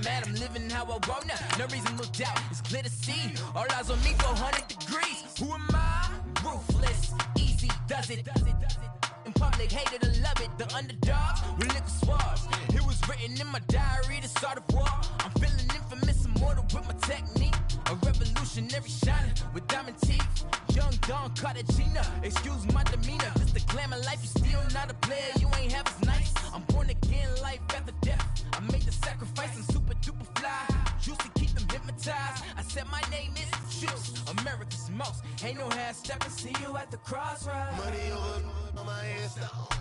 man, I'm living how I want now. No reasonable doubt, it's clear to see. All eyes on me, 400 degrees. Who am I? Ruthless, easy does it. In public, hated or love it. The underdogs with liquor swabs. It was written in my diary to start a war. I'm feeling infamous, immortal with my technique. A revolutionary shining with diamond teeth. Young Don Cartagena, excuse my demeanor. This the glamour life, you still not a player. You ain't half as nice. I'm born again, life after death. I made the sacrifice, I'm super duper fly. Juicy, keep them hypnotized. I said my name is Juice, America's most. Ain't no half stepping, see you at the crossroads. Money over on my hairstyle.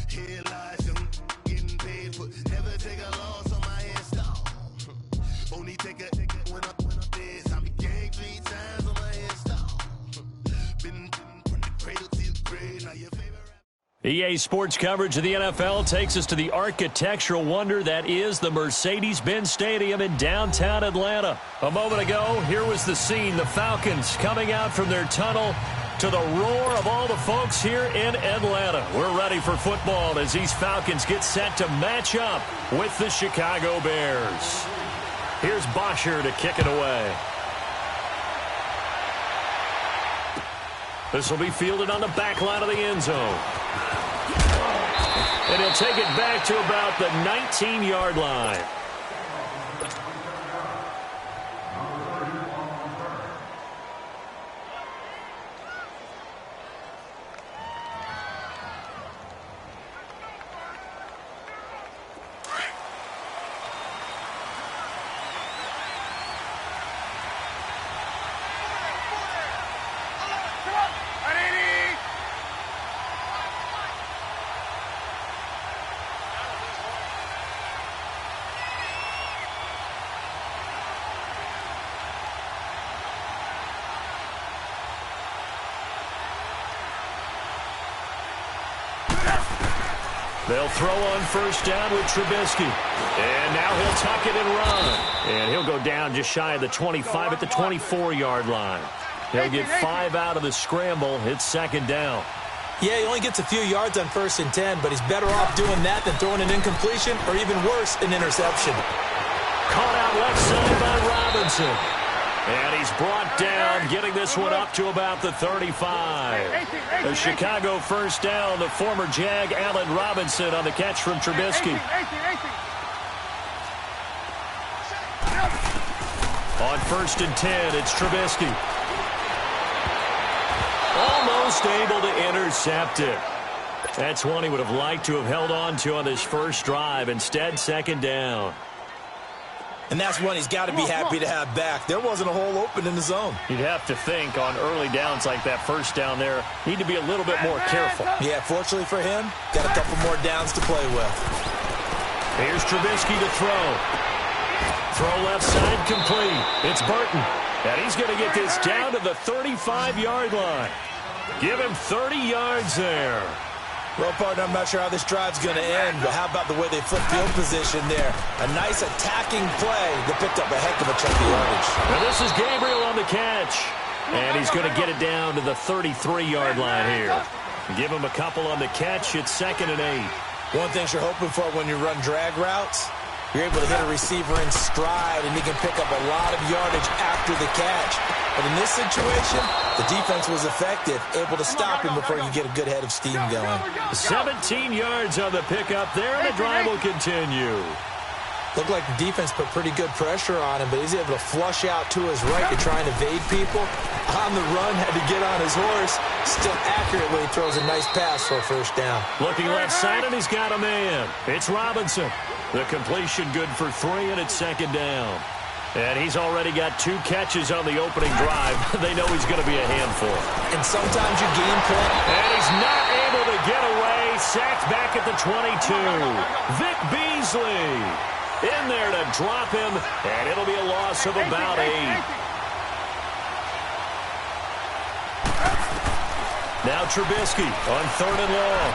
Headlights, I'm getting paid for. Never take a loss on my hairstyle. Only take a when I'm dead. I be gang 3 times on my hairstyle. Been from the cradle to the grave. Now your favorite. EA Sports coverage of the NFL takes us to the architectural wonder that is the Mercedes-Benz Stadium in downtown Atlanta. A moment ago, here was the scene. The Falcons coming out from their tunnel to the roar of all the folks here in Atlanta. We're ready for football as these Falcons get set to match up with the Chicago Bears. Here's Bosher to kick it away. This will be fielded on the back line of the end zone. And he'll take it back to about the 19-yard line. They'll throw on first down with Trubisky. And now he'll tuck it and run. And he'll go down just shy of the 25 at the 24-yard line. He'll get 5 out of the scramble. It's second down. Yeah, he only gets a few yards on 1st and 10, but he's better off doing that than throwing an incompletion or even worse, an interception. Caught out left side by Robinson. And he's brought down, getting this one up to about the 35. The Chicago first down, the former Jag, Allen Robinson, on the catch from Trubisky. On 1st and 10, it's Trubisky. Almost able to intercept it. That's one he would have liked to have held on to on this first drive. Instead, second down. And that's one he's got to be happy to have back. There wasn't a hole open in the zone. You'd have to think on early downs like that first down there, need to be a little bit more careful. Yeah, fortunately for him, got a couple more downs to play with. Here's Trubisky to throw. Throw left side complete. It's Burton. And he's going to get this down to the 35-yard line. Give him 30 yards there. Well, partner, I'm not sure how this drive's going to end, but how about the way they flip field position there? A nice attacking play that picked up a heck of a chunk of yardage. And this is Gabriel on the catch. And he's going to get it down to the 33-yard line here. Give him a couple on the catch. It's 2nd and 8. One thing you're hoping for when you run drag routes, you're able to hit a receiver in stride, and he can pick up a lot of yardage after the catch. But in this situation, the defense was effective, able to stop him before you get a good head of steam going. 17 yards on the pickup there, and the drive will continue. Looked like the defense put pretty good pressure on him, but he's able to flush out to his right to try and evade people. On the run, had to get on his horse. Still accurately throws a nice pass for a first down. Looking left side, and he's got a man. It's Robinson. The completion good for 3, and it's second down. And he's already got 2 catches on the opening drive. They know he's going to be a handful. And sometimes you game plan. And he's not able to get away. Sacked back at the 22. Vic Beasley in there to drop him, and it'll be a loss of about 8. Now Trubisky on 3rd and long.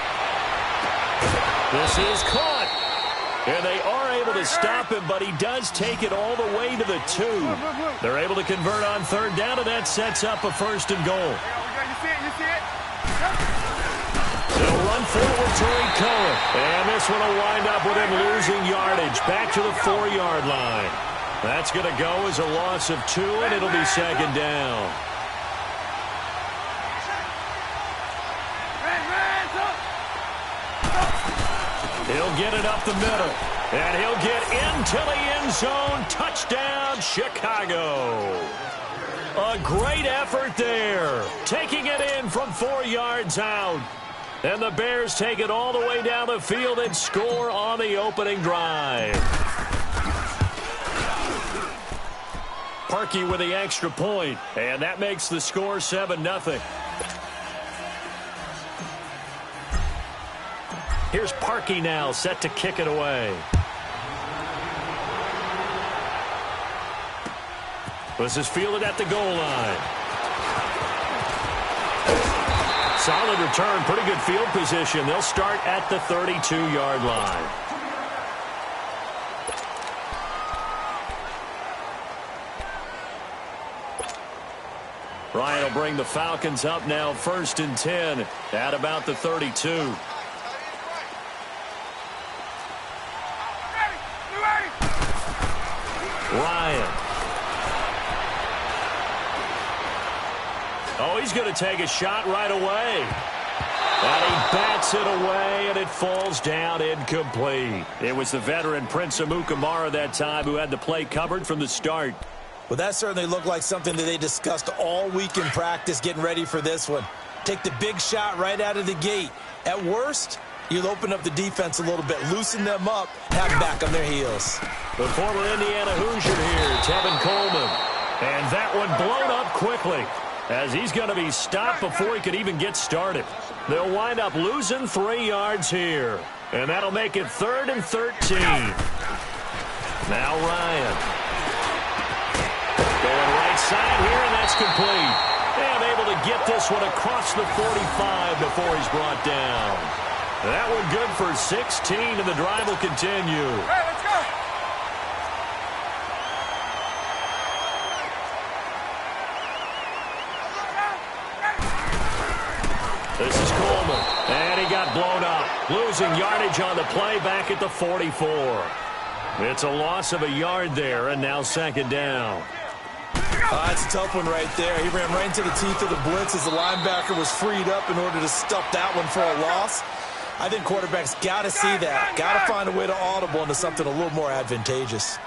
This is caught. And they are able to stop him, but he does take it all the way to the 2. They're able to convert on 3rd down, and that sets up a 1st and goal. They'll run forward to Cohen. And this one will wind up with him losing yardage back to the 4-yard line. That's going to go as a loss of 2, and it'll be second down. He'll get it up the middle, and he'll get into the end zone. Touchdown, Chicago. A great effort there, taking it in from 4 yards out. And the Bears take it all the way down the field and score on the opening drive. Parkey with the extra point, and that makes the score 7-0. Here's Parkey now, set to kick it away. This is fielded at the goal line. Solid return, pretty good field position. They'll start at the 32-yard line. Ryan will bring the Falcons up now, 1st and 10 at about the 32. Ryan. Oh, he's going to take a shot right away. And he bats it away, and it falls down incomplete. It was the veteran Prince Amukamara that time who had the play covered from the start. Well, that certainly looked like something that they discussed all week in practice getting ready for this one. Take the big shot right out of the gate. At worst, you'll open up the defense a little bit, loosen them up, have them back on their heels. The former Indiana Hoosier here, Tevin Coleman. And that one blown up quickly as he's going to be stopped before he could even get started. They'll wind up losing 3 yards here. And that'll make it 3rd and 13. Now Ryan. Going right side here, and that's complete. And able to get this one across the 45 before he's brought down. That one good for 16, and the drive will continue. Hey, let's go. This is Coleman, and he got blown up. Losing yardage on the play back at the 44. It's a loss of a yard there, and now 2nd down. It's a tough one right there. He ran right into the teeth of the blitz as the linebacker was freed up in order to stuff that one for a loss. I think quarterbacks got to see that. Got to find a way to audible into something a little more advantageous.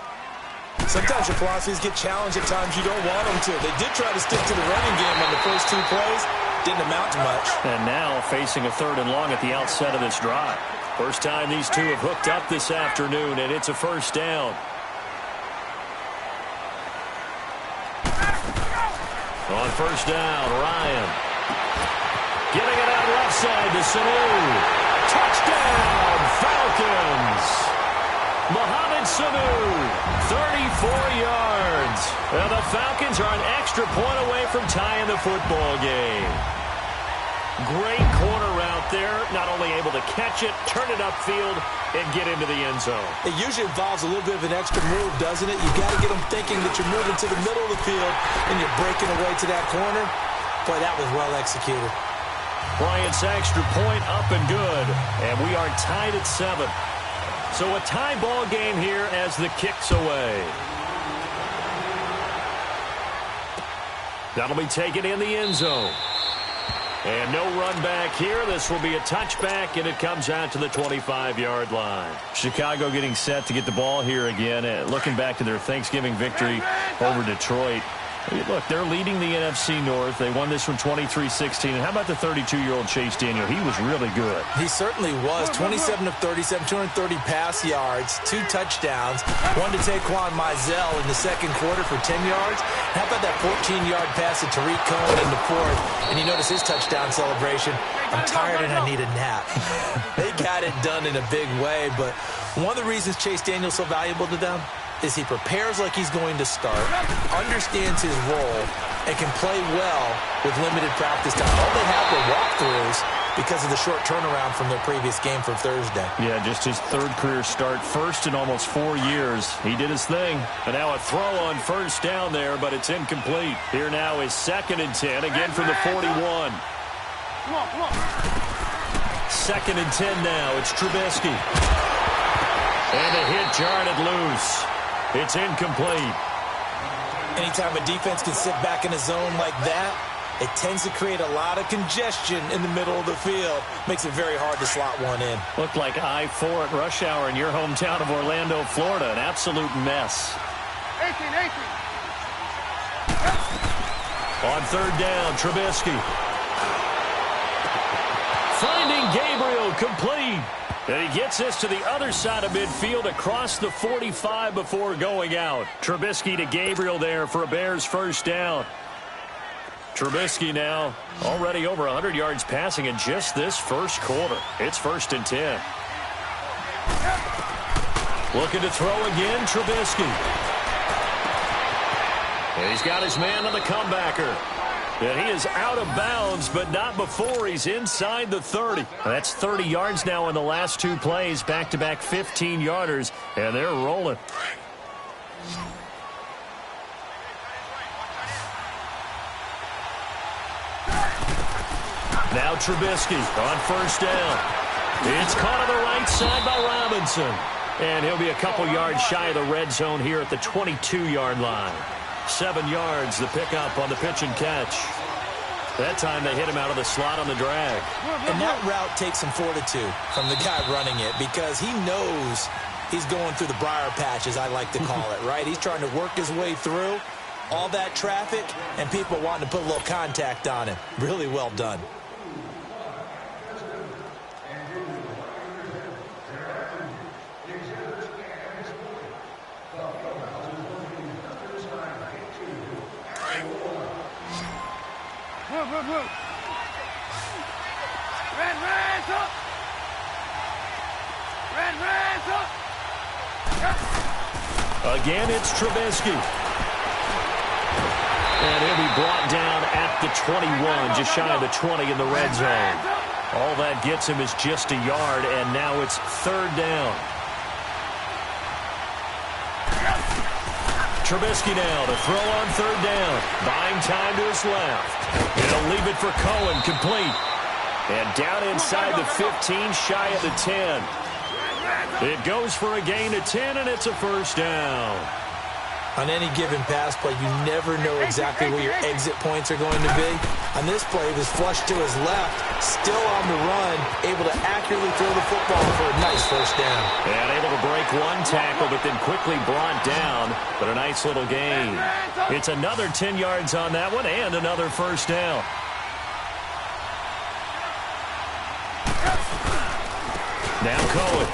Sometimes your philosophies get challenged at times you don't want them to. They did try to stick to the running game on the first 2 plays. Didn't amount to much. And now facing a 3rd and long at the outset of this drive. First time these two have hooked up this afternoon, and it's a 1st down. On 1st down, Ryan. Getting it out left side to Sanu. Touchdown, Falcons. Mohamed Sanu, 34 yards. And the Falcons are an extra point away from tying the football game. Great corner route there. Not only able to catch it, turn it upfield, and get into the end zone. It usually involves a little bit of an extra move, doesn't it? You've got to get them thinking that you're moving to the middle of the field and you're breaking away to that corner. Boy, that was well executed. Bryant's extra point up and good. And we are tied at 7. So a tie ball game here as the kick's away. That'll be taken in the end zone. And no run back here. This will be a touchback, and it comes out to the 25-yard line. Chicago getting set to get the ball here again. Looking back to their Thanksgiving victory over Detroit. Look, they're leading the NFC North. They won this one 23-16. And how about the 32-year-old Chase Daniel? He was really good. He certainly was. 27 of 37, 230 pass yards, 2 touchdowns. One to Taquan Mizell in the 2nd quarter for 10 yards. How about that 14-yard pass to Tariq Cohen in the 4th? And you notice his touchdown celebration. I'm tired and I need a nap. They got it done in a big way. But one of the reasons Chase Daniel's so valuable to them is he prepares like he's going to start, understands his role, and can play well with limited practice time. All they have were walkthroughs because of the short turnaround from their previous game from Thursday. Yeah, just his 3rd career start, 1st in almost 4 years. He did his thing. And now a throw on 1st down there, but it's incomplete. Here now is 2nd and 10, again from the 41. Come on, come on. 2nd and 10 now. It's Trubisky. And a hit jarred loose. It's incomplete. Anytime a defense can sit back in a zone like that, it tends to create a lot of congestion in the middle of the field. Makes it very hard to slot one in. Looked like I-4 at rush hour in your hometown of Orlando, Florida. An absolute mess. 18. On 3rd down, Trubisky. Finding Gabriel, complete. And he gets this to the other side of midfield across the 45 before going out. Trubisky to Gabriel there for a Bears 1st down. Trubisky now already over 100 yards passing in just this 1st quarter. It's 1st and 10. Looking to throw again, Trubisky. And he's got his man on the comebacker. And he is out of bounds, but not before he's inside the 30. That's 30 yards now in the last 2 plays, back-to-back 15-yarders, and they're rolling. Now Trubisky on 1st down. It's caught on the right side by Robinson. And he'll be a couple yards shy of the red zone here at the 22-yard line. 7 yards, the pickup on the pitch and catch. That time they hit him out of the slot on the drag. And that route takes some fortitude from the guy running it because he knows he's going through the briar patch, as I like to call it, right? He's trying to work his way through all that traffic and people wanting to put a little contact on him. Really well done. Again, it's Trubisky. And he'll be brought down at the 21, just shy of the 20 in the red zone. All that gets him is just a yard, and now it's 3rd down. Trubisky now to throw on 3rd down. Buying time to his left. He'll leave it for Cohen, complete. And down inside the 15, shy of the 10. It goes for a gain of 10, and it's a 1st down. On any given pass play, you never know exactly where your exit points are going to be. On this play, he was flushed to his left, still on the run, able to accurately throw the football for a nice 1st down. And able to break one tackle, but then quickly brought down, but a nice little gain. It's another 10 yards on that one, and another 1st down. Now Cohen.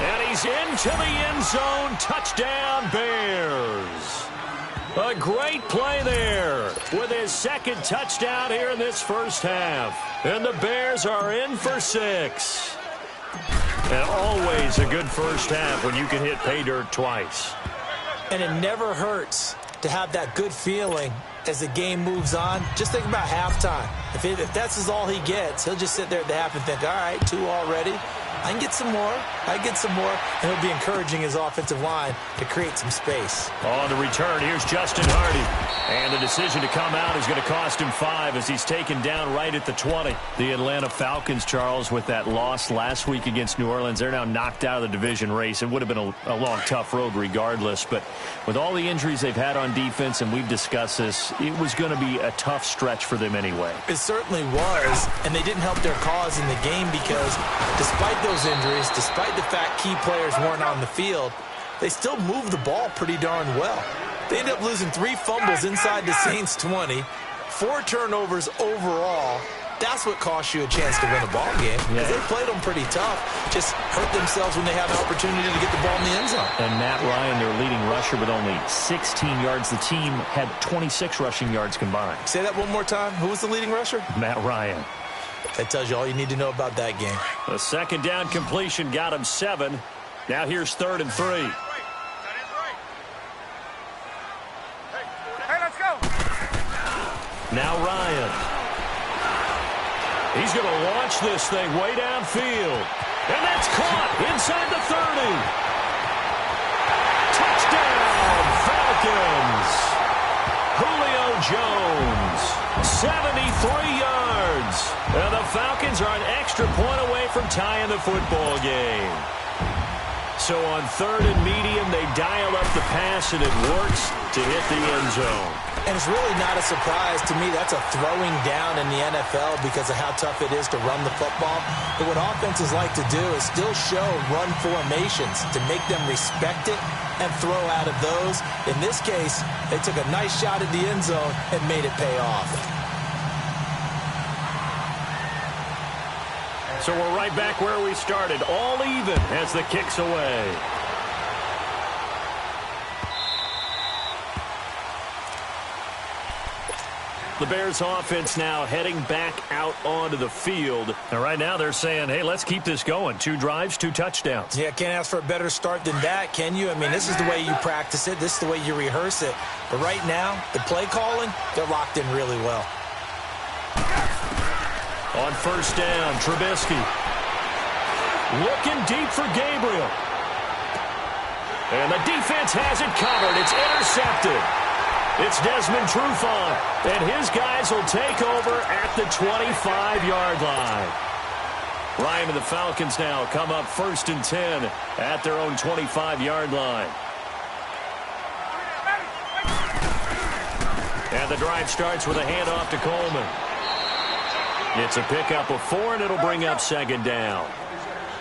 And he's into the end zone. Touchdown, Bears. A great play there with his 2nd touchdown here in this 1st half. And the Bears are in for 6. And always a good 1st half when you can hit pay dirt twice. And it never hurts to have that good feeling as the game moves on. Just think about halftime. If that's all he gets, he'll just sit there at the half and think, all right, 2 already. I can get some more. And he'll be encouraging his offensive line to create some space. On the return, here's Justin Hardy. And the decision to come out is going to cost him 5 as he's taken down right at the 20. The Atlanta Falcons, Charles, with that loss last week against New Orleans, they're now knocked out of the division race. It would have been a long, tough road regardless. But with all the injuries they've had on defense, and we've discussed this, it was going to be a tough stretch for them anyway. It certainly was, and they didn't help their cause in the game because despite those injuries, despite the fact key players weren't on the field, they still moved the ball pretty darn well. They ended up losing 3 fumbles inside the Saints' 20, 4 turnovers overall. That's what cost you a chance to win a ball game because they played them pretty tough, just hurt themselves when they had an opportunity to get the ball in the end zone. And Matt Ryan, their leading rusher, with only 16 yards. The team had 26 rushing yards combined. Say that one more time. Who was the leading rusher? Matt Ryan. That tells you all you need to know about that game. The 2nd down completion got him 7. Now here's 3rd and 3. Hey, let's go. Now Ryan. He's going to launch this thing way downfield. And that's caught inside the 30. Touchdown, Falcons. Julio Jones, 73 yards. yards. And the Falcons are an extra point away from tying the football game. So on 3rd and medium, they dial up the pass, and it works to hit the end zone. And it's really not a surprise to me. That's a throwing down in the NFL because of how tough it is to run the football. But what offenses like to do is still show run formations to make them respect it and throw out of those. In this case, they took a nice shot at the end zone and made it pay off. So we're right back where we started, all even as the kick's away. The Bears offense now heading back out onto the field. And right now they're saying, hey, let's keep this going. 2 drives, 2 touchdowns. Yeah, can't ask for a better start than that, can you? I mean, this is the way you practice it. This is the way you rehearse it. But right now, the play calling, they're locked in really well. On 1st down, Trubisky. Looking deep for Gabriel. And the defense has it covered. It's intercepted. It's Desmond Trufant, and his guys will take over at the 25-yard line. Ryan and the Falcons now come up 1st and 10 at their own 25-yard line. And the drive starts with a handoff to Coleman. It's a pickup of 4, and it'll bring up 2nd down.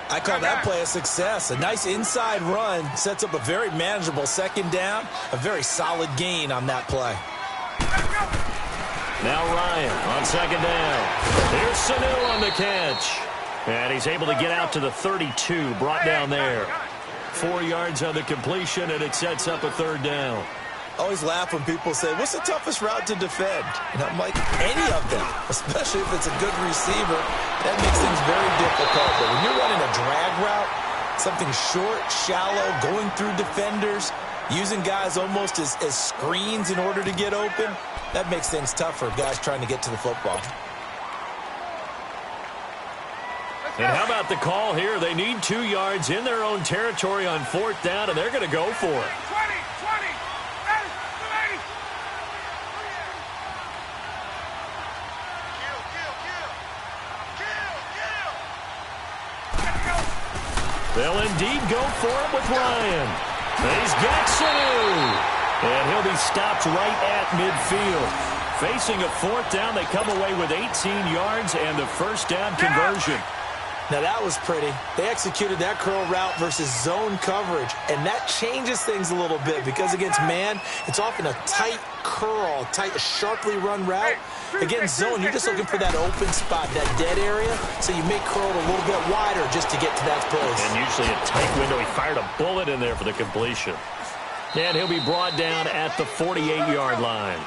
I call that play a success. A nice inside run sets up a very manageable 2nd down. A very solid gain on that play. Now Ryan on 2nd down. Here's Sanu on the catch. And he's able to get out to the 32, brought down there. 4 yards on the completion, and it sets up a 3rd down. I always laugh when people say, what's the toughest route to defend? And I'm like, any of them, especially if it's a good receiver. That makes things very difficult. But when you're running a drag route, something short, shallow, going through defenders, using guys almost as screens in order to get open, that makes things tough for guys trying to get to the football. And how about the call here? They need 2 yards in their own territory on 4th down, and they're going to go for it. They'll indeed go for it with Ryan. He's got Sanu. And he'll be stopped right at midfield. Facing a 4th down, they come away with 18 yards and the 1st down conversion. Now that was pretty. They executed that curl route versus zone coverage, and that changes things a little bit because against man, it's often a tight curl, tight, sharply run route. Against zone, you're just looking for that open spot, that dead area, so you make curl a little bit wider just to get to that place. And usually a tight window. He fired a bullet in there for the completion. And he'll be brought down at the 48-yard line.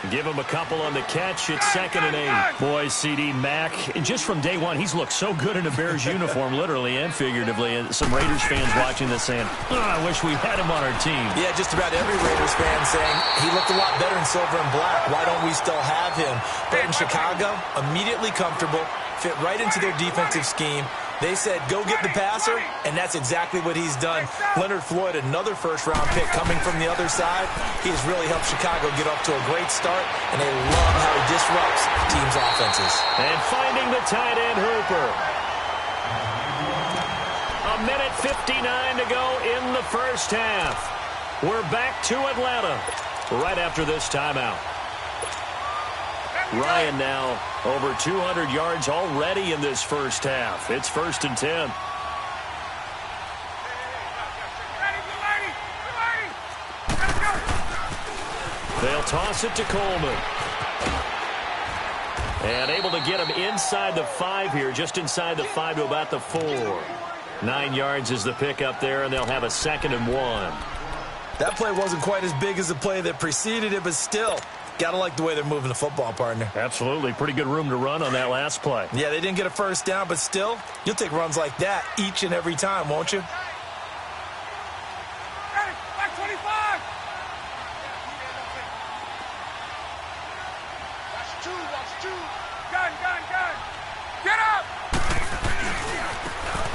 Give him a couple on the catch. It's 2nd and 8. Boy, C.D. Mack, just from day one, he's looked so good in a Bears uniform, literally and figuratively. And some Raiders fans watching this saying, I wish we had him on our team. Yeah, just about every Raiders fan saying, he looked a lot better in silver and black. Why don't we still have him? But in Chicago, immediately comfortable, fit right into their defensive scheme. They said, go get the passer, and that's exactly what he's done. Leonard Floyd, another first-round pick coming from the other side. He has really helped Chicago get off to a great start, and they love how he disrupts teams' offenses. And finding the tight end, Hooper. 1:59 to go in the 1st half. We're back to Atlanta right after this timeout. Ryan now over 200 yards already in this 1st half. It's 1st and 10. They'll toss it to Coleman. And able to get him inside the 5 here, just inside the 5 to about the 4. 9 yards is the pickup there, and they'll have a 2nd and 1. That play wasn't quite as big as the play that preceded it, but still, got to like the way they're moving the football, partner. Absolutely. Pretty good room to run on that last play. Yeah, they didn't get a 1st down, but still, you'll take runs like that each and every time, won't you? Back 25. That's 2. Gun. Get up.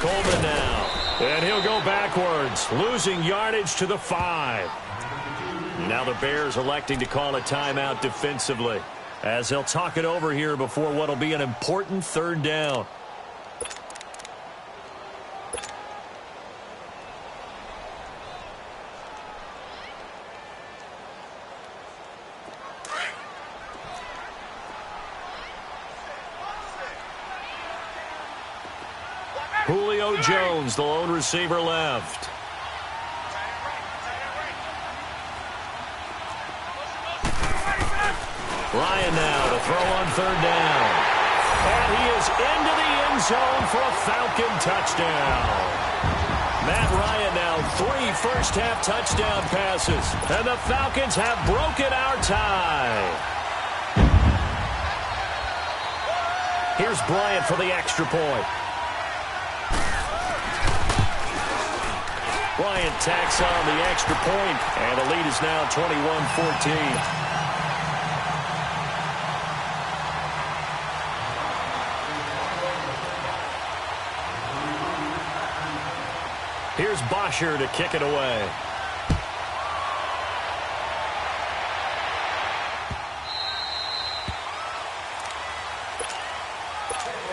Coleman now. And he'll go backwards, losing yardage to the 5. Now the Bears electing to call a timeout defensively. as they'll talk it over here before what will be an important third down. Julio Jones, the lone receiver left. Ryan now to throw on third down. And he is into the end zone for a Falcon touchdown. Matt Ryan now 3 first-half touchdown passes. And the Falcons have broken our tie. Here's Bryant for the extra point. Bryant tacks on the extra point, and the lead is now 21-14. Here's Bosher to kick it away.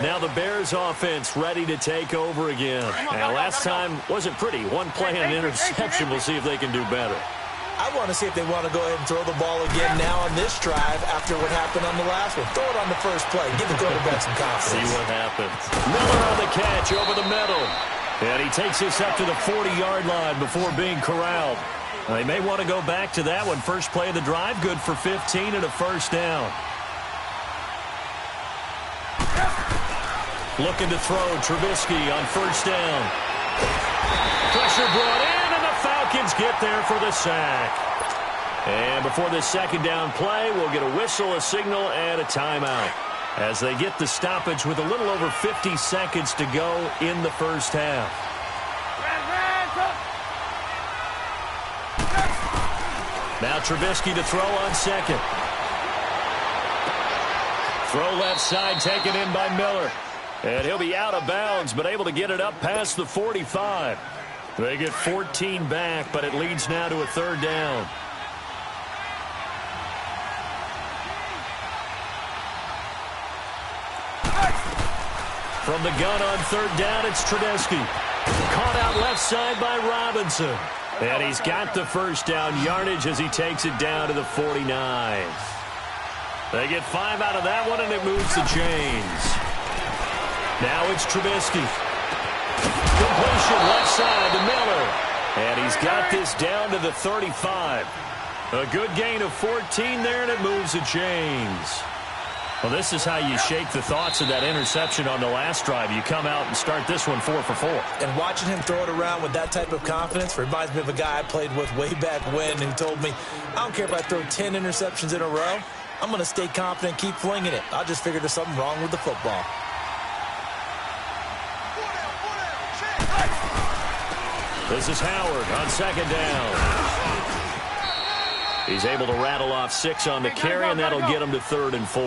Now the Bears offense ready to take over again. Now last time wasn't pretty. One play and an interception. We'll see if they can do better. I want to see if they want to go ahead and throw the ball again now on this drive after what happened on the last one. Throw it on the first play. Give the quarterback some confidence. See what happens. Miller on the catch over the middle. And he takes this up to the 40-yard line before being corralled. They may want to go back to that one. First play of the drive, good for 15 and a first down. Looking to throw Trubisky on first down. Pressure brought in, and the Falcons get there for the sack. And before this second down play, we'll get a whistle, a signal, and a timeout as they get the stoppage with a little over 50 seconds to go in the first half. Now Trubisky to throw on second. Throw left side taken in by Miller. And he'll be out of bounds, but able to get it up past the 45. They get 14 back, but it leads now to a third down. From the gun on third down, it's Trubisky. Caught out left side by Robinson. And he's got the first down yardage as he takes it down to the 49. They get 5 out of that one, and it moves the chains. Now it's Trubisky. Completion left side to Miller. And he's got this down to the 35. A good gain of 14 there, and it moves the chains. Well, this is how you shake the thoughts of that interception on the last drive. You come out and start this one 4 for 4. And watching him throw it around with that type of confidence reminds me of a guy I played with way back when who told me, I don't care if I throw 10 interceptions in a row. I'm going to stay confident and keep flinging it. I just figured there's something wrong with the football. This is Howard on second down. He's able to rattle off 6 on the carry, and that'll get him to 3rd and 4.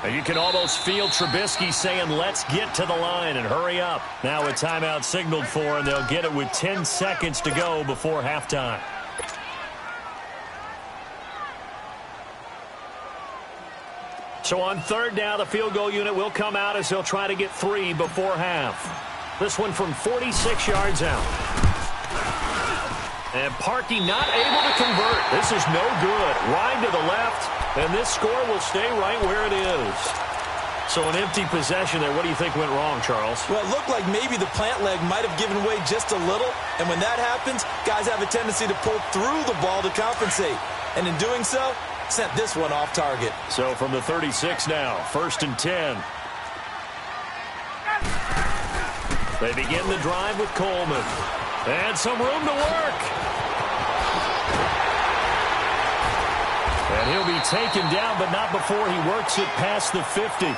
And you can almost feel Trubisky saying, let's get to the line and hurry up. Now a timeout signaled for, and they'll get it with 10 seconds to go before halftime. So on third down, the field goal unit will come out as they'll try to get 3 before half. This one from 46 yards out. And Parkey not able to convert. This is no good. Wide to the left, and this score will stay right where it is. So an empty possession there. What do you think went wrong, Charles? Well, it looked like maybe the plant leg might have given way just a little. And when that happens, guys have a tendency to pull through the ball to compensate. And in doing so, sent this one off target. So from the 36 now, 1st and 10. They begin the drive with Coleman. And some room to work. And he'll be taken down, but not before he works it past the 50.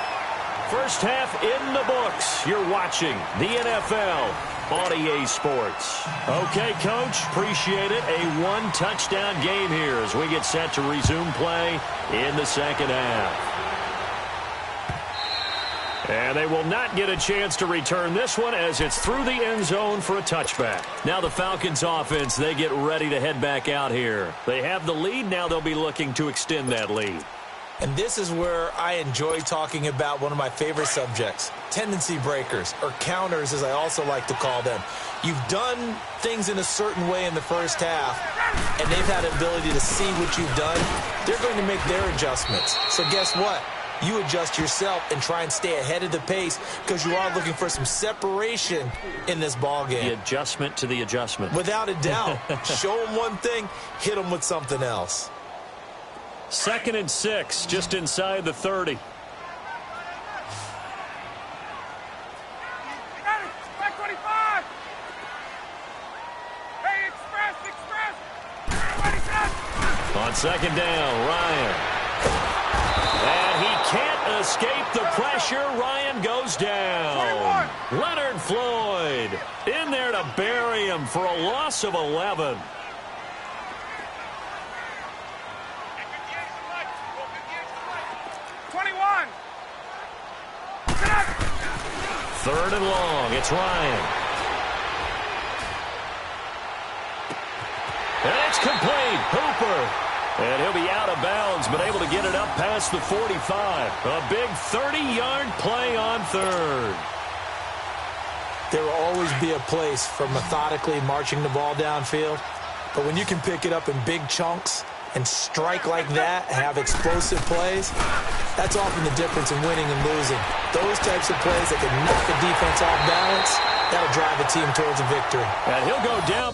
First half in the books. You're watching the NFL on EA Sports. Okay, Coach, appreciate it. A 1-touchdown game here as we get set to resume play in the second half. And they will not get a chance to return this one as it's through the end zone for a touchback. Now the Falcons offense, they get ready to head back out here. They have the lead. Now they'll be looking to extend that lead. And this is where I enjoy talking about one of my favorite subjects, tendency breakers, or counters as I also like to call them. You've done things in a certain way in the first half, and they've had the ability to see what you've done. They're going to make their adjustments. So guess what? You adjust yourself and try and stay ahead of the pace because you are looking for some separation in this ball game. The adjustment to the adjustment. Without a doubt. Show them one thing, hit them with something else. 2nd and 6, just inside the 30. Back 25. Hey, express. Everybody set. On 2nd down, Ryan. And he can't escape the pressure. Ryan goes down. 21. Leonard Floyd in there to bury him for a loss of 11. Third and long. It's Ryan. And it's complete. Hooper. And he'll be out of bounds, but able to get it up past the 45. A big 30-yard play on third. There will always be a place for methodically marching the ball downfield. But when you can pick it up in big chunks and strike like that, have explosive plays, that's often the difference in winning and losing. Those types of plays that can knock the defense off balance, that'll drive a team towards a victory. And he'll go down.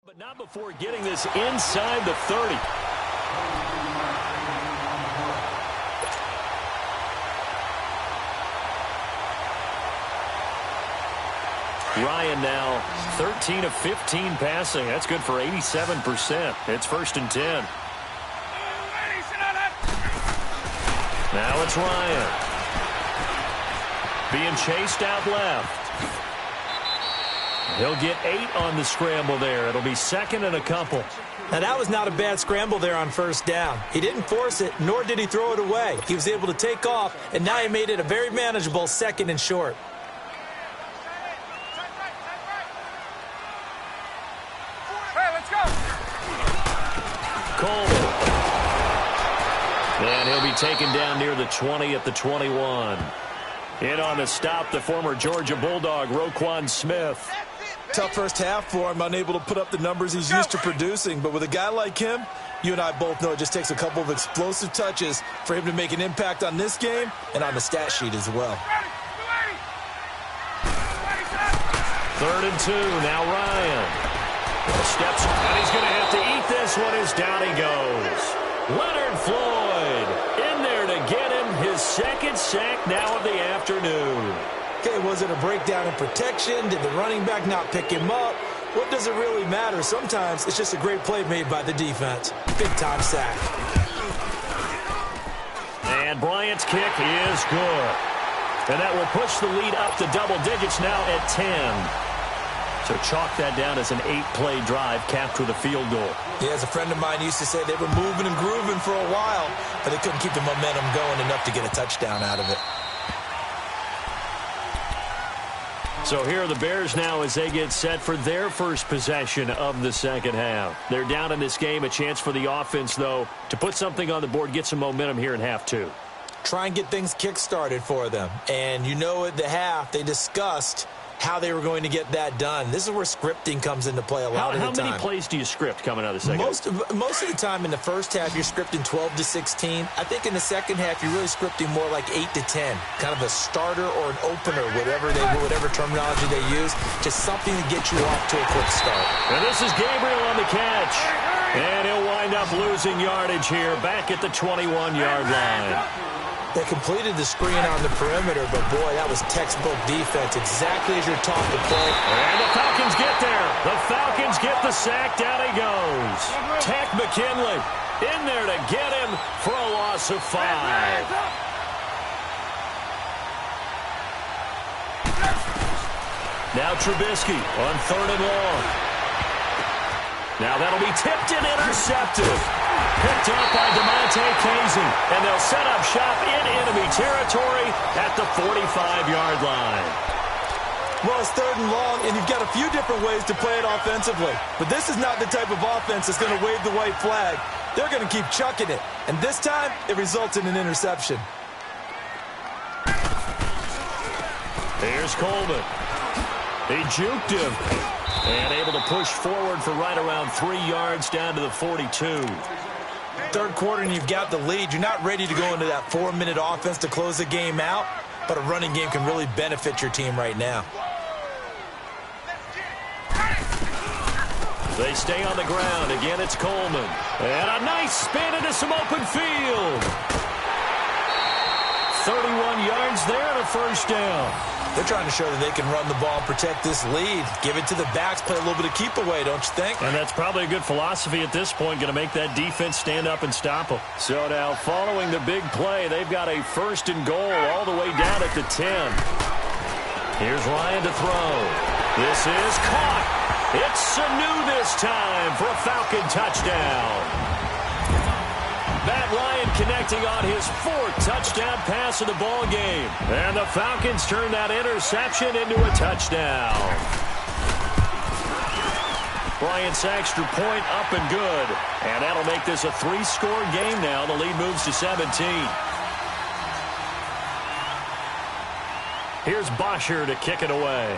But not before getting this inside the 30. Ryan now 13 of 15 passing. That's good for 87%. It's 1st and 10. Now it's Ryan. Being chased out left. He'll get 8 on the scramble there. It'll be 2nd and a couple. Now, that was not a bad scramble there on 1st down. He didn't force it, nor did he throw it away. He was able to take off, and now he made it a very manageable 2nd and short. Hey, let's go. Coleman. And he'll be taken down near the 20 at the 21. In on the stop, the former Georgia Bulldog, Roquan Smith. Tough first half for him, unable to put up the numbers he's used to producing. But with a guy like him, you and I both know it just takes a couple of explosive touches for him to make an impact on this game and on the stat sheet as well. 3rd and 2, now Ryan. Steps, and he's going to have to eat this one as down he goes. Leonard Floyd in there to get him his 2nd sack now of the afternoon. Okay, was it a breakdown in protection? Did the running back not pick him up? what does it really matter? Sometimes it's just a great play made by the defense. Big-time sack. And Bryant's kick is good. And that will push the lead up to double digits now at 10. So chalk that down as an 8-play drive capped with a field goal. Yeah, as a friend of mine used to say, they were moving and grooving for a while, but they couldn't keep the momentum going enough to get a touchdown out of it. So here are the Bears now as they get set for their first possession of the second half. They're down in this game. A chance for the offense, though, to put something on the board, get some momentum here in half two. Try and get things kick-started for them. And you know at the half, they discussed how they were going to get that done. This is where scripting comes into play a lot of the time. How many plays do you script coming out of the second half? Most of the time in the first half, you're scripting 12 to 16. I think in the second half, you're really scripting more like 8 to 10. Kind of a starter or an opener, whatever terminology they use. Just something to get you off to a quick start. And this is Gabriel on the catch. And he'll wind up losing yardage here back at the 21-yard line. They completed the screen on the perimeter, but, boy, that was textbook defense, exactly as you're taught to play. And the Falcons get there. The Falcons get the sack. Down he goes. Tech McKinley in there to get him for a loss of 5. Now Trubisky on 3rd and long. Now that'll be tipped and intercepted. Picked up by DeMonte Casey. And they'll set up shop in enemy territory at the 45-yard line. Well, it's 3rd and long, and you've got a few different ways to play it offensively. But this is not the type of offense that's going to wave the white flag. They're going to keep chucking it. And this time, it results in an interception. Here's Coleman. He juked him. And able to push forward for right around 3 yards down to the 42. Third quarter and you've got the lead. You're not ready to go into that 4-minute offense to close the game out, but a running game can really benefit your team right now. They stay on the ground. Again, it's Coleman. And a nice spin into some open field. 31 yards there and a first down. They're trying to show that they can run the ball and protect this lead. Give it to the backs, play a little bit of keep away, don't you think? And that's probably a good philosophy at this point, going to make that defense stand up and stop them. So now, following the big play, they've got a 1st and goal all the way down at the 10. Here's Ryan to throw. This is caught. It's Sanu this time for a Falcon touchdown. Matt Ryan connecting on his 4th touchdown pass of the ball game. And the Falcons turn that interception into a touchdown. Bryant's extra point up and good. And that'll make this a 3-score game now. The lead moves to 17. Here's Bosher to kick it away.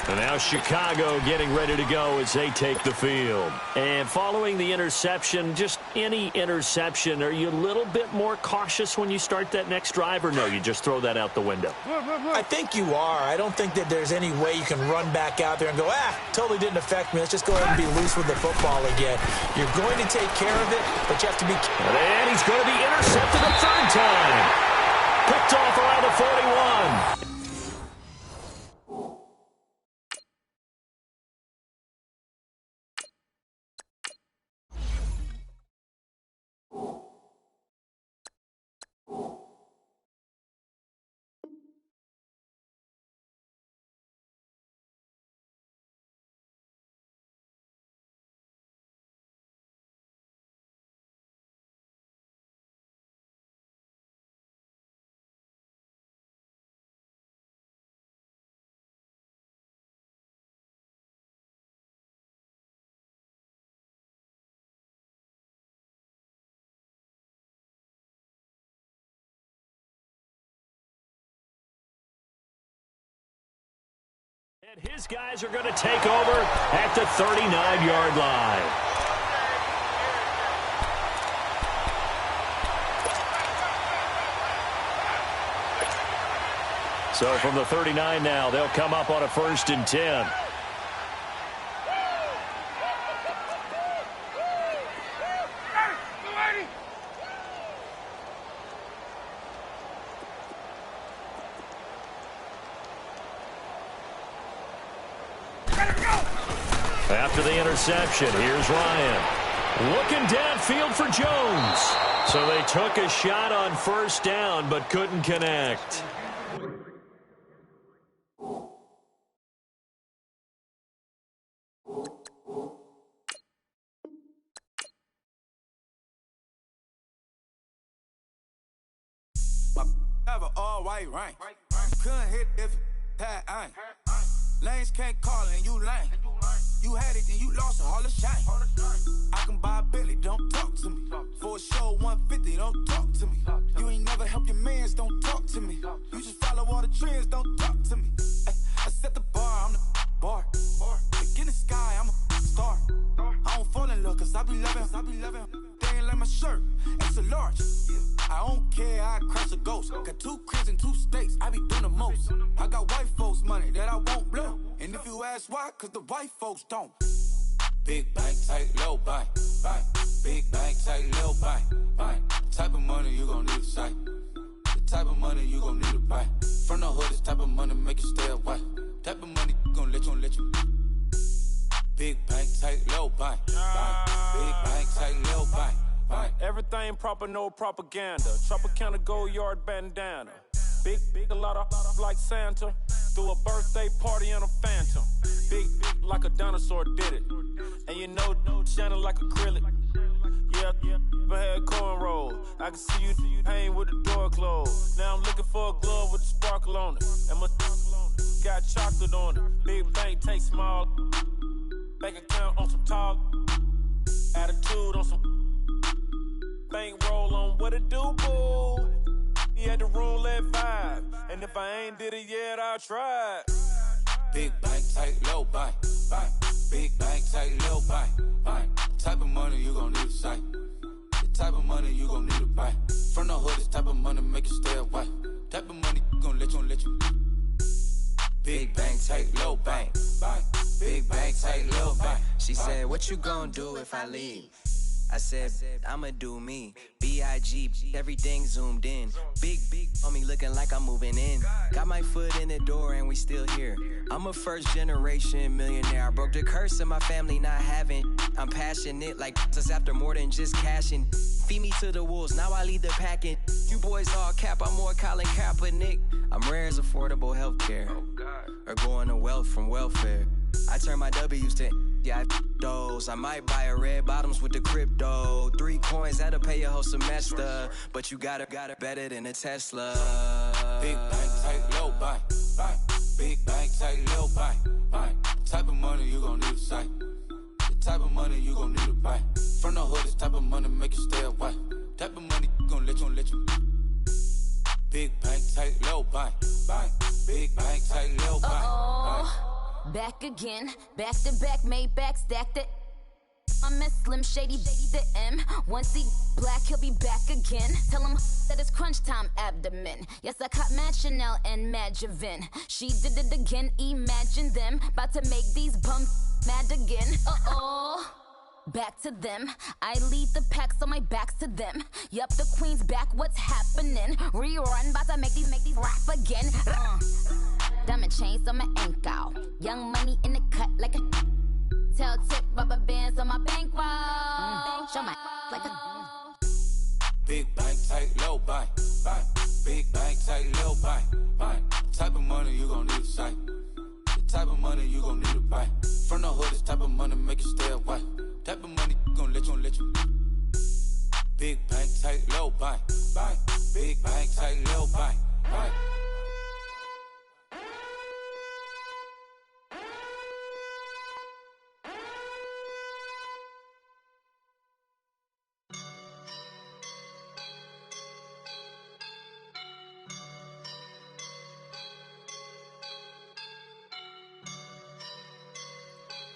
And now Chicago getting ready to go as they take the field. And following the interception, just any interception, are you a little bit more cautious when you start that next drive, or no, you just throw that out the window? I think you are. I don't think that there's any way you can run back out there and go, totally didn't affect me. Let's just go ahead and be loose with the football again. You're going to take care of it, but you have to be... And he's going to be intercepted a 3rd time. Picked off around the 41. And his guys are going to take over at the 39-yard line. So from the 39 now, they'll come up on a 1st and 10. After the interception, here's Ryan. Looking downfield for Jones. So they took a shot on first down, but couldn't connect. Have an all-white rank. Couldn't hit if it had ain't. Lanes can't call it and you lame. You had it and you lost all the shine. I can buy a Billy, don't talk to me. For a show 150, don't talk to me. You ain't never help your mans, don't talk to me. You just follow all the trends, don't talk to me. I set the bar, I'm the bar. Look in the sky, I'm a star. I don't fall in love cause I be loving. They ain't like my shirt, it's a large. I don't care, I crush a ghost. Got 2 cribs in 2 states, I be doing the most. I got white folks money that I won't blow. And if you ask why, cause the white folks don't. Big bank, tight, low bank. Big bank, tight, low bank. Type of money you gon' need to sight. The type of money you gon' need to buy. From the hood, this type of money make you stay away. Type of money gon' let you. Big bank, tight, low bank. Big bank, tight, low bank. Everything proper, no propaganda. Tropicana gold yard bandana. Big, a lot of like Santa. Threw a birthday party in a phantom. Big like a dinosaur did it. And you know, shining like acrylic. Yeah, I had cornrow. I can see you hang with the door closed. Now I'm looking for a glove with a sparkle on it. And my got chocolate on it. Big bank, take small. Bank account on some talk. Attitude on some. Bankroll on what it do, boo. He had the roulette vibe. And if I ain't did it yet, I'll try. Big bank, tight, low bank. Big bank, tight, low bank. Type of money you gon' need to sight. The type of money you gon' need to buy. From the hood, this type of money make you stay away. Type of money gon' let you. Big bank, tight, low bank. Big bank, tight, low bank. She said, what you gon' do if I leave? I said, I'ma do me. B.I.G. Everything zoomed in. Big on me looking like I'm moving in. Got my foot in the door and we still here. I'm a first generation millionaire. I broke the curse of my family not having. I'm passionate like this after more than just cashing. Feed me to the wolves, now I lead the packing. You boys all cap, I'm more Colin Kaepernick. I'm rare as affordable healthcare. Or going to wealth from welfare. I turn my W's to those. I might buy a red bottoms with the crypto. 3 coins, that'll pay your whole semester. But you got it better than a Tesla. Big bank, tight, low bank. Big bank, tight, low bank. Type of money you gon' need to sight. The type of money you gon' need to buy. From the hood, this type of money make you stay away. Type of money gon' let you. Big bank, tight, low bank. Big bank, tight, low bank. Back again, back to back, made back, stacked it. I'm a Slim Shady, the M. Once he black, he'll be back again. Tell him that it's crunch time abdomen. Yes, I caught Mad Chanel and Mad Javin. She did it again, imagine them. About to make these bums mad again. Back to them. I lead the pack, so my back's to them. Yup, the queen's back, what's happening? Rerun, about to make these rap again. Diamond chains on my ankle. Young money in the cut like a tail tip, rubber bands on my bankroll. Show my like a big bank, tight, low bank. Big bank, tight, low bank. Type of money you gon' need to sight. The type of money you gon' need to buy. From the hood, this type of money make you stay away. Type of money gon' let you. Big bank, tight, low bank. Big bank, tight, low bank.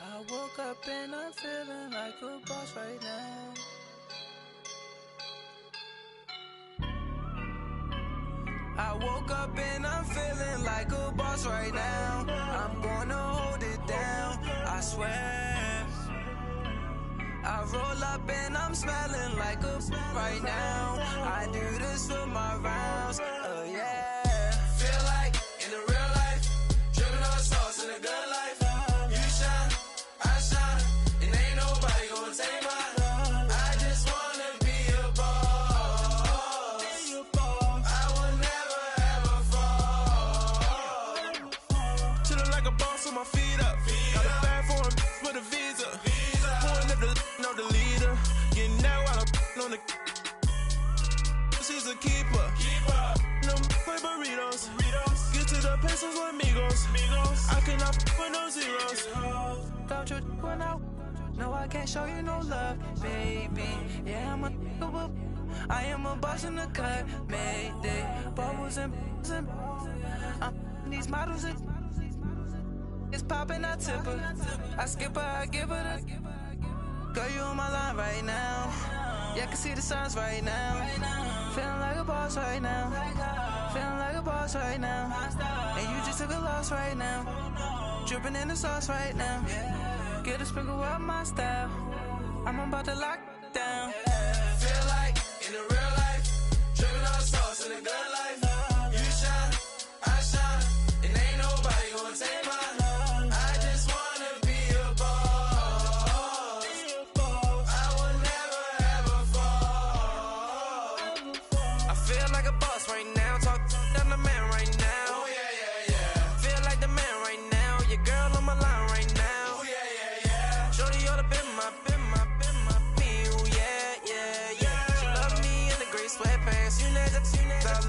I woke up and I'm feeling like a boss right now. I woke up and I'm feeling like a boss right now. I'm gonna hold it down, I swear. I roll up and I'm smelling like a right now. I do this for my rounds, oh yeah. Feel like in the real life, dripping on sauce in the good life. You shine, I shine. keeper. Them burritos. Get to the pesos with amigos. I cannot with no zeros. Don't you run out? No, I can't show you no love, baby. Yeah, I am a boss in the cut, mayday. Bubbles and these models it's popping, I tip her. I skip her, I give her the. Girl, you on my line right now. Yeah, I can see the signs right now. Feeling like a boss right now. Feeling like a boss right now. And you just took a loss right now. Dripping in the sauce right now. Get a sprinkle up my style. I'm about to lock down. Feel like in the real life, dripping on sauce in the good life. You shine, I shine, and ain't nobody gonna take mine. I just wanna be a boss. I will never ever fall. I feel like a boss right now. Talk down the man right now. Oh yeah. Feel like the man right now. Your girl on my line right now. Oh yeah. Shorty ought to been my peel, yeah. She love me in the gray sweatpants. You never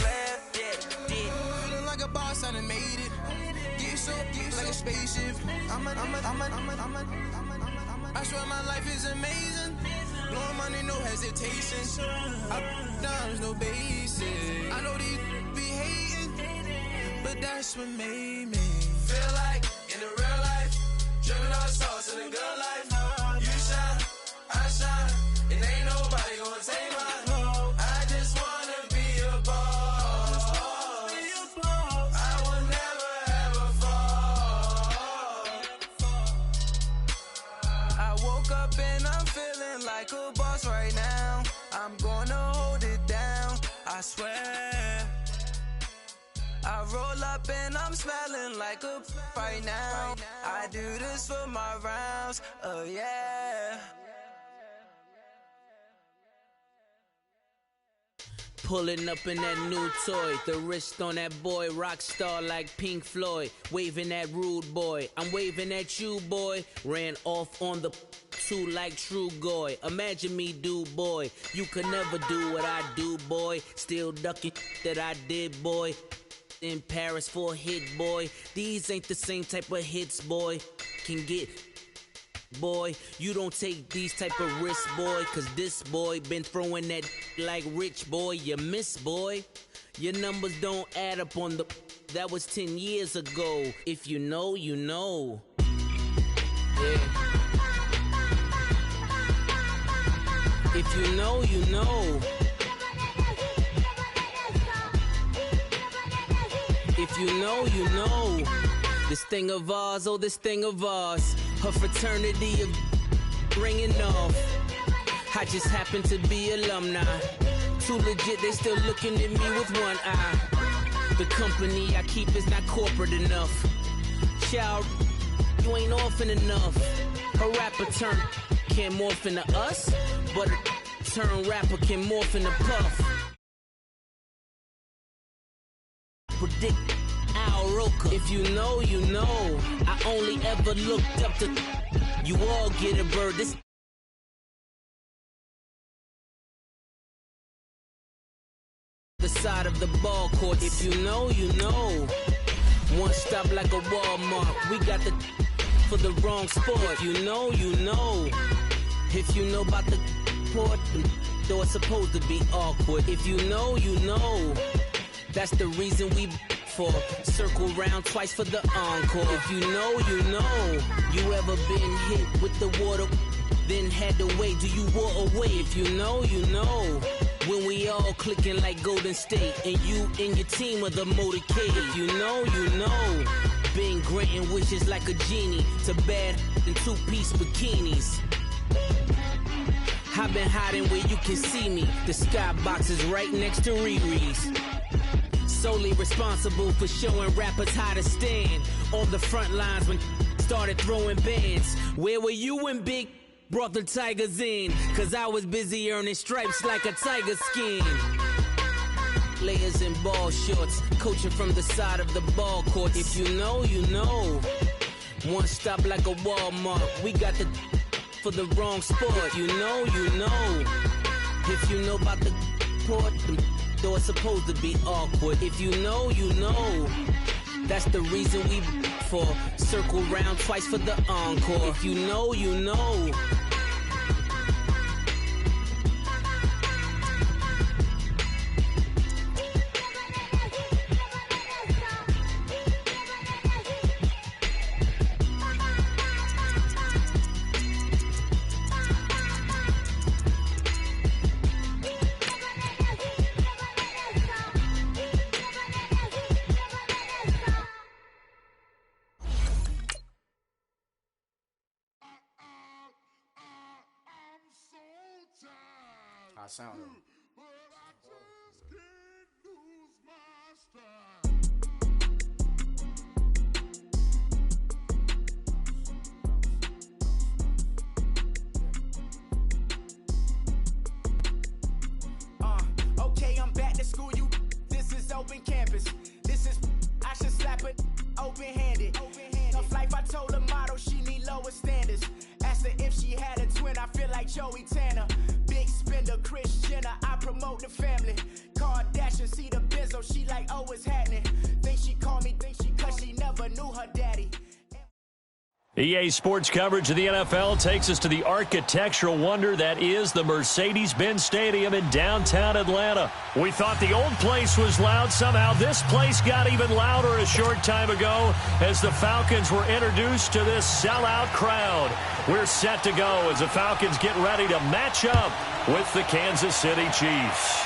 left, yeah. Feeling like a boss, I done made it. Get so like a spaceship. I swear my life is amazing. Blowing money, no hesitation. Up, downs, no basic. I know these be hating, but that's what made me feel like in the real life, dripping on sauce in the good life. You shine, I shine, and ain't nobody gonna take mine. I just wanna be a boss. I will never ever fall. I woke up and I'm feeling like a boss right now. I'm gonna hold it down, I swear. I roll up and I'm smelling like a right now. I do this for my rounds, oh yeah. Pulling up in that new toy, the wrist on that boy, rock star like Pink Floyd, waving at rude boy, I'm waving at you boy, ran off on the two like True Goy, imagine me do boy, you could never do what I do boy, still ducking that I did boy, in Paris for a hit boy, these ain't the same type of hits boy, can get boy, you don't take these type of risks, boy, cause this boy been throwing that like rich boy, you miss, boy. Your numbers don't add up on the, that was 10 years ago. If you know, you know. Yeah. If you know, you know. If you know, you know. This thing of ours, oh, this thing of ours. Her fraternity of ringing off. I just happen to be alumni. Too legit, they still looking at me with one eye. The company I keep is not corporate enough. Child, you ain't orphan enough. A rapper turn can't morph into us, but a turn rapper can morph into Puff. Predict Al Roker. If you know, you know. I only ever looked up to. You all get a bird. This. The side of the ball court. If you know, you know. One stop like a Walmart. We got the for the wrong sport. If you know, you know. If you know about the port, though it's supposed to be awkward. If you know, you know. That's the reason we for circle round twice for the encore. If you know, you know. You ever been hit with the water, then had to wait? Do you walk away? If you know, you know. When we all clicking like Golden State, and you and your team are the motorcade. If you know, you know. Been granting wishes like a genie to bad in two-piece bikinis. I've been hiding where you can see me. The skybox is right next to Riri's. Solely responsible for showing rappers how to stand on the front lines when started throwing bands. Where were you when Big brought the Tigers in? Cause I was busy earning stripes like a tiger skin. Layers in ball shorts, coaching from the side of the ball court. If you know, you know. One stop like a Walmart. We got the for the wrong sport. If you know, you know. If you know about the port, though it's supposed to be awkward. If you know, you know. That's the reason we for circle round twice for the encore. If you know, you know. I sound it. Okay, I'm back to school. This is open campus. This is I should slap it open-handed. Tough life, I told her motto she need lower standards. Asked her if she had a twin. I feel like Joey Tanner. Big spender, Kris Jenner, I promote the family. Kardashian, see the Benzo, she like, oh, what's happening? Think she called me, cause she never knew her daddy. EA Sports coverage of the NFL takes us to the architectural wonder that is the Mercedes-Benz Stadium in downtown Atlanta. We thought the old place was loud. Somehow this place got even louder a short time ago as the Falcons were introduced to this sellout crowd. We're set to go as the Falcons get ready to match up with the Kansas City Chiefs.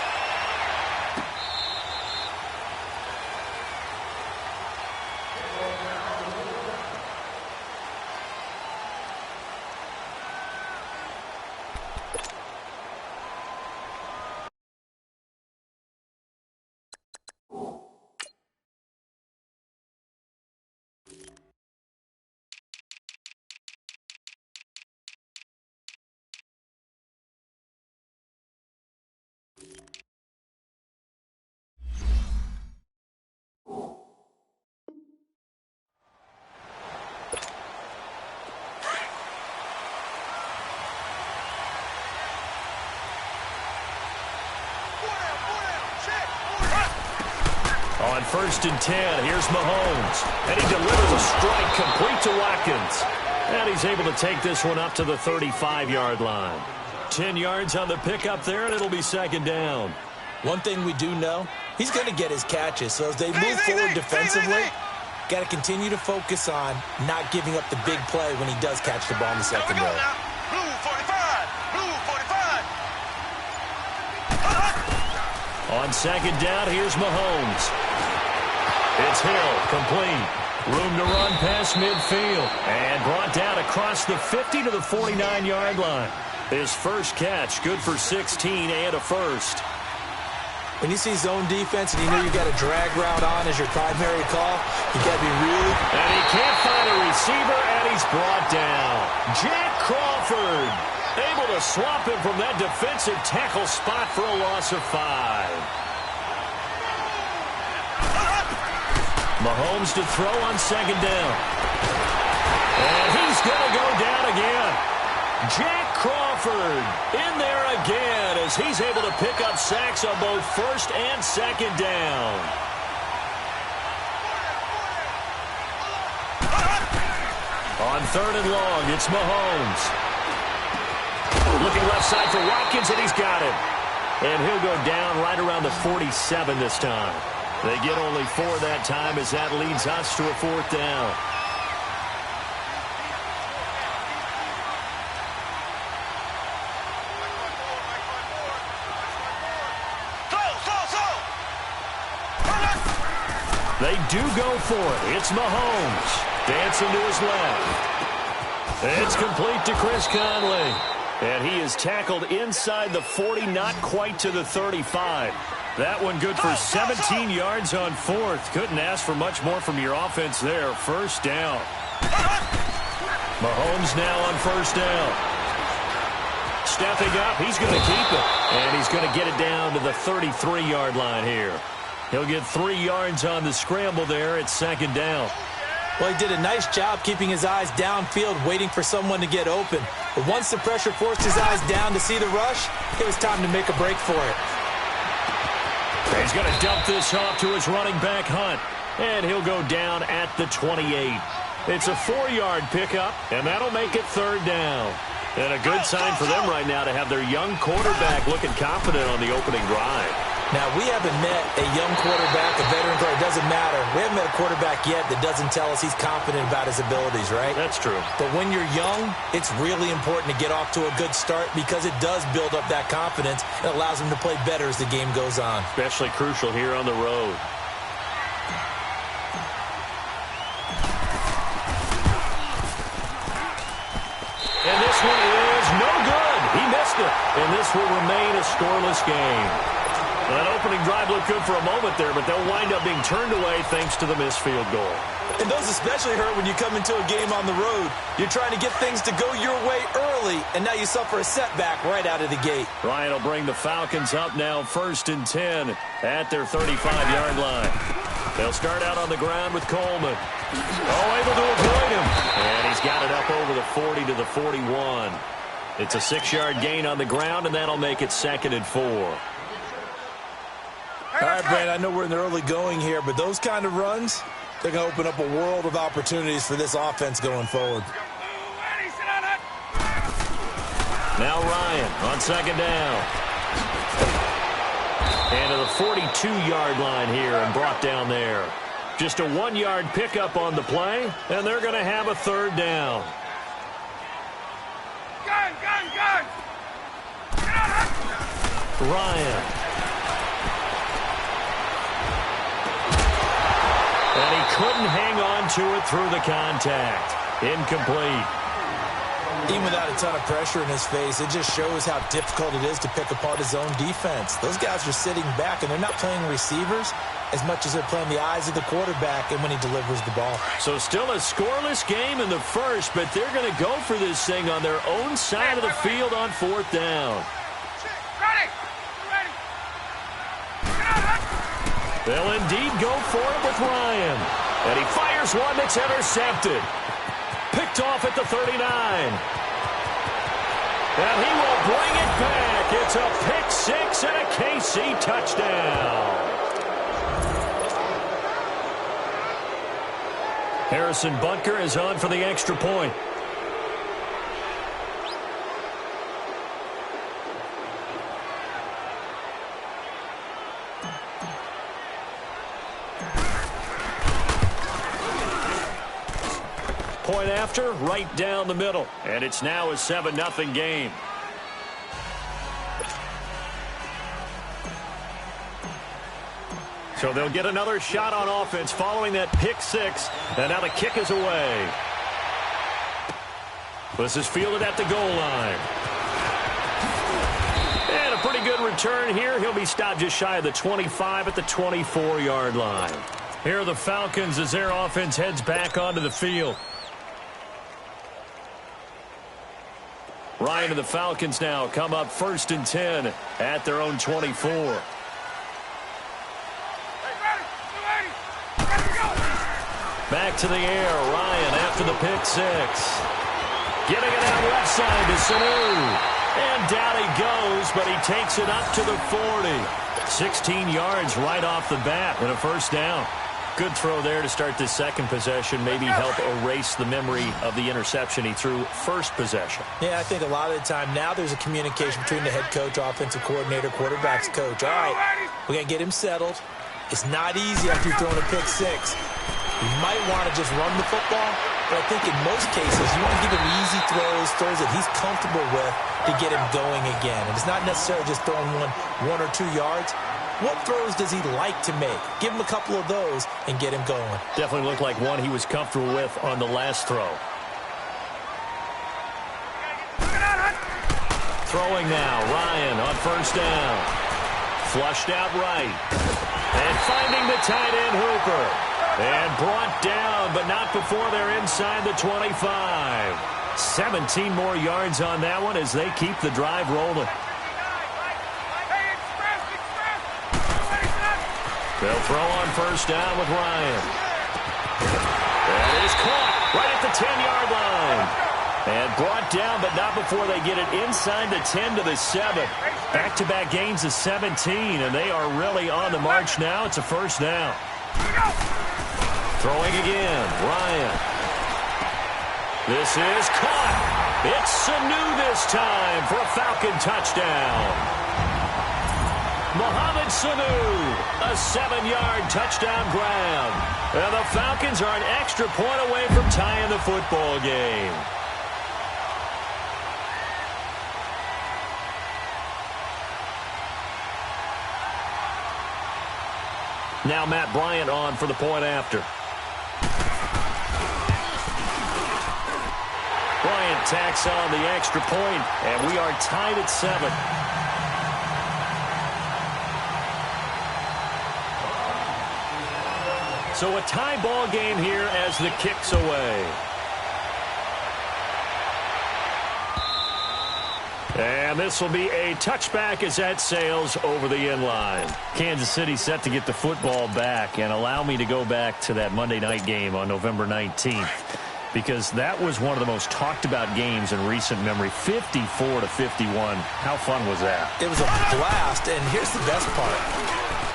On 1st and 10, here's Mahomes. And he delivers a strike complete to Watkins. And he's able to take this one up to the 35-yard line. 10 yards on the pickup there, and it'll be 2nd down. One thing we do know, he's going to get his catches. So as they move forward defensively, got to continue to focus on not giving up the big play when he does catch the ball in the secondary. Blue 45! Blue 45! On 2nd down, here's Mahomes. It's Hill, complete. Room to run past midfield. And brought down across the 50 to the 49-yard line. His first catch, good for 16 and a first. When you see zone defense and you know you got a drag route on as your primary call, you got to be really... And he can't find a receiver, and he's brought down. Jack Crawford able to swap him from that defensive tackle spot for a loss of 5. Mahomes to throw on 2nd down. And he's going to go down again. Jack Crawford in there again as he's able to pick up sacks on both 1st and 2nd down. On 3rd and long, it's Mahomes. Looking left side for Watkins, and he's got it. And he'll go down right around the 47 this time. They get only 4 that time as that leads us to a 4th down. They do go for it. It's Mahomes. Dancing to his left. It's complete to Chris Conley. And he is tackled inside the 40, not quite to the 35. That one good for 17 yards on 4th. Couldn't ask for much more from your offense there. 1st down. Mahomes now on 1st down. Stepping up, he's going to keep it. And he's going to get it down to the 33-yard line here. He'll get 3 yards on the scramble there at 2nd down. Well, he did a nice job keeping his eyes downfield, waiting for someone to get open. But once the pressure forced his eyes down to see the rush, it was time to make a break for it. He's going to dump this off to his running back, Hunt. And he'll go down at the 28. It's a 4-yard pickup, and that'll make it 3rd down. And a good sign for them right now to have their young quarterback looking confident on the opening drive. Now, we haven't met a young quarterback, a veteran quarterback. It doesn't matter. We haven't met a quarterback yet that doesn't tell us he's confident about his abilities, right? That's true. But when you're young, it's really important to get off to a good start because it does build up that confidence. It allows him to play better as the game goes on. Especially crucial here on the road. And this one is no good. He missed it. And this will remain a scoreless game. That opening drive looked good for a moment there, but they'll wind up being turned away thanks to the missed field goal. And those especially hurt when you come into a game on the road. You're trying to get things to go your way early, and now you suffer a setback right out of the gate. Ryan will bring the Falcons up now 1st and 10 at their 35-yard line. They'll start out on the ground with Coleman. Oh, able to avoid him. And he's got it up over the 40 to the 41. It's a 6-yard gain on the ground, and that'll make it 2nd and 4. All right, Brand, I know we're in the early going here, but those kind of runs, they're going to open up a world of opportunities for this offense going forward. Now Ryan on 2nd down. And to the 42-yard line here and brought down there. Just a 1-yard pickup on the play, and they're going to have a 3rd down. Gun! Ryan. And he couldn't hang on to it through the contact. Incomplete. Even without a ton of pressure in his face, it just shows how difficult it is to pick apart his own defense. Those guys are sitting back, and they're not playing receivers as much as they're playing the eyes of the quarterback and when he delivers the ball. So still a scoreless game in the first, but they're going to go for this thing on their own side of the field on 4th down. Ready! They'll indeed go for it with Ryan. And he fires one that's intercepted. Picked off at the 39. And he will bring it back. It's a pick 6 and a KC touchdown. Harrison Butker is on for the extra point. Point after, right down the middle. And it's now a 7-0 game. So they'll get another shot on offense following that pick 6. And now the kick is away. This is fielded at the goal line. And a pretty good return here. He'll be stopped just shy of the 25 at the 24-yard line. Here are the Falcons as their offense heads back onto the field. Ryan and the Falcons now come up 1st and 10 at their own 24. Back to the air. Ryan after the pick 6. Getting it out left side to Sanu. And down he goes, but he takes it up to the 40. 16 yards right off the bat and a 1st down. Good throw there to start this second possession. Maybe help erase the memory of the interception he threw first possession. Yeah, I think a lot of the time now there's a communication between the head coach, offensive coordinator, quarterback's coach. All right, we're going to get him settled. It's not easy after you're throwing a pick 6. You might want to just run the football, but I think in most cases you want to give him easy throws that he's comfortable with to get him going again. And it's not necessarily just throwing one or 2 yards. What throws does he like to make? Give him a couple of those and get him going. Definitely looked like one he was comfortable with on the last throw. Throwing now, Ryan on 1st down. Flushed out right. And finding the tight end Hooper. And brought down, but not before they're inside the 25. 17 more yards on that one as they keep the drive rolling. They'll throw on 1st down with Ryan. That is caught right at the 10-yard line. And brought down, but not before they get it inside the 10 to the 7. Back-to-back gains of 17, and they are really on the march now. It's a first down. Throwing again, Ryan. This is caught. It's Sanu this time for a Falcon touchdown. Mohamed Sanu, a 7-yard touchdown grab. And the Falcons are an extra point away from tying the football game. Now Matt Bryant on for the point after. Bryant tacks on the extra point, and we are tied at 7. So a tie ball game here as the kick's away. And this will be a touchback as that sails over the end line. Kansas City set to get the football back, and allow me to go back to that Monday night game on November 19th, because that was one of the most talked about games in recent memory. 54-51. How fun was that? It was a blast, and here's the best part.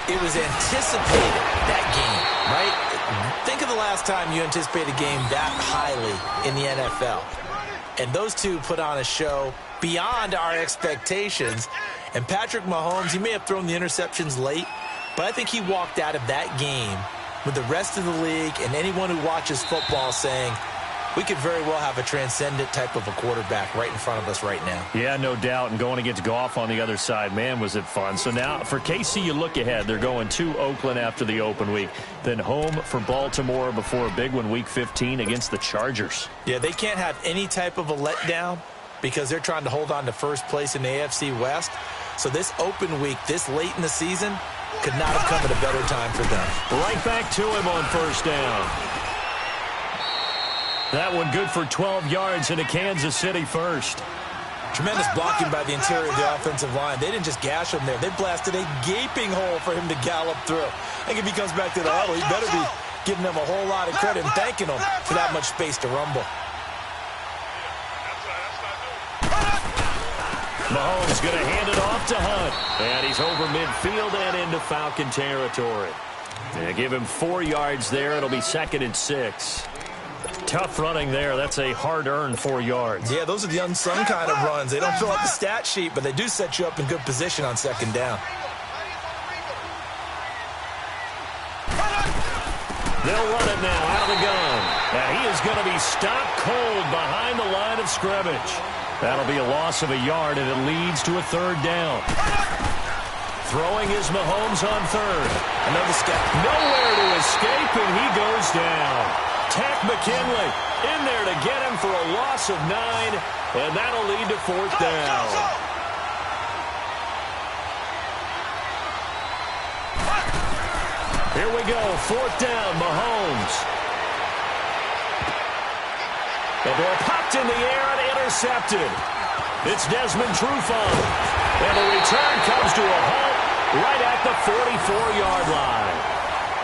It was anticipated, that game, right? Think of the last time you anticipated a game that highly in the NFL. And those two put on a show beyond our expectations. And Patrick Mahomes, he may have thrown the interceptions late, but I think he walked out of that game with the rest of the league and anyone who watches football saying, we could very well have a transcendent type of a quarterback right in front of us right now. Yeah, no doubt. And going against Goff on the other side, man, was it fun. So now for KC, you look ahead. They're going to Oakland after the open week, then home for Baltimore before a big one, Week 15 against the Chargers. Yeah, they can't have any type of a letdown because they're trying to hold on to first place in the AFC West. So this open week, this late in the season, could not have come at a better time for them. Right back to him on first down. That one good for 12 yards into Kansas City first. Tremendous blocking by the interior of the offensive line. They didn't just gash him there. They blasted a gaping hole for him to gallop through. I think if he comes back to the huddle, he better be giving them a whole lot of credit and thanking them for that much space to rumble. Mahomes going to hand it off to Hunt. And he's over midfield and into Falcon territory. They give him 4 yards there. It'll be 2nd and 6. Tough running there. That's a hard-earned 4 yards. Yeah, those are the unsung kind of runs. They don't fill out the stat sheet, but they do set you up in good position on 2nd down. They'll run it now out of the gun. And he is going to be stopped cold behind the line of scrimmage. That'll be a loss of a yard, and it leads to a 3rd down. Throwing is Mahomes on 3rd. Another step. Nowhere to escape, and he goes down. Tack McKinley in there to get him for a loss of 9, and that'll lead to 4th down. Here we go, 4th down, Mahomes. The ball popped in the air and intercepted. It's Desmond Trufant, and the return comes to a halt right at the 44-yard line.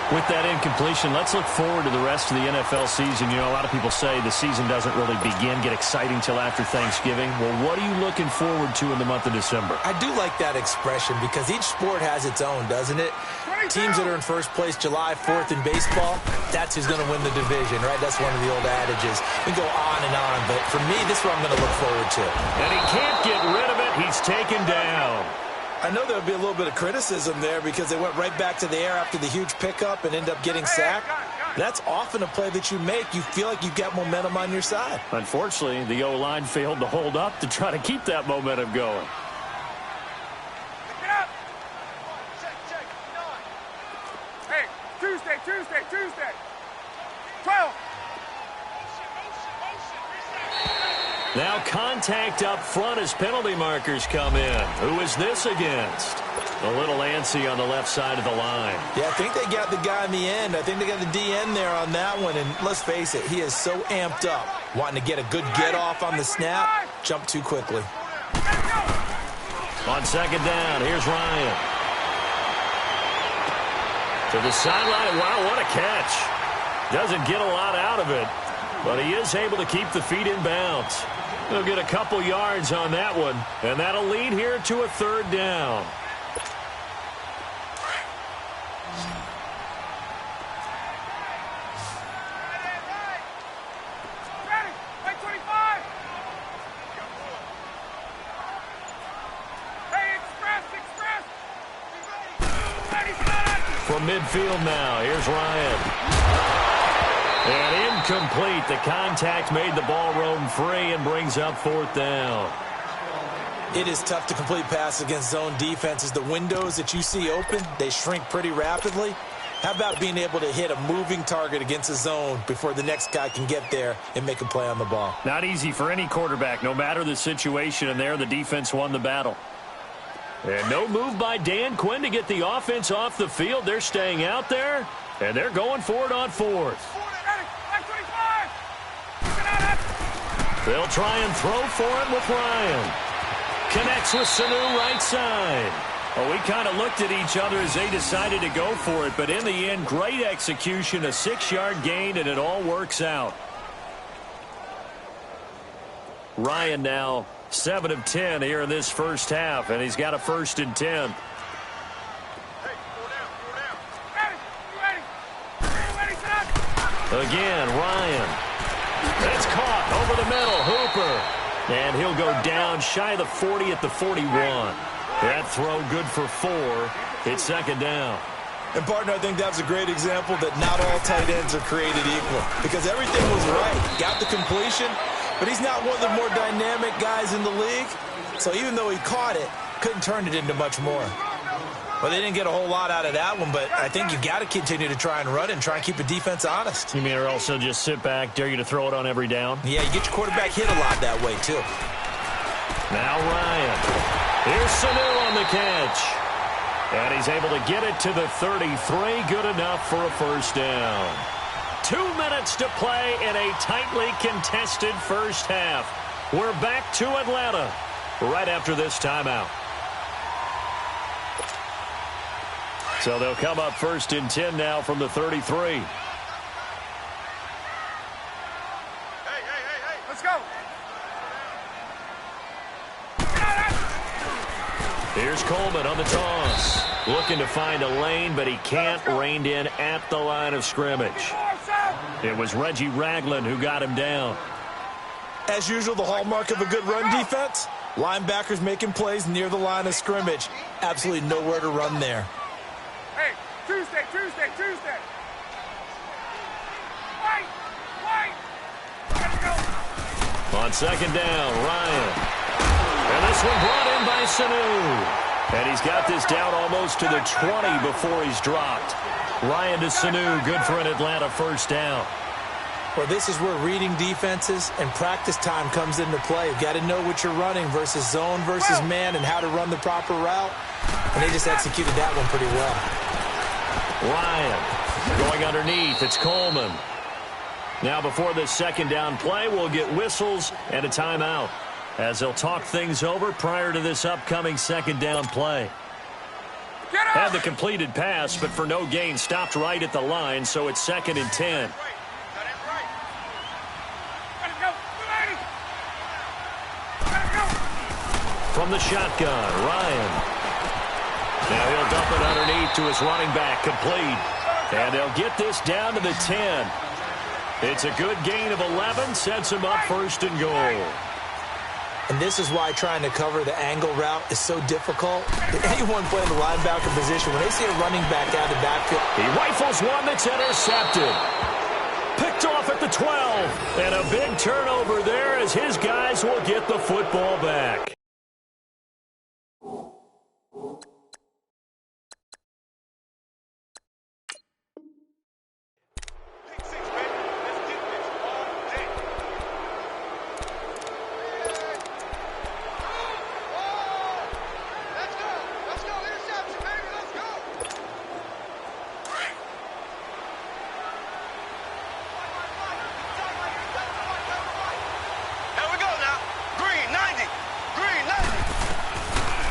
With that incompletion, let's look forward to the rest of the NFL season. You know, a lot of people say the season doesn't really get exciting till after Thanksgiving. Well, what are you looking forward to in the month of December? I do like that expression because each sport has its own, doesn't it? Teams that are in first place July 4th in baseball, that's who's going to win the division, right? That's one of the old adages. We go on and on, but for me, this is what I'm going to look forward to. And he can't get rid of it. He's taken down. I know there'll be a little bit of criticism there because they went right back to the air after the huge pickup and end up getting sacked. That's often a play that you make. You feel like you've got momentum on your side. Unfortunately, the O-line failed to hold up to try to keep that momentum going. Get up! Hey, Tuesday. 12. Now contact up front as penalty markers come in. Who is this against? A little antsy on the left side of the line. Yeah, I think they got the guy in the end. I think they got the DN there on that one. And let's face it, he is so amped up, wanting to get a good get-off on the snap, jump too quickly. On 2nd down, here's Ryan. To the sideline. Wow, what a catch. Doesn't get a lot out of it. But he is able to keep the feet in bounds. He'll get a couple yards on that one, and that'll lead here to a third down. From midfield now, here's Ryan. And incomplete. The contact made the ball roam free and brings up fourth down. It is tough to complete passes against zone defenses. The windows that you see open, they shrink pretty rapidly. How about being able to hit a moving target against a zone before the next guy can get there and make a play on the ball? Not easy for any quarterback, no matter the situation, and there the defense won the battle. And no move by Dan Quinn to get the offense off the field. They're staying out there, and they're going for it on fourth. They'll try and throw for it with Ryan. Connects with Sanu right side. Well, we kind of looked at each other as they decided to go for it, but in the end, great execution, a 6-yard gain, and it all works out. Ryan now 7 of 10 here in this first half, and he's got a 1st and 10. Again, Ryan. It's caught over the middle. Hooper. And he'll go down shy of the 40 at the 41. That throw good for 4. It's second down. And, partner, I think that's a great example that not all tight ends are created equal, because everything was right. Got the completion, but he's not one of the more dynamic guys in the league. So even though he caught it, couldn't turn it into much more. Well, they didn't get a whole lot out of that one, but I think you got to continue to try and run and try and keep the defense honest. You mean or also just sit back, dare you to throw it on every down? Yeah, you get your quarterback hit a lot that way, too. Now Ryan. Here's Sanu on the catch. And he's able to get it to the 33. Good enough for a first down. 2 minutes to play in a tightly contested first half. We're back to Atlanta right after this timeout. So they'll come up 1st and 10 now from the 33. Let's go. Here's Coleman on the toss. Looking to find a lane, but he can't. Reined in at the line of scrimmage. It was Reggie Ragland who got him down. As usual, the hallmark of a good run defense, linebackers making plays near the line of scrimmage. Absolutely nowhere to run there. Hey, Tuesday. Wait. Gotta go. On second down, Ryan. And this one brought in by Sanu. And he's got this down almost to the 20 before he's dropped. Ryan to Sanu, good for an Atlanta first down. Well, this is where reading defenses and practice time comes into play. You've got to know what you're running versus zone versus man and how to run the proper route. And they just executed that one pretty well. Ryan going underneath. It's Coleman. Now before this second down play, we'll get whistles and a timeout as they'll talk things over prior to this upcoming second down play. Had the completed pass, but for no gain, stopped right at the line, so it's 2nd and 10. From the shotgun, Ryan. Now he'll dump it underneath to his running back, complete. And they'll get this down to the 10. It's a good gain of 11, sets him up 1st and goal. And this is why trying to cover the angle route is so difficult. Anyone playing the linebacker position, when they see a running back out of the backfield, he rifles one that's intercepted. Picked off at the 12. And a big turnover there as his guys will get the football back.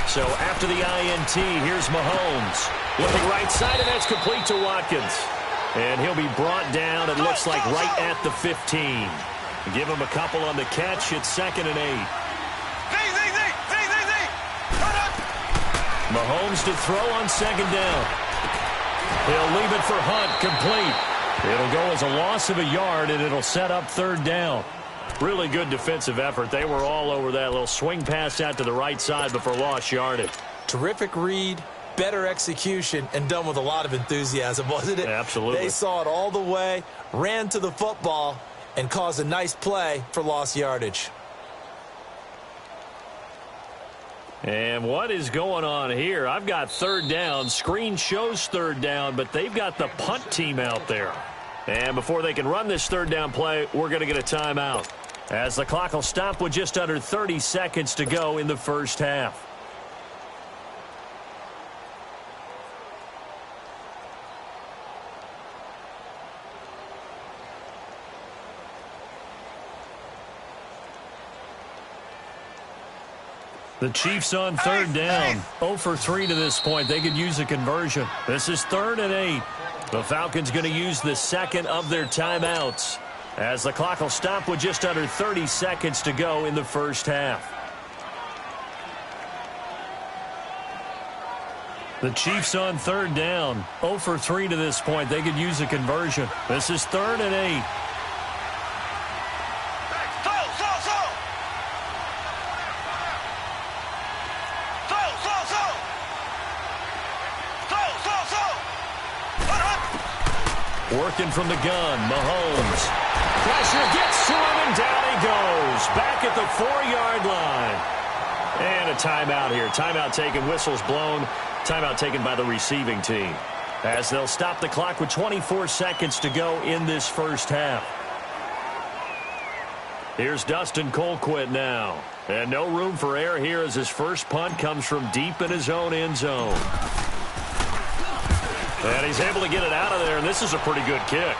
So after the INT, here's Mahomes. Looking right side, and that's complete to Watkins. And he'll be brought down, it looks like, right at the 15. Give him a couple on the catch. It's 2nd and 8. Mahomes to throw on 2nd down. He'll leave it for Hunt, complete. It'll go as a loss of a yard, and it'll set up 3rd down. Really good defensive effort. They were all over that little swing pass out to the right side before lost yardage. Terrific read, better execution, and done with a lot of enthusiasm, wasn't it? Absolutely. They saw it all the way, ran to the football, and caused a nice play for lost yardage. And what is going on here? I've got 3rd down. Screen shows 3rd down, but they've got the punt team out there. And before they can run this 3rd down play, we're going to get a timeout, as the clock will stop with just under 30 seconds to go in the first half. The Chiefs on 3rd down. 0 for 3 to this point. They could use a conversion. This is 3rd and 8. The Falcons going to use the 2nd of their timeouts, as the clock will stop with just under 30 seconds to go in the first half. The Chiefs on 3rd down. 0 for 3 to this point. They could use a conversion. This is 3rd and 8. Working from the gun, Mahomes. Pressure gets to him, and down he goes. Back at the 4-yard line. And a timeout here. Timeout taken, whistles blown. Timeout taken by the receiving team, as they'll stop the clock with 24 seconds to go in this first half. Here's Dustin Colquitt now. And no room for error here, as his first punt comes from deep in his own end zone. And he's able to get it out of there, and this is a pretty good kick.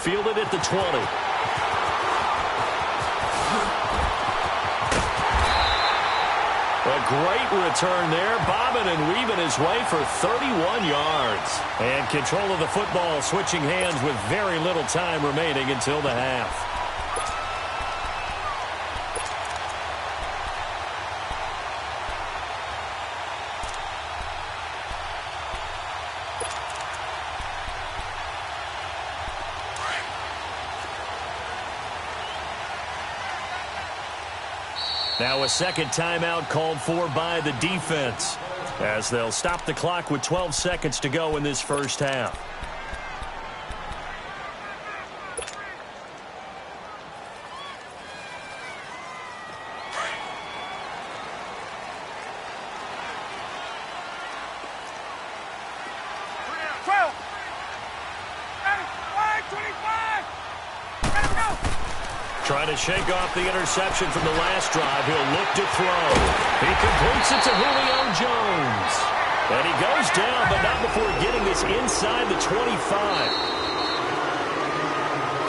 Fielded at the 20. A great return there, bobbing and weaving his way for 31 yards. And control of the football switching hands with very little time remaining until the half. Now a second timeout called for by the defense, as they'll stop the clock with 12 seconds to go in this first half. Trying to shake off the interception from the last drive. He'll look to throw. He completes it to Julio Jones. And he goes down, but not before getting this inside the 25.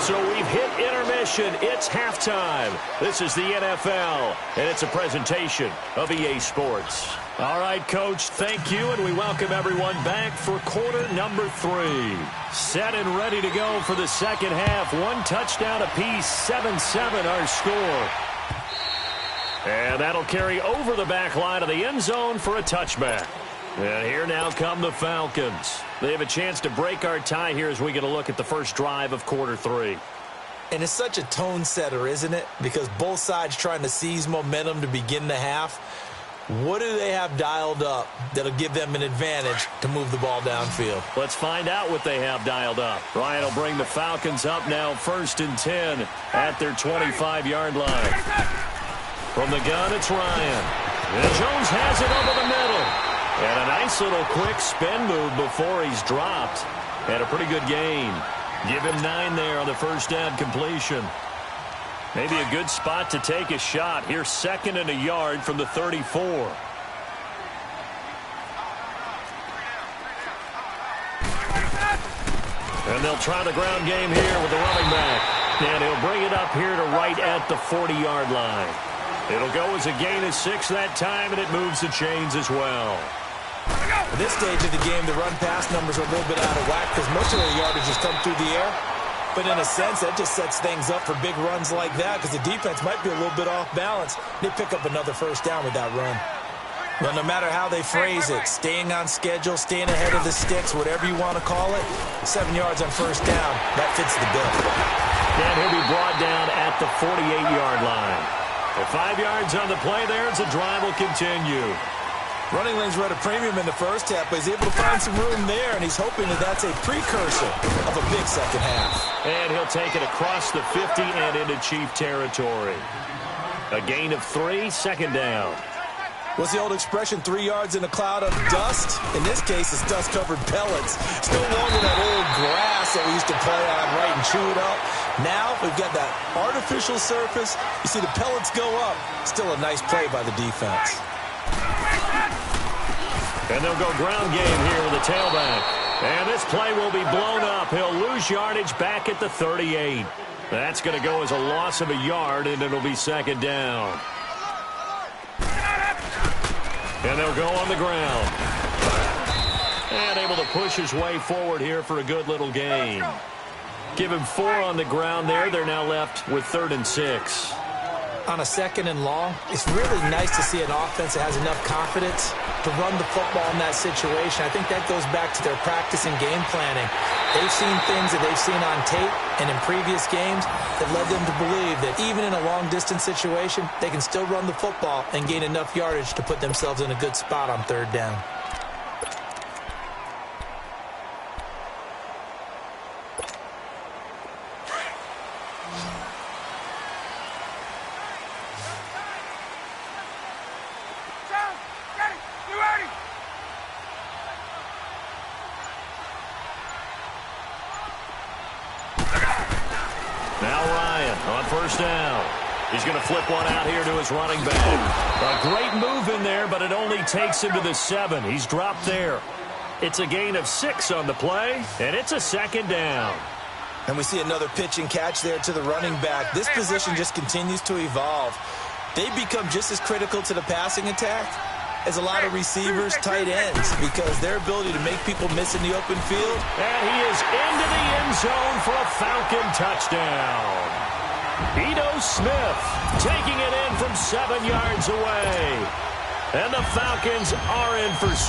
So we've hit intermission. It's halftime. This is the NFL, and it's a presentation of EA Sports. All right, Coach, thank you, and we welcome everyone back for quarter number 3. Set and ready to go for the second half. 1 touchdown apiece, 7-7 our score. And that'll carry over the back line of the end zone for a touchback. And here now come the Falcons. They have a chance to break our tie here as we get a look at the first drive of quarter 3. And it's such a tone setter, isn't it? Because both sides trying to seize momentum to begin the half. What do they have dialed up that'll give them an advantage to move the ball downfield? Let's find out what they have dialed up. Ryan will bring the Falcons up now 1st and 10 at their 25-yard line. From the gun, it's Ryan. And Jones has it over the middle. And a nice little quick spin move before he's dropped. And a pretty good gain. Give him 9 there on the first down completion. Maybe a good spot to take a shot. Here's 2nd and a yard from the 34. And they'll try the ground game here with the running back. And he'll bring it up here to right at the 40-yard line. It'll go as a gain of 6 that time, and it moves the chains as well. At this stage of the game, the run-pass numbers are a little bit out of whack because most of their yardage has come through the air. But in a sense, that just sets things up for big runs like that because the defense might be a little bit off balance. They pick up another first down with that run. Well, no matter how they phrase it, staying on schedule, staying ahead of the sticks, whatever you want to call it, 7 yards on first down, that fits the bill. And he'll be brought down at the 48-yard line. With 5 yards on the play there as the drive will continue. Running lanes were at a premium in the first half, but he's able to find some room there, and he's hoping that that's a precursor of a big second half. And he'll take it across the 50 and into Chief territory. A gain of 3, second down. What's the old expression, 3 yards in a cloud of dust? In this case, it's dust-covered pellets. It's no longer that old grass that we used to play on, right, and chew it up. Now we've got that artificial surface. You see the pellets go up. Still a nice play by the defense. And they'll go ground game here with the tailback. And this play will be blown up. He'll lose yardage back at the 38. That's going to go as a loss of a yard, and it'll be second down. And they'll go on the ground. And able to push his way forward here for a good little gain. Give him 4 on the ground there. They're now left with 3rd and 6. On a 2nd and long, it's really nice to see an offense that has enough confidence to run the football in that situation. I think that goes back to their practice and game planning. They've seen things that they've seen on tape and in previous games that led them to believe that even in a long-distance situation, they can still run the football and gain enough yardage to put themselves in a good spot on 3rd down. He's going to flip one out here to his running back. A great move in there, but it only takes him to the 7. He's dropped there. It's a gain of 6 on the play, and it's a second down. And we see another pitch and catch there to the running back. This position just continues to evolve. They become just as critical to the passing attack as a lot of receivers, tight ends, because their ability to make people miss in the open field. And he is into the end zone for a Falcon touchdown. Ito Smith taking it in from 7 yards away. And the Falcons are in for 6.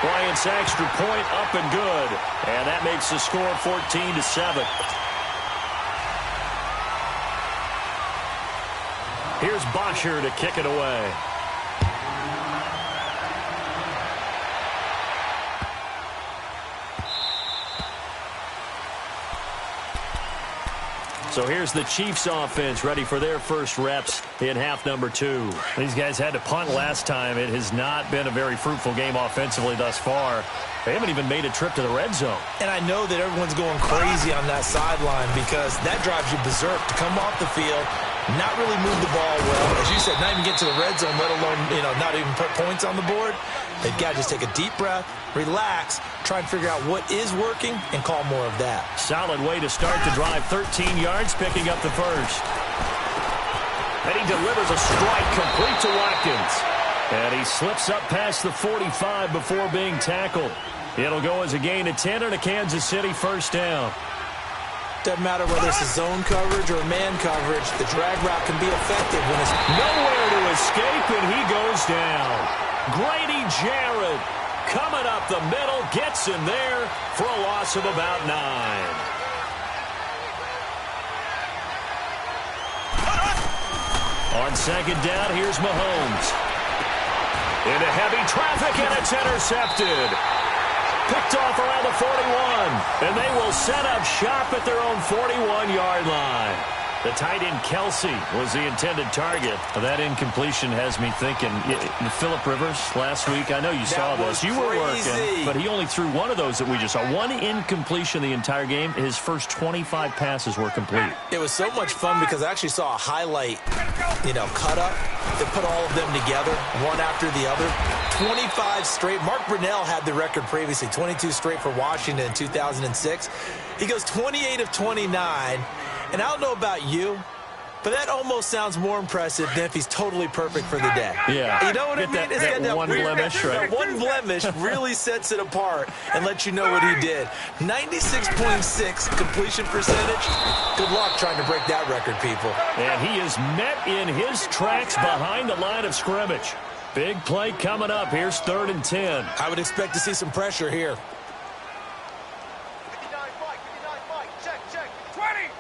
Bryant's extra point up and good. And that makes the score 14-7. Here's Bosher to kick it away. So here's the Chiefs offense ready for their first reps in half number 2. These guys had to punt last time. It has not been a very fruitful game offensively thus far. They haven't even made a trip to the red zone. And I know that everyone's going crazy on that sideline because that drives you berserk to come off the field, not really move the ball well. As you said, not even get to the red zone, let alone, not even put points on the board. They've got to just take a deep breath, relax, try and figure out what is working, and call more of that. Solid way to start the drive. 13 yards, picking up the first. And he delivers a strike complete to Watkins. And he slips up past the 45 before being tackled. It'll go as a gain of 10 and a Kansas City first down. Doesn't matter whether it's a zone coverage or man coverage, the drag route can be effective when it's nowhere to escape, and he goes down. Grady Jarrett coming up the middle, gets in there for a loss of about 9. On second down, here's Mahomes. Into heavy traffic, and it's intercepted. Picked off around the 41, and they will set up shop at their own 41-yard line. The tight end Kelsey was the intended target. That incompletion has me thinking, Phillip Rivers last week, I know you saw this. You were working, but he only threw one of those that we just saw. One incompletion the entire game. His first 25 passes were complete. It was so much fun because I actually saw a highlight, cut up that put all of them together, one after the other. 25 straight. Mark Brunell had the record previously, 22 straight for Washington in 2006. He goes 28 of 29. And I don't know about you, But that almost sounds more impressive than if he's totally perfect for the day. Yeah. You know what I mean? It's got that one blemish, right? That one blemish really sets it apart and lets you know what he did. 96.6 completion percentage. Good luck trying to break that record, people. And he is met in his tracks behind the line of scrimmage. Big play coming up. Here's 3rd and 10. I would expect to see some pressure here. 59 Mike, check. 20.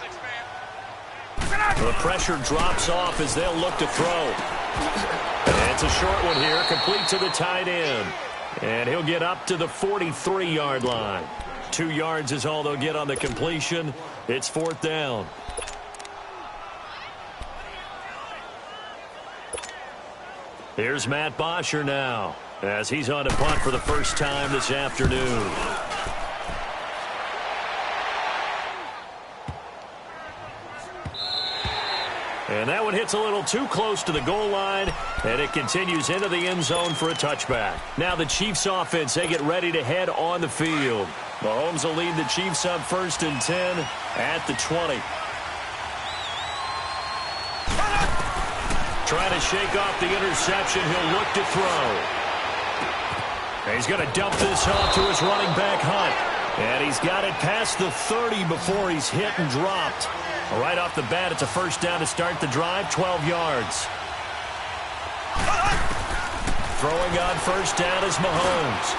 6 man. The pressure drops off as they'll look to throw. And it's a short one here, complete to the tight end. And he'll get up to the 43-yard line. 2 yards is all they'll get on the completion. It's 4th down. Here's Matt Bosher now, as he's on to punt for the first time this afternoon. And that one hits a little too close to the goal line, and it continues into the end zone for a touchback. Now the Chiefs offense, they get ready to head on the field. Mahomes will lead the Chiefs up 1st and 10 at the 20. Trying to shake off the interception. He'll look to throw. And he's going to dump this off to his running back, Hunt. And he's got it past the 30 before he's hit and dropped. Right off the bat, it's a first down to start the drive, 12 yards. Throwing on first down is Mahomes.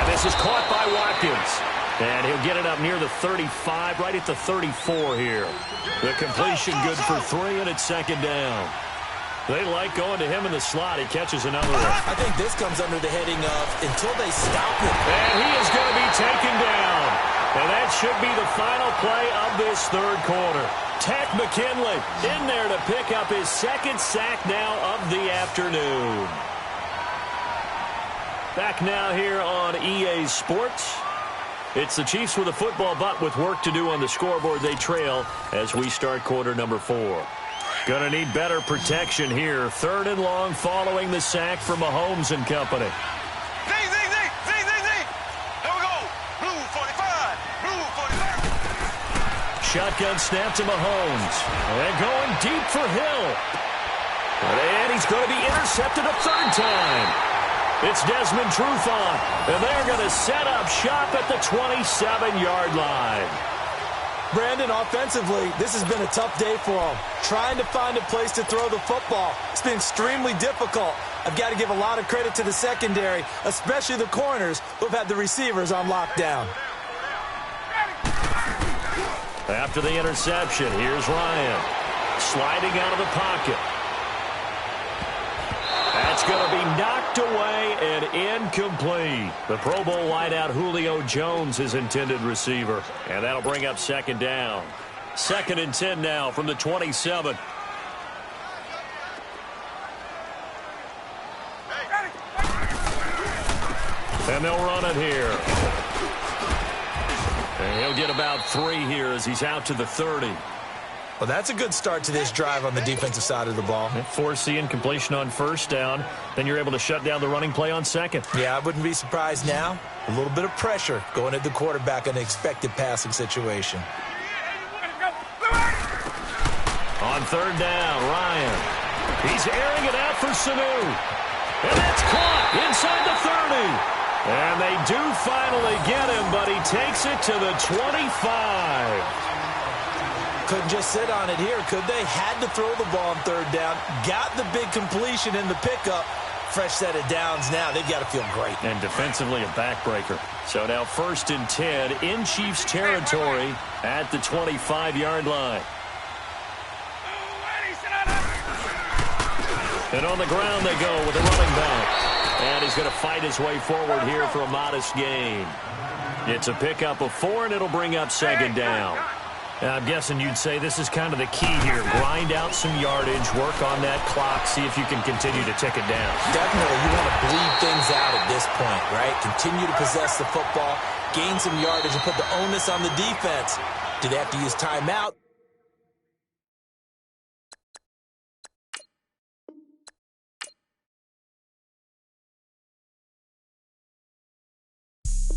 And this is caught by Watkins. And he'll get it up near the 35, right at the 34 here. The completion good for 3, and it's 2nd down. They like going to him in the slot. He catches another one. I think this comes under the heading of until they stop him. And he is going to be taken down. And that should be the final play of this 3rd quarter. Takk McKinley in there to pick up his 2nd sack now of the afternoon. Back now here on EA Sports. It's the Chiefs with a football, but with work to do on the scoreboard. They trail as we start quarter number 4. Going to need better protection here. 3rd and long following the sack for Mahomes and company. Z. There we go. Blue 45. Shotgun snap to Mahomes. And going deep for Hill. And he's going to be intercepted a 3rd time. It's Desmond Trufant. And they're going to set up shop at the 27-yard line. Brandon, offensively, this has been a tough day for him. Trying to find a place to throw the football. It's been extremely difficult. I've got to give a lot of credit to the secondary, especially the corners who have had the receivers on lockdown. After the interception, here's Ryan. Sliding out of the pocket. That's going to be knocked away and incomplete. The Pro Bowl wideout Julio Jones, his intended receiver. And that'll bring up 2nd down. 2nd and 10 now from the 27. And they'll run it here. And he'll get about 3 here as he's out to the 30. Well, that's a good start to this drive on the defensive side of the ball. Forcing incompletion on 1st down. Then you're able to shut down the running play on 2nd. Yeah, I wouldn't be surprised now. A little bit of pressure going at the quarterback in an expected passing situation. On 3rd down, Ryan. He's airing it out for Sanu. And that's caught inside the 30. And they do finally get him, but he takes it to the 25. Couldn't just sit on it here, could they? Had to throw the ball on 3rd down. Got the big completion in the pickup. Fresh set of downs now. They've got to feel great. And defensively a backbreaker. So now 1st and 10 in Chiefs territory at the 25-yard line. And on the ground they go with the running back. And he's going to fight his way forward here for a modest gain. It's a pickup of 4, and it'll bring up 2nd down. I'm guessing you'd say this is kind of the key here. Grind out some yardage, work on that clock, see if you can continue to tick it down. Definitely. You want to bleed things out at this point, right? Continue to possess the football, gain some yardage, and put the onus on the defense. Do they have to use timeout?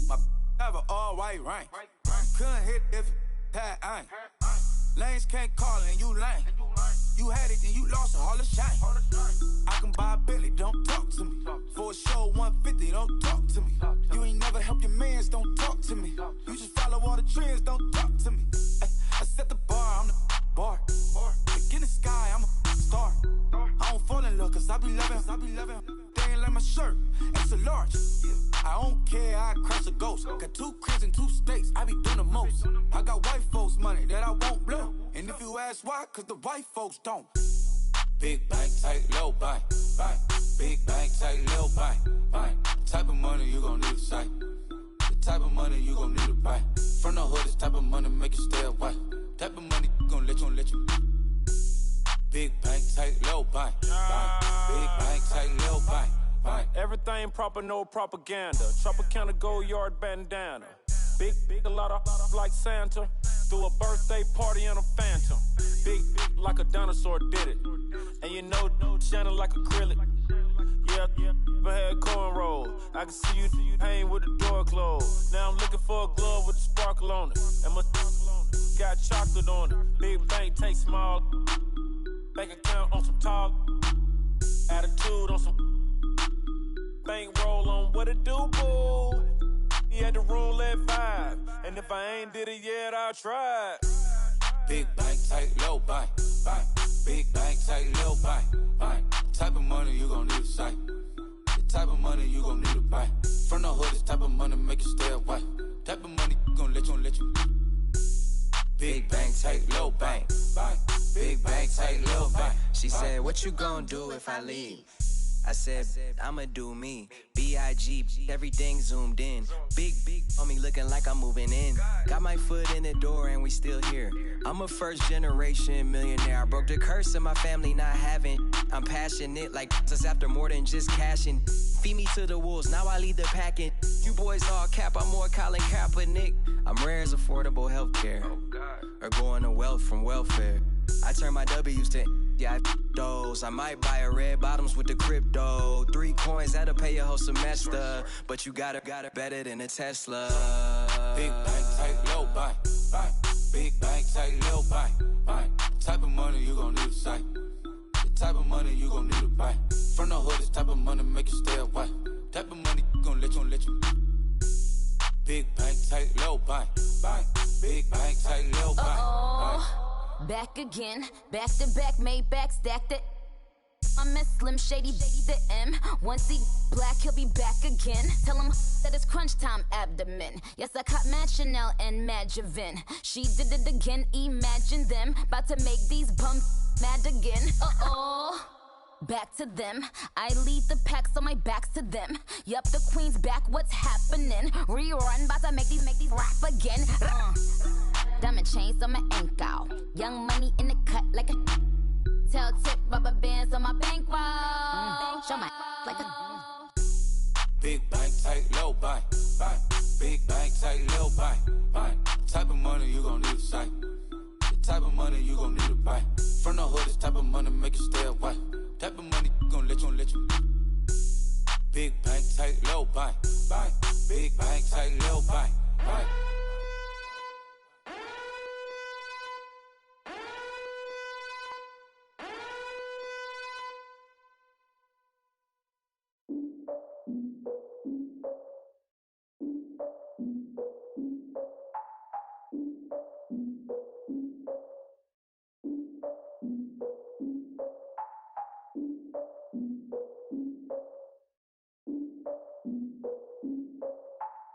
My have an all white rank. Couldn't hit if I ain't. Lanes can't call it and you lame. You had it, then you lost it, all the shame. I can buy a Billy, don't talk to me. For a show 150, don't talk to me. You ain't never helped your mans, don't talk to me. You just follow all the trends, don't talk to me. I set the bar, I'm the bar. Look in the sky, I'm a star. I don't fall in love, cause I be loving. They ain't like my shirt, it's a large. I don't care, I crush a ghost. Got 2 cribs in 2 states, I be doing the most. I got white folks' money that I won't blow. And if you ask why, cause the white folks don't. Big bank, tight, low bank. Big bank, tight, low bank. Type of money you gon' need a sight. The type of money you gon' need to buy. From the hood, this type of money make you stay away. Type of money gon' let you. Big bank, tight, low bank. Big bank, tight, low bank. Everything proper, no propaganda. Tropicana gold yard bandana. Big, a lot of like Santa. Threw a birthday party in a phantom. Big, like a dinosaur did it. And you know, shining like acrylic. Yeah, but had cornrow. I can see you hang with the door closed. Now I'm looking for a glove with a sparkle on it. And my got chocolate on it. Big bank, take small. Bank account on some talk. Attitude on some. Bank roll on what it do, boo. He had the roulette vibe. And if I ain't did it yet, I'll try. Big bank, tight, low bank. Big bank, tight, low bank. Type of money you gon' need a sight. The type of money you gon' need to buy. From the hood, this type of money make you stay away. Type of money gon' let you. Big bank, tight, low bank. Big bank, tight, low bank. She said, what you gon' do if I leave? I said, I'ma do me. B.I.G. Everything zoomed in. Big on me looking like I'm moving in. Got my foot in the door and we still here. I'm a first generation millionaire. I broke the curse of my family not having. I'm passionate like just after more than just cashing. Feed me to the wolves, now I lead the packing. You boys all cap, I'm more Colin Kaepernick. I'm rare as affordable healthcare. Or going to wealth from welfare. I turn my W's to those. I might buy a red bottoms with the crypto. 3 coins, that'll pay your whole semester. But you got it better than a Tesla. Big bank, tight, low bank. Big bank, tight, low bank. Type of money you gon' need a sight. The type of money you gon' need to buy. From the hood, this type of money make you stay away. Type of money gon' let you. Big bank, tight, low bank. Big bank, tight, low bank. Back again, back to back, made back, stacked it. I miss Slim Shady, the M. Once he black, he'll be back again. Tell him that it's crunch time abdomen. Yes, I caught Mad Chanel and Mad Javin. She did it again, imagine them. About to make these bums mad again. Back to them. I lead the pack, so my back's to them. Yup, the queen's back, what's happening? Rerun, about to make these rap again. Diamond chains on my ankle. Young money in the cut like a tail tip, rubber bands on my bankroll. Show my like a big bank, tight, low bank. Big bank, tight, low bank. Type of money you gon' need a sight. The type of money you gon' need to buy. From the hood, this type of money make you stay away. Type of money gon' let you. Big bank, tight, low bank. Big bank, tight, low bank.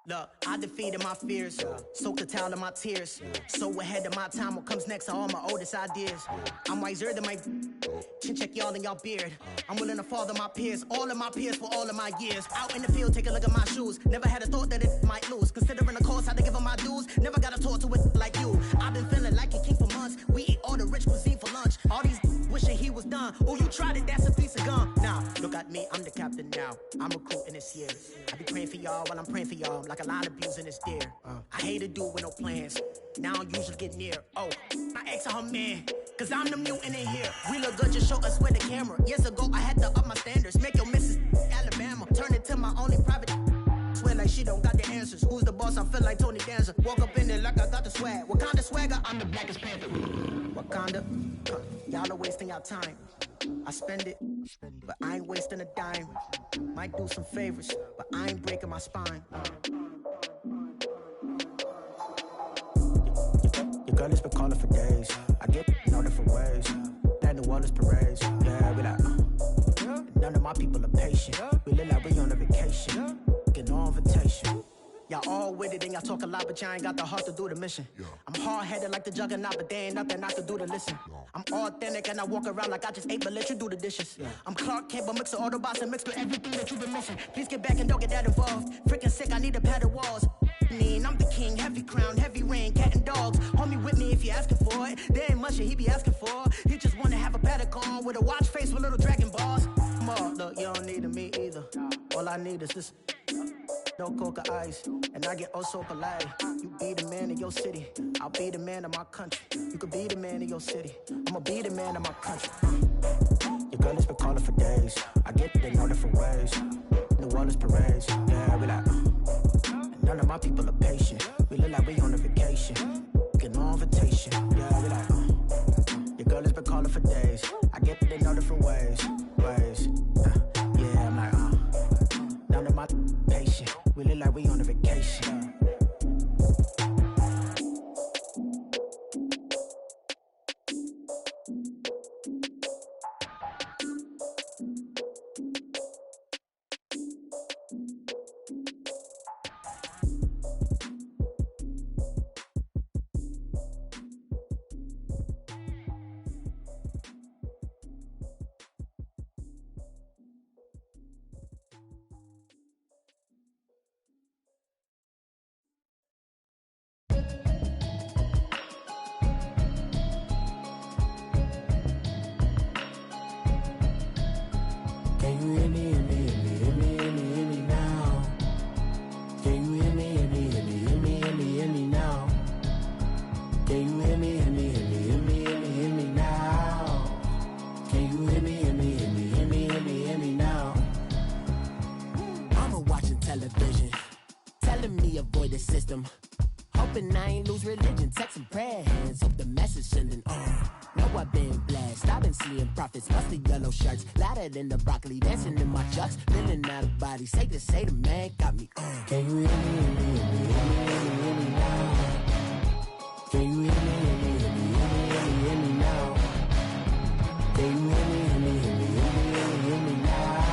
Look, I defeated my fears, soaked a towel in my tears. So ahead of my time, what comes next are all my oldest ideas. I'm wiser than my check y'all in y'all beard. I'm willing to father my peers, all of my peers for all of my years. Out in the field, take a look at my shoes. Never had a thought that it might lose. Considering the cost, had to give them my dues. Never got a talk to it like you. I've been feeling like a king for months. We eat all the rich cuisine for lunch. All these wishing he was done. Oh, you tried it, that's a piece of gum. Now, look at me, I'm the captain now. I'm recruiting this year. I be praying for y'all while I'm praying for y'all. Like a lot of abusing this deer. I hate a dude with no plans. Now I usually get near. Oh, I ex her man. Cause I'm the mutant in here. We look good, just show us where the camera. Years ago, I had to up my standards. Make your Mrs. Alabama. Turn it to my only private. Swear like she don't got the answers. Who's the boss? I feel like Tony Danza. Walk up in there like I got the swag. What kind of swagger? I'm the blackest panther. Wakanda. Y'all are wasting your time. I spend it, but I ain't wasting a dime. Might do some favors, but I ain't breaking my spine. Your girl has been calling for days. I get in all different ways. That New Orleans parades. Yeah, we like, none of my people are patient. We look like we on a vacation. Get no invitation. Y'all all with it and y'all talk a lot, but y'all ain't got the heart to do the mission. I'm hard-headed like the juggernaut, but there ain't nothing I can do to listen. I'm authentic and I walk around like I just ate, but let you do the dishes. I'm Clark Kent, but mix the Autobots and mix with everything that you've been missing. Please get back and don't get that involved. Freaking sick, I need a padded walls. I'm the king, heavy crown, heavy rain, cat and dogs. Homie with me if you're asking for it. There ain't much that he be asking for. He just wanna have a paddock on with a watch face with little dragon balls. Look, you don't need me either. All I need is this. No coca ice, and I get oh so polite. You be the man of your city, I'll be the man of my country. You could be the man of your city, I'ma be the man of my country. Your girl has been calling for days. I get it in all different ways. New Orleans parades, yeah, we like. None of my people are patient. We look like we on a vacation. Get no invitation, yeah, we like. Your girl has been calling for days. I get it in all different ways. Yeah, I'm like, none of my patient. We look like we on a vacation. In the broccoli, dancing in my chucks, feeling out of body. Say the man got me. Can you hear me, hear me, hear me, hear me, hear me now? Can you hear me, hear me, hear me, hear me, hear me, hear me now? Can you hear me, hear me, hear me, hear me, hear me, hear me now?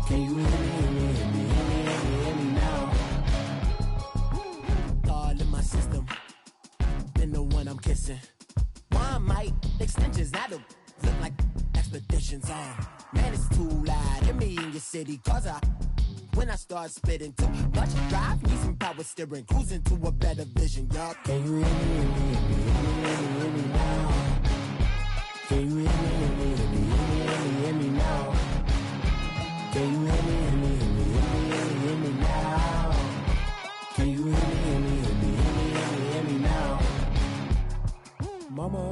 Can you hear me, hear me, hear me, hear me, hear me, hear me now? All in my system, been the one I'm kissing. One might extensions that'll look like expeditions on. Man, it's too loud. Hear me in your city, cause when I start spitting too much drive, need some power steering, cruising to a better vision, y'all. Can you hear me, hear me, hear me, hear me, hear me, hear me now? Can you hear me, hear me, hear me, hear me, hear me, hear me now? Can you hear me, hear me, hear me, hear me, hear me, hear me now? Can you hear me, hear me, hear me, hear me, hear me, hear me now? Mama,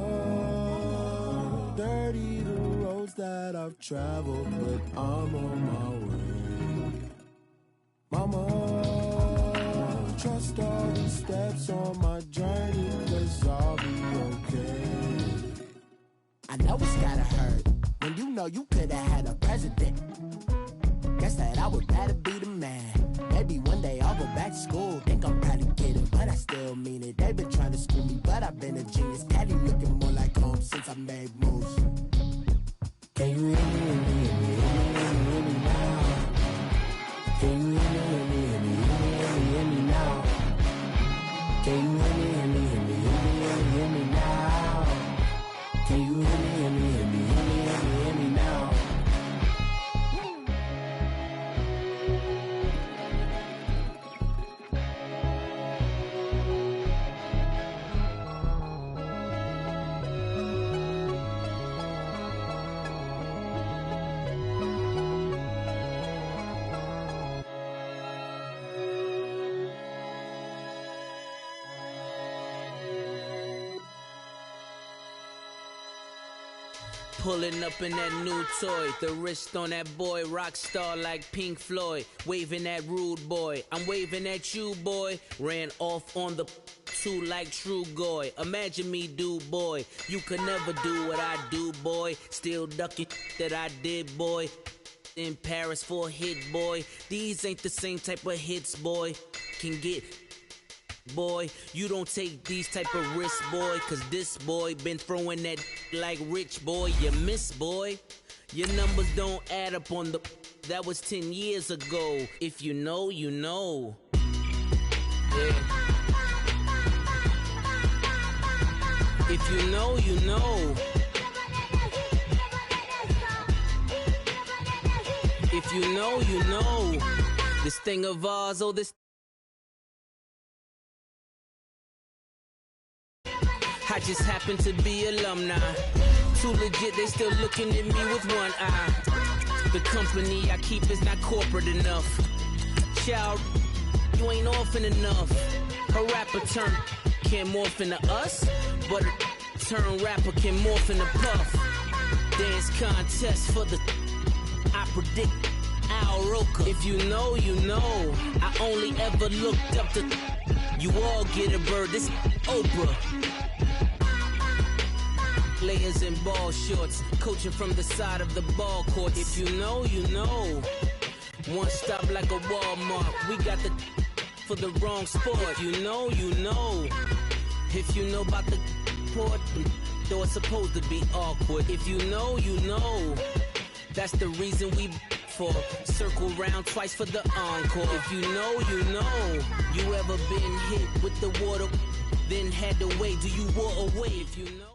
dirty the roads that I've traveled, but I'm on my way. Mama, trust all the steps on my journey, 'cause I'll be okay. I know it's gotta hurt when you know you could've had a president. Guess that I would rather be the man. Maybe one day I'll go back to school. Think I'm probably kidding, but I still mean it. They've been trying to school me, but I've been a genius. Caddy looking more like home since I made moves. Can you hear me, hear me, hear me, hear me, hear me, hear me now? Can you hear me, hear me, hear me, hear me, hear me, hear me now? Can you hear me, hear me, hear me, hear me, hear me, hear me now? Can you hear me, hear me, hear me, hear me, hear me, hear me now? Pulling up in that new toy, the wrist on that boy, rock star like Pink Floyd, waving at rude boy, I'm waving at you boy, ran off on the too like True Goy. Imagine me do, boy. You could never do what I do, boy. Still ducking that I did, boy. In Paris for a hit, boy. These ain't the same type of hits, boy. Can get, boy. You don't take these type of risks, boy. Cause this boy been throwing that like Rich, boy. You miss, boy. Your numbers don't add up on the... That was 10 years ago. If you know, you know. Yeah. If you know, you know. If you know, you know. This thing of ours, oh, this... I just happen to be alumni. Too legit, they still looking at me with one eye. The company I keep is not corporate enough. Child, you ain't orphan enough. A rapper turn can't morph into us, but a turn rapper can morph into Puff. Dance contest for the... I predict Al Roker. If you know, you know. I only ever looked up to... You all get a bird, this Oprah. Players in ball shorts, coaching from the side of the ball court. If you know, you know. One stop like a Walmart. We got the for the wrong sport. If you know, you know. If you know about the port, though it's supposed to be awkward. If you know, you know. That's the reason we for circle round twice for the encore. If you know, you know. You ever been hit with the water, then had to wait? Do you war away? If you know.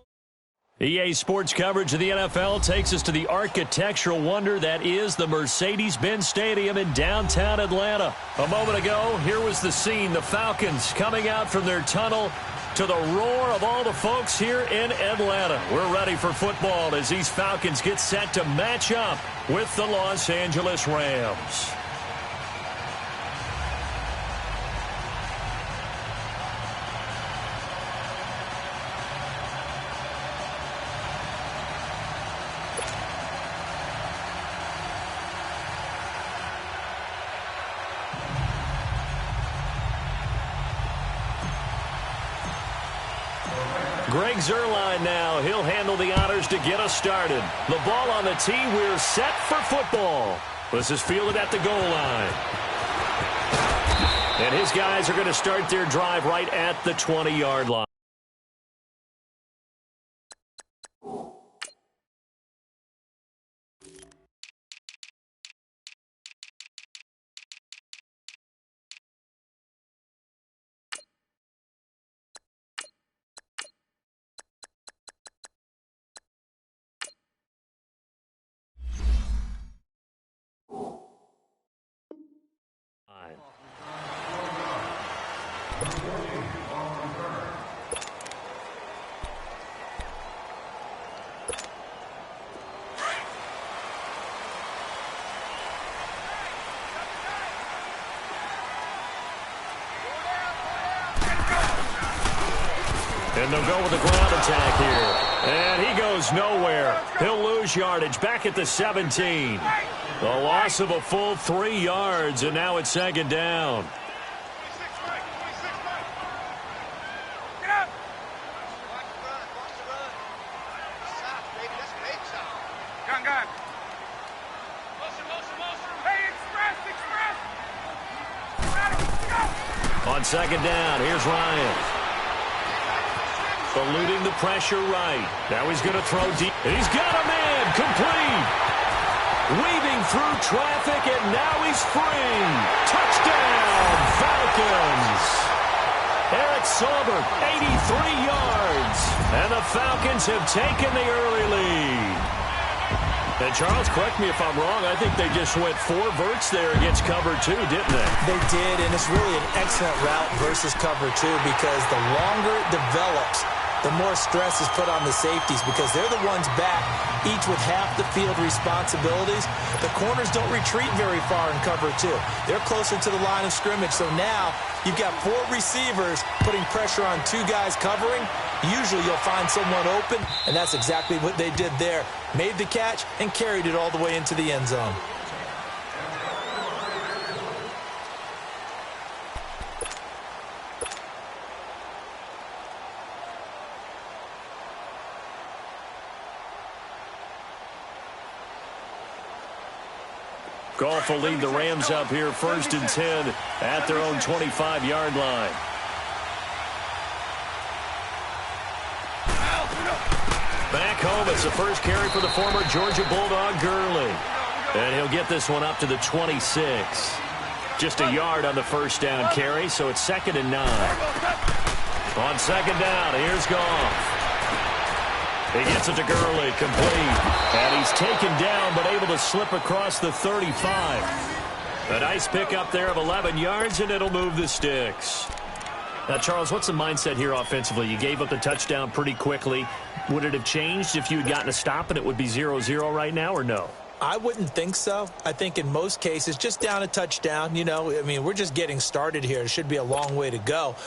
EA Sports coverage of the NFL takes us to the architectural wonder that is the Mercedes-Benz Stadium in downtown Atlanta. A moment ago, here was the scene. The Falcons coming out from their tunnel to the roar of all the folks here in Atlanta. We're ready for football as these Falcons get set to match up with the Los Angeles Rams. Greg Zuerlein now. He'll handle the honors to get us started. The ball on the tee. We're set for football. This is fielded at the goal line. And his guys are going to start their drive right at the 20-yard line. And they'll go with the ground attack here. And he goes nowhere. He'll lose yardage back at the 17. The loss of a full 3 yards, and now it's second down. On second down, here's Ryan. Eluding the pressure right. Now he's going to throw deep. And he's got a man complete. Weaving through traffic, and now he's free. Touchdown, Falcons. Eric Saubert, 83 yards. And the Falcons have taken the early lead. And Charles, correct me if I'm wrong, I think they just went 4 verts there against cover 2, didn't they? They did, and it's really an excellent route versus cover 2 because the longer it develops, the more stress is put on the safeties because they're the ones back, each with half the field responsibilities. The corners don't retreat very far in cover 2. They're closer to the line of scrimmage, so now you've got 4 receivers putting pressure on 2 guys covering. Usually you'll find someone open, and that's exactly what they did there. Made the catch and carried it all the way into the end zone. Goff will lead the Rams up here 1st and 10 at their own 25-yard line. Back home, it's the first carry for the former Georgia Bulldog, Gurley. And he'll get this one up to the 26. Just a yard on the first down carry, so it's 2nd and 9. On 2nd down, here's Goff. He gets it to Gurley, complete. And he's taken down, but able to slip across the 35. A nice pickup there of 11 yards, and it'll move the sticks. Now, Charles, what's the mindset here offensively? You gave up the touchdown pretty quickly. Would it have changed if you had gotten a stop and it would be 0-0 right now, or no? I wouldn't think so. I think in most cases, just down a touchdown, we're just getting started here. It should be a long way to go.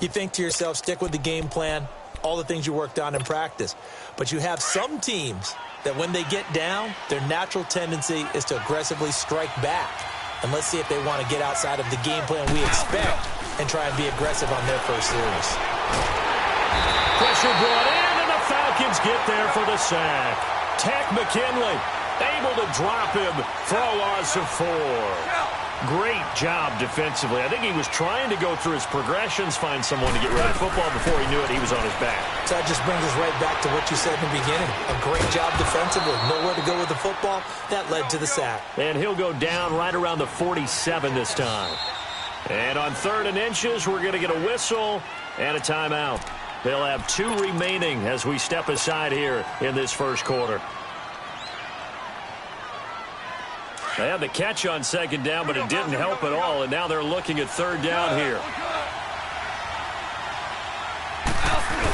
You think to yourself, stick with the game plan, all the things you worked on in practice. But you have some teams that when they get down, their natural tendency is to aggressively strike back. And let's see if they want to get outside of the game plan we expect and try and be aggressive on their first series. Pressure brought in, and the Falcons get there for the sack. Tech McKinley able to drop him for a loss of 4. Great job defensively. I think he was trying to go through his progressions, find someone to get rid of the football. Before he knew it, he was on his back. So that just brings us right back to what you said in the beginning. A great job defensively. Nowhere to go with the football. That led to the sack. And he'll go down right around the 47 this time. And on 3rd and inches, we're going to get a whistle and a timeout. They'll have 2 remaining as we step aside here in this first quarter. They had the catch on 2nd down, but it didn't help at all, and now they're looking at 3rd down here.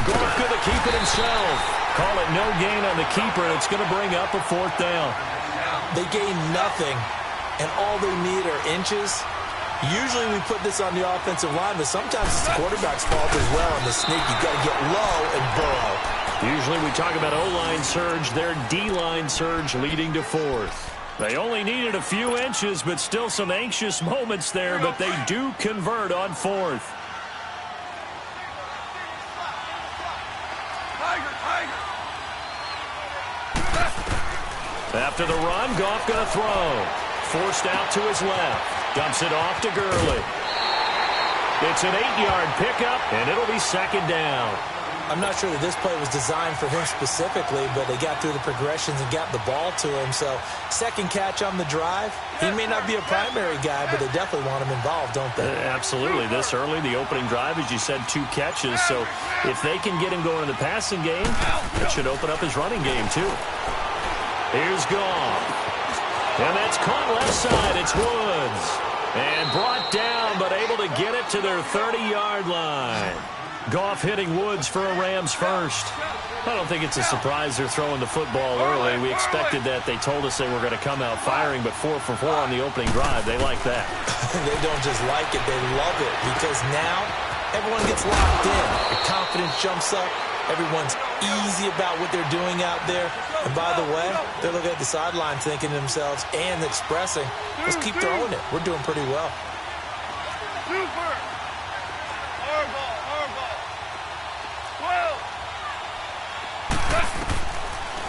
Goff going to keep it himself. Call it no gain on the keeper, and it's going to bring up a 4th down. They gain nothing, and all they need are inches. Usually we put this on the offensive line, but sometimes it's the quarterback's fault as well on the sneak. You've got to get low and burrow. Usually we talk about O-line surge, their D-line surge leading to 4th. They only needed a few inches, but still some anxious moments there, but they do convert on 4th. After the run, Goff going to throw. Forced out to his left. Dumps it off to Gurley. It's an 8-yard pickup, and it'll be 2nd down. I'm not sure that this play was designed for him specifically, but they got through the progressions and got the ball to him. So, 2nd catch on the drive. He may not be a primary guy, but they definitely want him involved, don't they? Absolutely. This early, the opening drive, as you said, 2 catches. So, if they can get him going in the passing game, it should open up his running game, too. Here's Goff. And that's caught left side. It's Woods. And brought down, but able to get it to their 30-yard line. Goff hitting Woods for a Rams first. I don't think it's a surprise they're throwing the football early. We expected that. They told us they were going to come out firing, but 4 for 4 on the opening drive. They like that. They don't just like it. They love it because now everyone gets locked in. The confidence jumps up. Everyone's easy about what they're doing out there. And by the way, they're looking at the sideline thinking to themselves and expressing, let's keep throwing it. We're doing pretty well.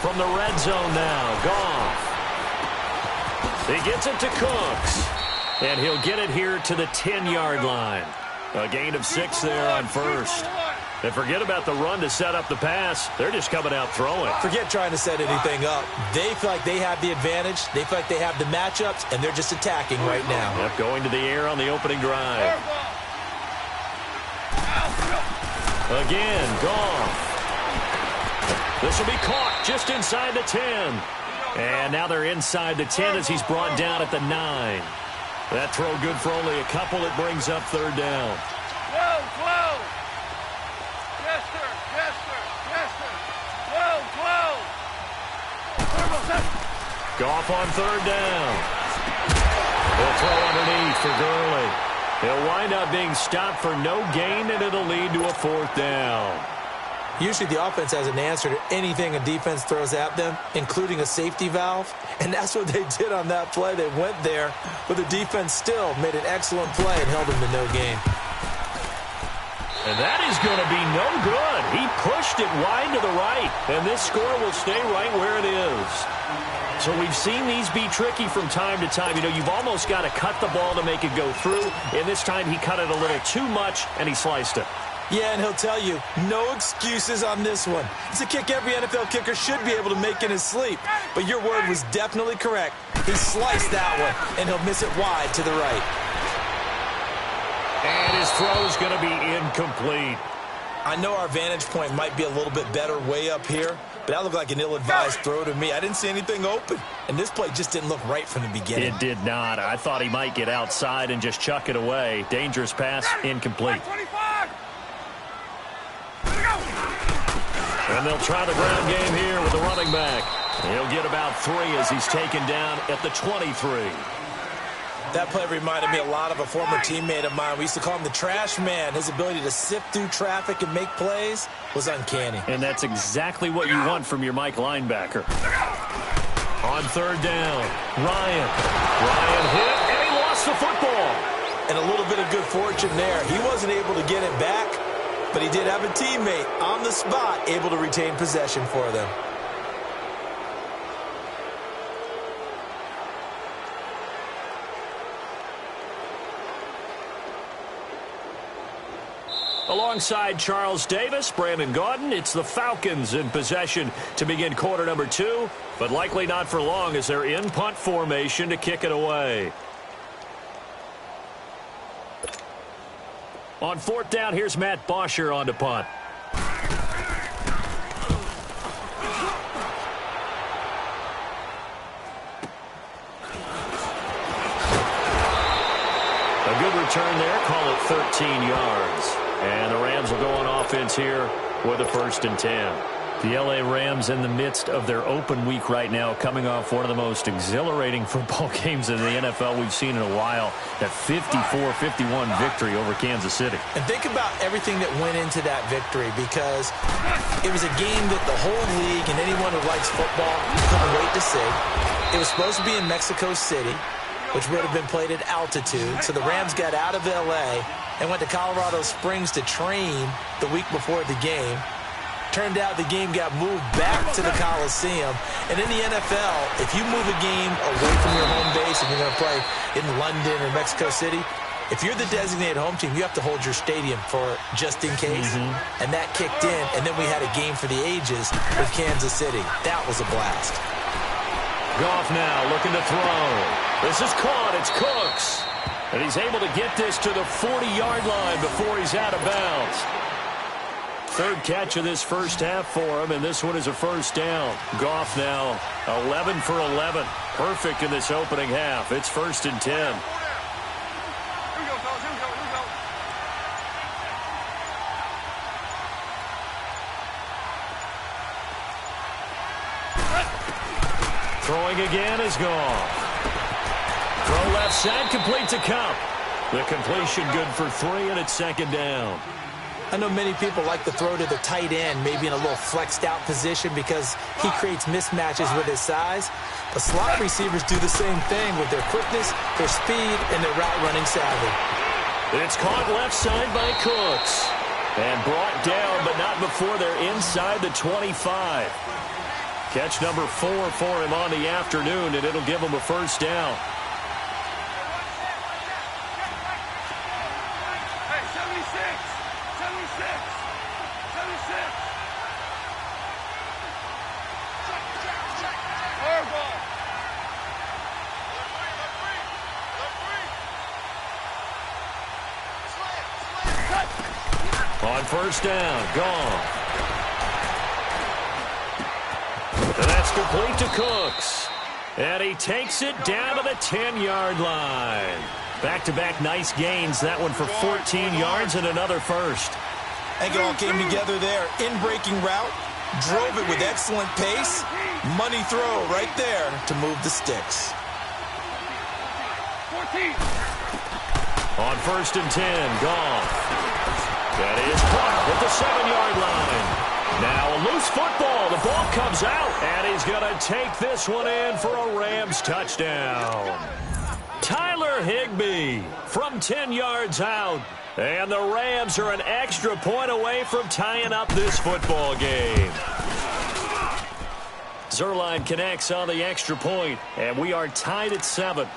From the red zone now, Goff. He gets it to Cooks. And he'll get it here to the 10-yard line. A gain of 6 there on 1st. And forget about the run to set up the pass. They're just coming out throwing. Forget trying to set anything up. They feel like they have the advantage. They feel like they have the matchups, and they're just attacking right now. Yep, going to the air on the opening drive. Again, Goff. This will be caught just inside the 10. And now they're inside the 10 as he's brought down at the 9. That throw good for only a couple. It brings up 3rd down. Yes, sir. Yes, sir. Yes, sir. 12. Goff on 3rd down. They'll throw underneath for Gurley. He'll wind up being stopped for no gain, and it'll lead to a 4th down. Usually the offense has an answer to anything a defense throws at them, including a safety valve. And that's what they did on that play. They went there, but the defense still made an excellent play and held them to no gain. And that is going to be no good. He pushed it wide to the right, and this score will stay right where it is. So we've seen these be tricky from time to time. You know, you've almost got to cut the ball to make it go through. And this time he cut it a little too much, and he sliced it. Yeah, and he'll tell you, no excuses on this one. It's a kick every NFL kicker should be able to make in his sleep. But your word was definitely correct. He sliced that one, and he'll miss it wide to the right. And his throw is going to be incomplete. I know our vantage point might be a little bit better way up here, but that looked like an ill-advised throw to me. I didn't see anything open, and this play just didn't look right from the beginning. It did not. I thought he might get outside and just chuck it away. Dangerous pass, incomplete. And they'll try the ground game here with the running back. He'll get about 3 as he's taken down at the 23. That play reminded me a lot of a former teammate of mine. We used to call him the trash man. His ability to sift through traffic and make plays was uncanny. And that's exactly what you want from your Mike linebacker. On third down, Ryan hit, and he lost the football. And a little bit of good fortune there. He wasn't able to get it back, but he did have a teammate on the spot able to retain possession for them. Alongside Charles Davis, Brandon Gaudin, it's the Falcons in possession to begin quarter number 2, but likely not for long as they're in punt formation to kick it away. On fourth down, here's Matt Bosher on to punt. A good return there, call it 13 yards. And the Rams will go on offense here with a 1st and 10. The L.A. Rams in the midst of their open week right now, coming off one of the most exhilarating football games in the NFL we've seen in a while, that 54-51 victory over Kansas City. And think about everything that went into that victory, because it was a game that the whole league and anyone who likes football couldn't wait to see. It was supposed to be in Mexico City, which would have been played at altitude. So the Rams got out of L.A. and went to Colorado Springs to train the week before the game. Turned out the game got moved back to the Coliseum. And in the NFL, if you move a game away from your home base and you're going to play in London or Mexico City, if you're the designated home team, you have to hold your stadium for just in case. And that kicked in, and then we had a game for the ages with Kansas City. That was a blast. Goff now looking to throw. This is caught. It's Cooks. And he's able to get this to the 40-yard line before he's out of bounds. Third catch of this first half for him, and this one is a 1st down. Goff now 11 for 11. Perfect in this opening half. It's 1st and 10. Throwing again is Goff. Throw left side, complete to Cup. The completion good for 3, and it's 2nd down. I know many people like to throw to the tight end, maybe in a little flexed out position because he creates mismatches with his size. But slot receivers do the same thing with their quickness, their speed, and their route running savvy. It's caught left side by Cooks. And brought down, but not before they're inside the 25. Catch number 4 for him on the afternoon, and it'll give him a 1st down. On 1st down, Goff. And that's complete to Cooks. And he takes it down to the 10-yard line. Back-to-back nice gains. That one for 14 yards and another 1st. I think it all came together there. In-breaking route, drove it with excellent pace. Money throw right there to move the sticks. 14. On 1st and 10, Goff. That is caught at the 7-yard line. Now a loose football. The ball comes out, and he's going to take this one in for a Rams touchdown. Tyler Higbee from 10 yards out. And the Rams are an extra point away from tying up this football game. Zerline connects on the extra point, and we are tied at 7.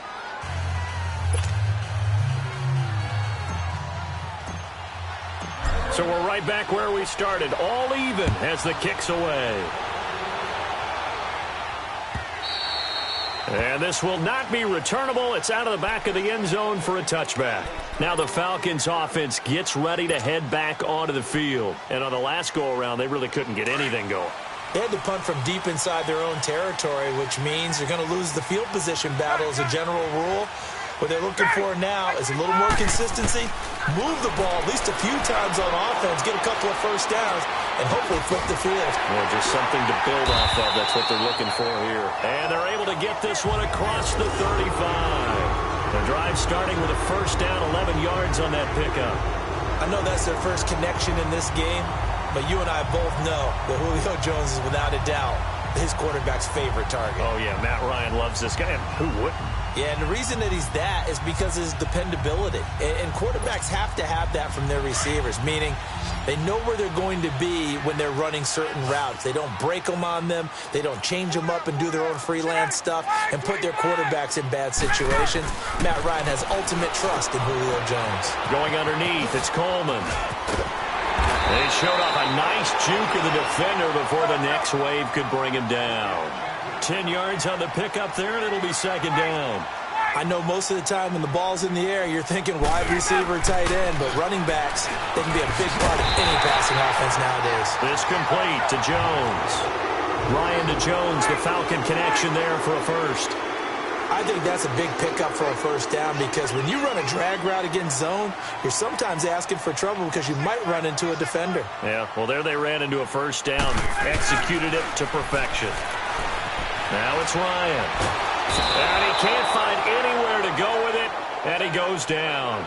So we're right back where we started, all even as the kick's away. And this will not be returnable. It's out of the back of the end zone for a touchback. Now the Falcons offense gets ready to head back onto the field. And on the last go-around, they really couldn't get anything going. They had to punt from deep inside their own territory, which means they're going to lose the field position battle as a general rule. What they're looking for now is a little more consistency, move the ball at least a few times on offense, get a couple of first downs, and hopefully flip the field. Well, just something to build off of. That's what they're looking for here. And they're able to get this one across the 35. The drive starting with a first down, 11 yards on that pickup. I know that's their first connection in this game, but you and I both know that Julio Jones is without a doubt his quarterback's favorite target. Oh, yeah, Matt Ryan loves this guy, and who wouldn't? Yeah, and the reason that he's that is because of his dependability. And quarterbacks have to have that from their receivers, meaning they know where they're going to be when they're running certain routes. They don't break them on them. They don't change them up and do their own freelance stuff and put their quarterbacks in bad situations. Matt Ryan has ultimate trust in Julio Jones. Going underneath, it's Coleman. They showed off a nice juke of the defender before the next wave could bring him down. 10 yards on the pickup there, and it'll be second down. I know most of the time when the ball's in the air, you're thinking wide receiver, tight end, but running backs, they can be a big part of any passing offense nowadays. This complete to Jones. Ryan to Jones, the Falcon connection there for a first. I think that's a big pickup for a first down because when you run a drag route against zone, you're sometimes asking for trouble because you might run into a defender. Yeah, well, there they ran into a first down. Executed it to perfection. Now it's Ryan. And he can't find anywhere to go with it, and he goes down.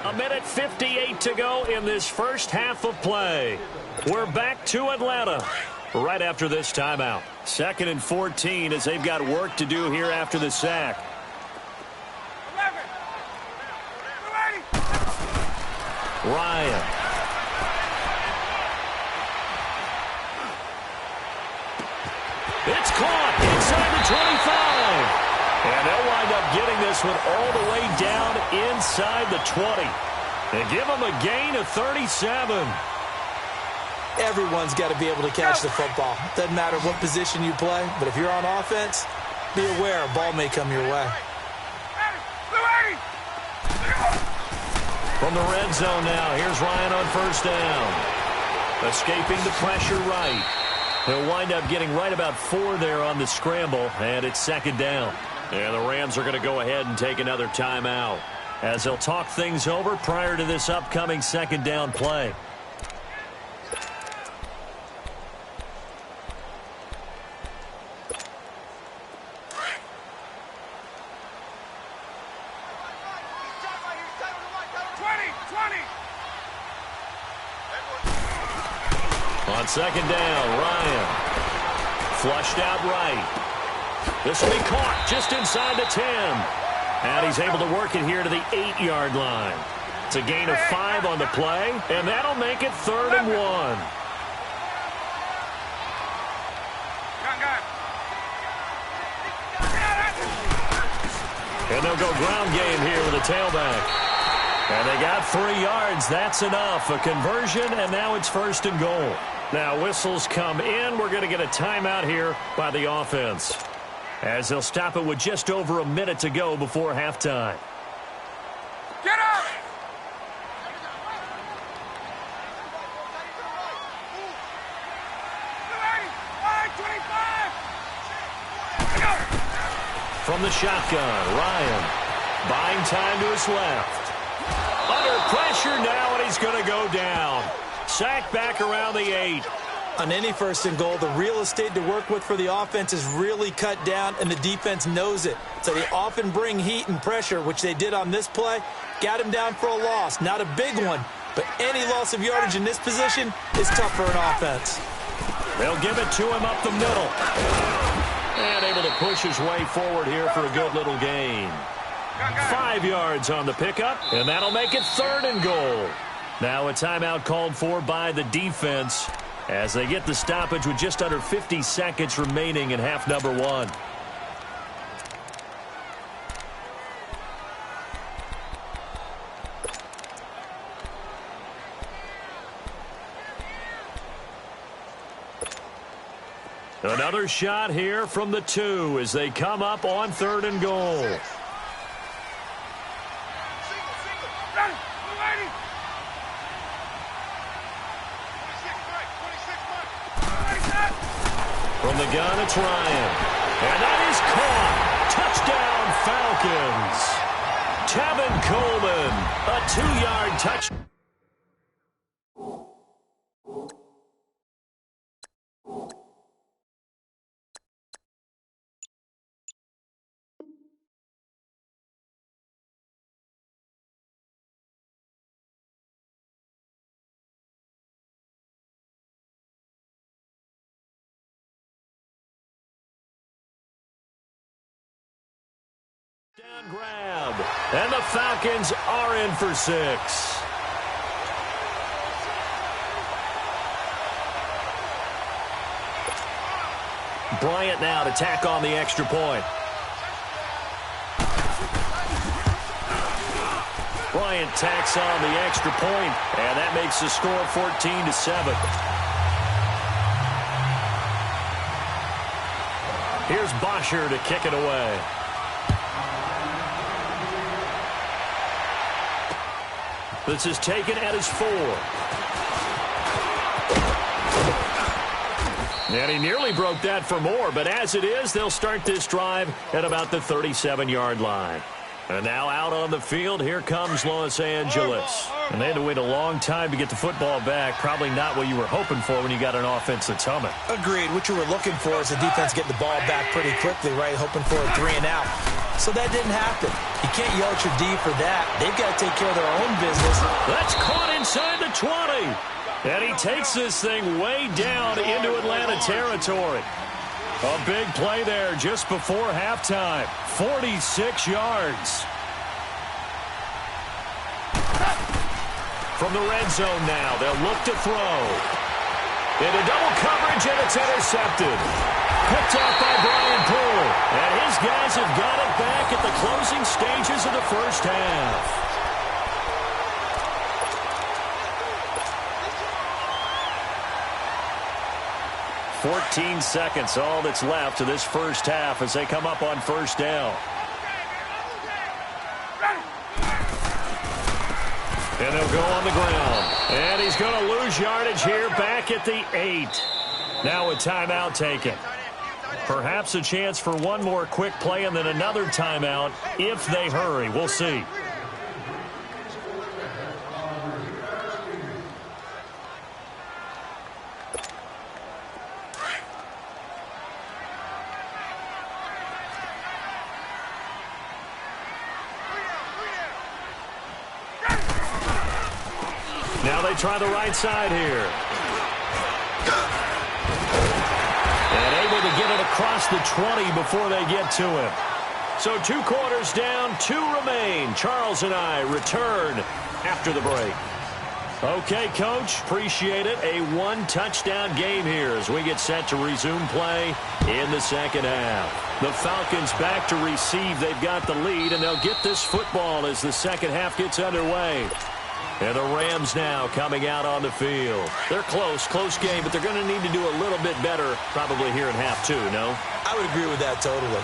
1:58 to go in this first half of play. We're back to Atlanta right after this timeout. 2nd and 14 as they've got work to do here after the sack. Ryan. It's caught inside the 25. And they'll wind up getting this one all the way down inside the 20. And give them a gain of 37. Everyone's got to be able to catch the football. Doesn't matter what position you play, but if you're on offense, be aware a ball may come your way. From the red zone now, here's Ryan on first down. Escaping the pressure right. He'll wind up getting right about 4 there on the scramble, and it's second down. And the Rams are going to go ahead and take another timeout as they'll talk things over prior to this upcoming second down play. On second down, Ryan. Flushed out right. This will be caught just inside the 10. And he's able to work it here to the 8-yard line. It's a gain of 5 on the play, and that'll make it 3rd and 1. And they'll go ground game here with a tailback. And they got 3 yards. That's enough. A conversion, and now it's 1st and goal. Now whistles come in. We're going to get a timeout here by the offense, as they'll stop it with just over a minute to go before halftime. Get up! From the shotgun, Ryan buying time to his left. Under pressure now, and he's going to go down. Sack back around the 8. On any 1st and goal, the real estate to work with for the offense is really cut down, and the defense knows it. So they often bring heat and pressure, which they did on this play. Got him down for a loss. Not a big one, but any loss of yardage in this position is tough for an offense. They'll give it to him up the middle. And able to push his way forward here for a good little gain. 5 yards on the pickup, and that'll make it 3rd and goal. Now a timeout called for by the defense as they get the stoppage with just under 50 seconds remaining in half number one. Another shot here from the 2 as they come up on 3rd and goal. From the gun, it's Ryan. And that is caught. Touchdown, Falcons. Tevin Coleman, a 2-yard touch. Down grab, and the Falcons are in for 6. Bryant now to tack on the extra point. Bryant tacks on the extra point, and that makes the score 14-7. Here's Bosher to kick it away. This is taken at his 4. And he nearly broke that for more, but as it is, they'll start this drive at about the 37-yard line. And now out on the field, here comes Los Angeles. And they had to wait a long time to get the football back. Probably not what you were hoping for when you got an offense that's humming. Agreed. What you were looking for is the defense getting the ball back pretty quickly, right? Hoping for a 3 and out. So that didn't happen. You can't yell at your D for that. They've got to take care of their own business. That's caught inside the 20. And he takes this thing way down into Atlanta territory. A big play there just before halftime. 46 yards. From the red zone now, they'll look to throw. Into double coverage, and it's intercepted. Picked off by Brian Poole. And his guys have got it back at the closing stages of the first half. 14 seconds, all that's left of this first half as they come up on first down. And they'll go on the ground. And he's going to lose yardage here back at the 8. Now a timeout taken. Perhaps a chance for one more quick play and then another timeout if they hurry. We'll see. Now they try the right side here. And able to get it across the 20 before they get to him. So 2 quarters down, 2 remain. Charles and I return after the break. Okay, Coach, appreciate it. A 1-touchdown game here as we get set to resume play in the second half. The Falcons back to receive. They've got the lead, and they'll get this football as the second half gets underway. And the Rams now coming out on the field. They're close game, but they're going to need to do a little bit better probably here in half 2, no? I would agree with that totally.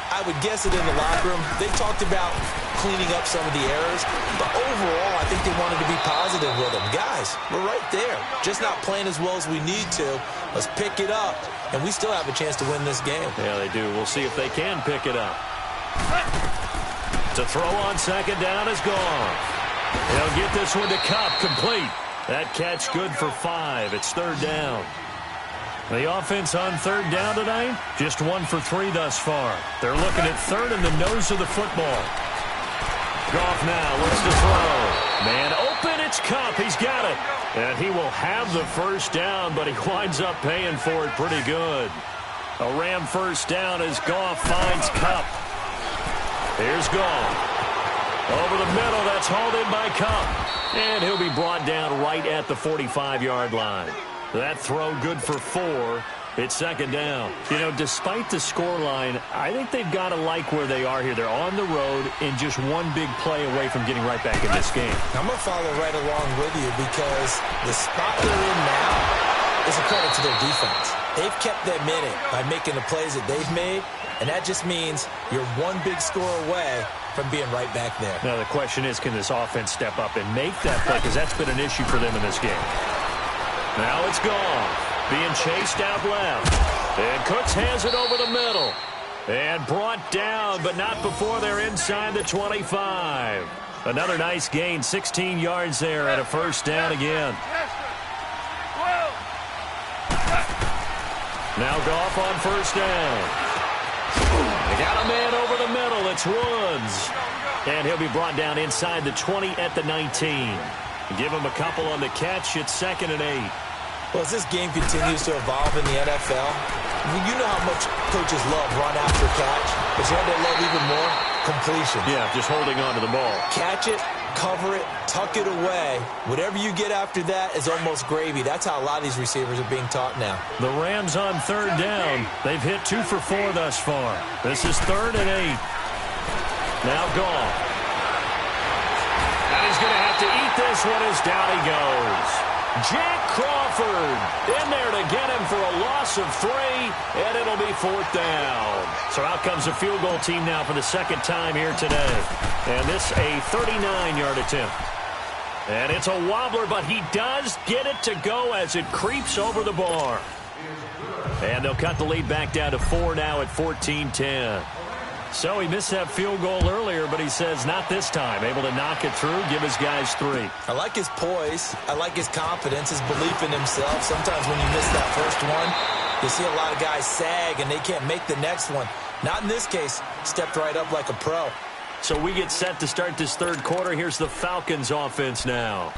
I would guess it in the locker room. They talked about cleaning up some of the errors, but overall, I think they wanted to be positive with them. Guys, we're right there. Just not playing as well as we need to. Let's pick it up, and we still have a chance to win this game. Yeah, they do. We'll see if they can pick it up. To throw on second down is gone. They'll get this one to Cup, complete. That catch good for 5. It's third down. The offense on third down tonight, just 1 for 3 thus far. They're looking at third in the nose of the football. Goff now looks to throw. Man open, it's Cup. He's got it. And he will have the first down, but he winds up paying for it pretty good. A Ram first down as Goff finds Cup. Here's Goff. Over the middle, that's hauled in by Cup. And he'll be brought down right at the 45-yard line. That throw good for 4. It's second down. You know, despite the scoreline, I think they've got to like where they are here. They're on the road and just one big play away from getting right back in this game. I'm going to follow right along with you because the spot they're in now is a credit to their defense. They've kept them in it by making the plays that they've made, and that just means you're one big score away from being right back there. Now, the question is, can this offense step up and make that play? Because that's been an issue for them in this game. Now it's gone. Being chased out left. And Cooks has it over the middle. And brought down, but not before they're inside the 25. Another nice gain, 16 yards there and a first down again. Now Goff on first down. They got a man over the middle. It's Woods. And he'll be brought down inside the 20 at the 19. Give him a couple on the catch. It's 2nd and 8. Well, as this game continues to evolve in the NFL, you know how much coaches love run after catch, but you know they love even more? Completion. Yeah, just holding on to the ball. Catch it, cover it, tuck it away. Whatever you get after that is almost gravy. That's how a lot of these receivers are being taught now. The Rams on third down. They've hit 2 for 4 thus far. This is 3rd and 8. Now Goff. And he's going to have to eat this one as down he goes. Jack Crawford in there to get him for a loss of 3, and it'll be 4th down. So out comes a field goal team now for the second time here today. And this a 39-yard attempt. And it's a wobbler, but he does get it to go as it creeps over the bar. And they'll cut the lead back down to 4 now at 14-10. So he missed that field goal earlier, but he says not this time. Able to knock it through, give his guys 3. I like his poise. I like his confidence, his belief in himself. Sometimes when you miss that first one, you see a lot of guys sag and they can't make the next one. Not in this case. Stepped right up like a pro. So we get set to start this third quarter. Here's the Falcons offense now.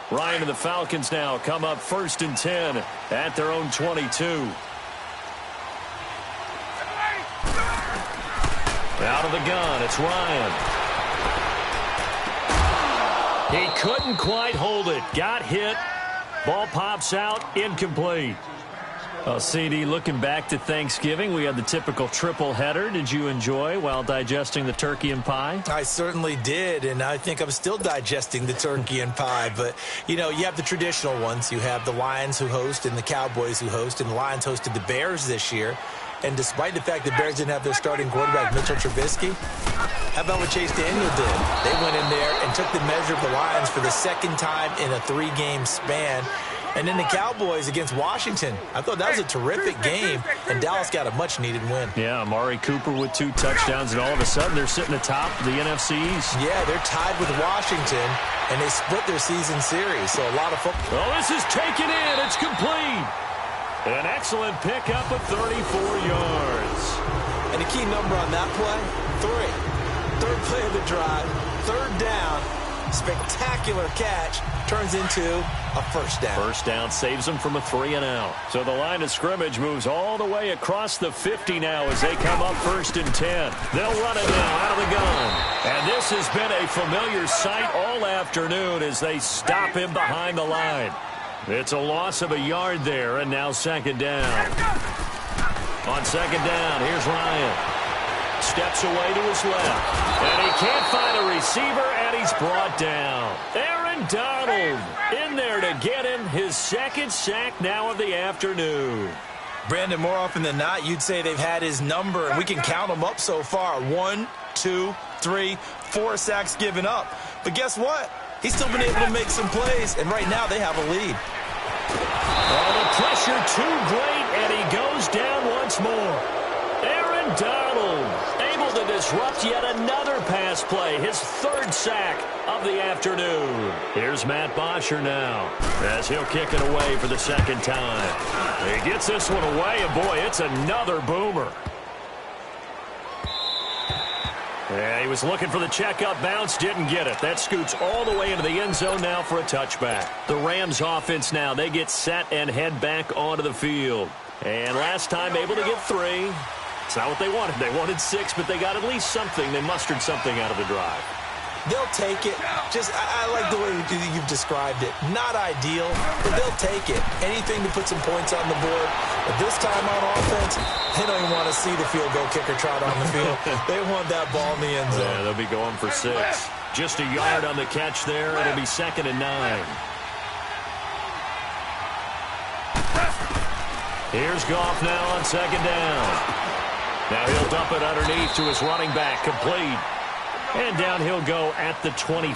Ryan and the Falcons now come up 1st and 10 at their own 22. Out of the gun, it's Ryan. He couldn't quite hold it. Got hit. Ball pops out, incomplete. Well, CD, looking back to Thanksgiving, we had the typical triple header. Did you enjoy while digesting the turkey and pie? I certainly did, and I think I'm still digesting the turkey and pie. But, you know, you have the traditional ones. You have the Lions who host and the Cowboys who host, and the Lions hosted the Bears this year. And despite the fact the Bears didn't have their starting quarterback, Mitchell Trubisky, how about what Chase Daniel did? They went in there and took the measure of the Lions for the second time in a 3-game span. And then the Cowboys against Washington. I thought that was a terrific game, and Dallas got a much-needed win. Yeah, Amari Cooper with 2 touchdowns, and all of a sudden they're sitting atop the NFC East. Yeah, they're tied with Washington, and they split their season series, so a lot of football. Oh, this is taken in. It's complete. An excellent pickup of 34 yards. And the key number on that play, 3. Third play of the drive, 3rd down, spectacular catch, turns into a first down. First down saves them from a 3-and-out. So the line of scrimmage moves all the way across the 50 now as they come up 1st and 10. They'll run it now out of the gun. And this has been a familiar sight all afternoon as they stop him behind the line. It's a loss of a yard there, and now 2nd down. On 2nd down, here's Ryan. Steps away to his left. And he can't find a receiver, and he's brought down. Aaron Donald in there to get him his 2nd sack now of the afternoon. Brandon, more often than not, you'd say they've had his number, and we can count them up so far. 1, 2, 3, 4 sacks given up. But guess what? He's still been able to make some plays, and right now they have a lead. Oh, the pressure too great, and he goes down once more. Aaron Donald able to disrupt yet another pass play, his 3rd sack of the afternoon. Here's Matt Bosher now as he'll kick it away for the 2nd time. He gets this one away, and boy, it's another boomer. Yeah, he was looking for the checkup bounce, didn't get it. That scoots all the way into the end zone now for a touchback. The Rams offense now, they get set and head back onto the field. And last time able to get 3. It's not what they wanted. They wanted 6, but they got at least something. They mustered something out of the drive. They'll take it. I like the way you've described it. Not ideal, but they'll take it. Anything to put some points on the board. But this time on offense, they don't even want to see the field goal kicker trot on the field. They want that ball in the end zone. Yeah, they'll be going for 6. Just a yard on the catch there. It'll be 2nd and 9. Here's Goff now on 2nd down. Now he'll dump it underneath to his running back, complete. And down he'll go at the 25.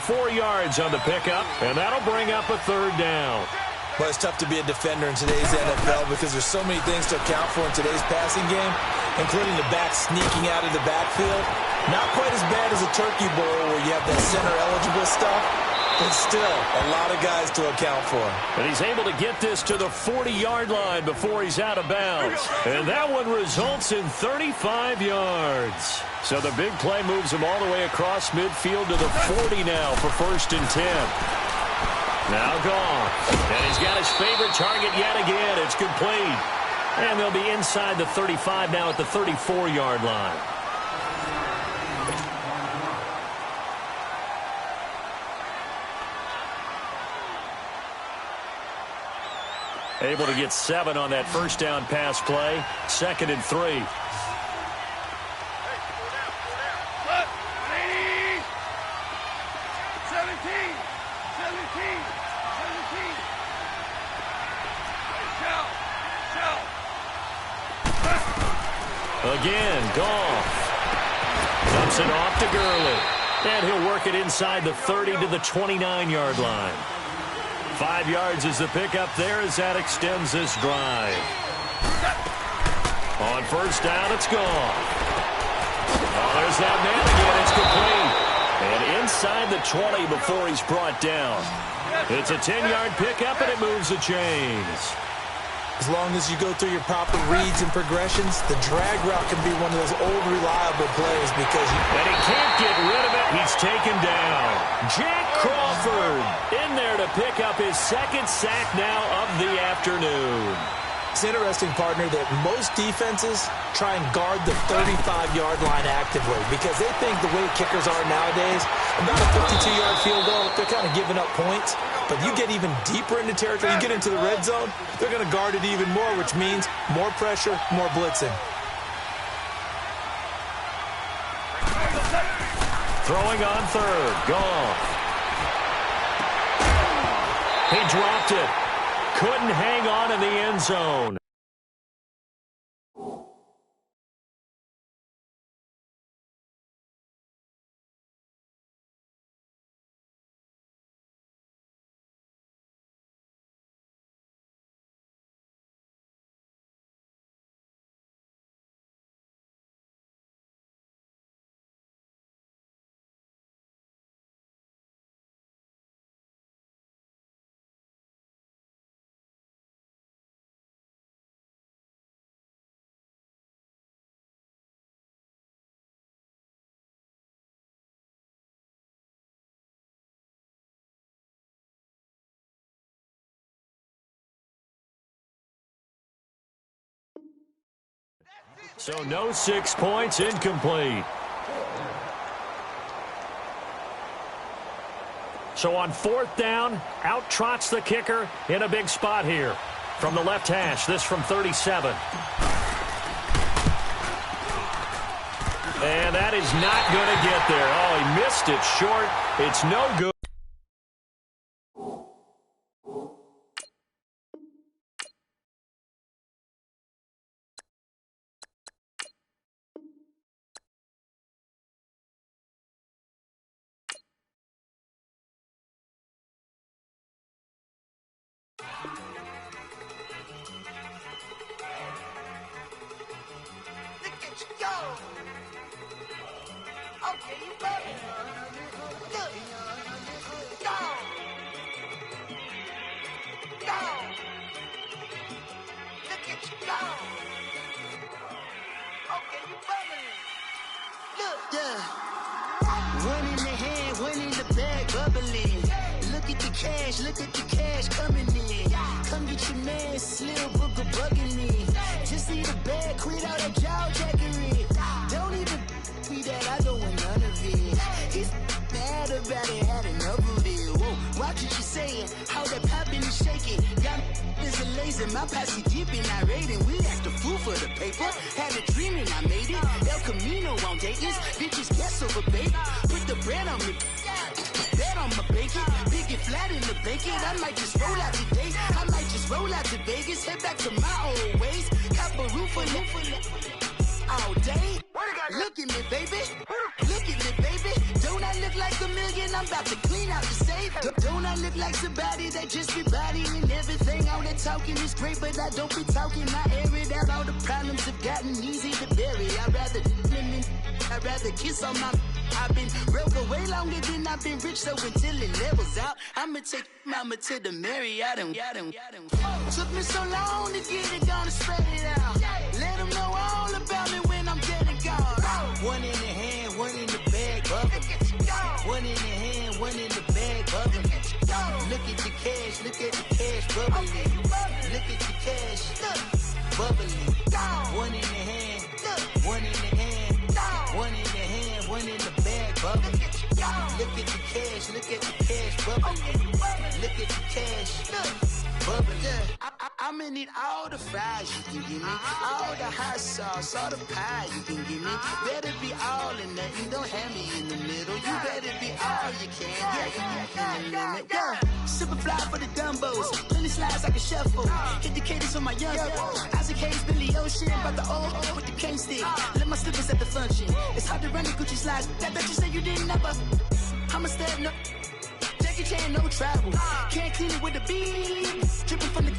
4 yards on the pickup, and that'll bring up a 3rd down. But it's tough to be a defender in today's NFL because there's so many things to account for in today's passing game, including the back sneaking out of the backfield. Not quite as bad as a turkey bowl where you have that center-eligible stuff, but still a lot of guys to account for. And he's able to get this to the 40-yard line before he's out of bounds. And that one results in 35 yards. So the big play moves him all the way across midfield to the 40 now for 1st and 10. Now Goff. And he's got his favorite target yet again. It's complete. And they'll be inside the 35 now at the 34-yard line. Able to get 7 on that 1st down pass play. 2nd and 3. Again, Goff. Dumps it off to Gurley. And he'll work it inside the 30 to the 29-yard line. 5 yards is the pickup there as that extends this drive. On 1st down, it's Goff. Oh, there's that man again. It's complete. And inside the 20 before he's brought down. It's a 10-yard pickup, and it moves the chains. As long as you go through your proper reads and progressions, the drag route can be one of those old reliable plays because and he can't get rid of it. He's taken down. Jack Crawford in there to pick up his 2nd sack now of the afternoon. It's interesting, partner, that most defenses try and guard the 35-yard line actively because they think the way kickers are nowadays, about a 52-yard field goal, they're kind of giving up points. But you get even deeper into territory, you get into the red zone, they're going to guard it even more, which means more pressure, more blitzing. Throwing on 3rd, Goff. He dropped it. Couldn't hang on in the end zone. So no 6 points, incomplete. So on 4th down, out trots the kicker in a big spot here. From the left hash, this from 37. And that is not going to get there. Oh, he missed it short. It's no good. Look at the cash coming in. Come get your man, Slim Booker bugging me. Just need a bag, quit all that jaw jackery. Don't even be that, I don't want none of it. fat and had enough of it. Whoa, watch what you saying, how that poppin' and shaking. Y'all is a lazy, my posse deep and I raiding. We act a fool for the paper, had a dream and I made it. El Camino on Dayton's, bitches guess over baby. Put the bread on me, bet on my bacon. Big and flat in the bacon, I might just roll out today. I might just roll out to Vegas, head back to my old ways. Cop a roof for all day. Look at me, baby. Look at me, baby. Don't I look like a million? I'm about to clean out the safe. Don't I look like somebody that just be bodying everything? All that talking is great, but I don't be talking. I air it out. All the problems have gotten easy to bury. I'd rather kiss on my. I've been broke way longer than I've been rich, so until it levels out, I'ma take mama to the Marriott and took me so long to get it, gonna spread it out. Let them know all about me when I'm dead and gone. One in the hand, one in the bag, bubbling. One in the hand, one in the bag, bubbling. Look at the cash, look at the cash, bubbling. Look at the cash, bubbling. One in the hand, one in the hand, one in the hand, one in the bag, bubbling. Look at the cash, look at the cash, bubbling. Look at the cash, bubbling. I'ma need all the fries you can give me, all the hot sauce, all the pie you can give me. Better be all in nothing, don't have me in the middle. You better be all you can, yeah. Super fly for the dumbos, plenty slides like a shuffle. Hit the cadence on my young Isaac Hayes, Billy Ocean, but the old with the cane stick. Let my slippers at the function. It's hard to run the Gucci slides. That bet you say you didn't never. I'm a step no. Jackie Chan, no travel. Can't clean it with the beat. Dripping from the.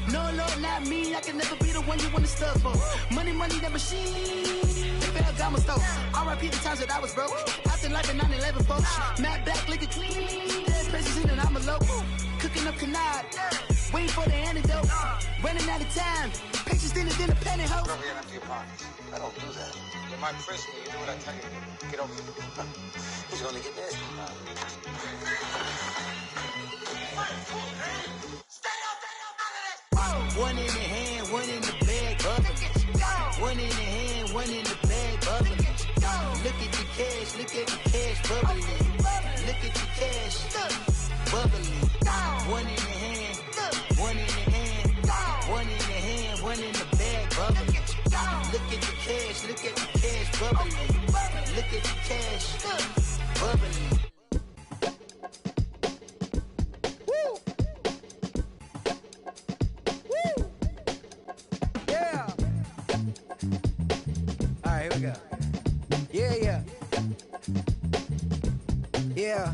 No, Lord, not me. I can never be the one you want to stuff for. Money, that machine. They fell down my stove. R.I.P. the times that I was broke. Acting like a 9/11 folks. Matte back, liquor clean. Dead presents in and I'm a local. Cooking up canard. Waiting for the antidote. Running out of time. Patience thinner than a pantyhose. I don't do that. In my prison, you do what I tell you. Get over here. He's gonna get this. One in the hand, one in the bag, bubbling. One in the hand, one in the bag, bubbling. Look at the cash, look at the cash, bubbling. Look at the cash, bubbling. One in the hand, one in the hand, one in the hand, one in the bag, bubbling. Look at the cash, look at the cash, bubbling. Look at the cash, bubbling. Yeah.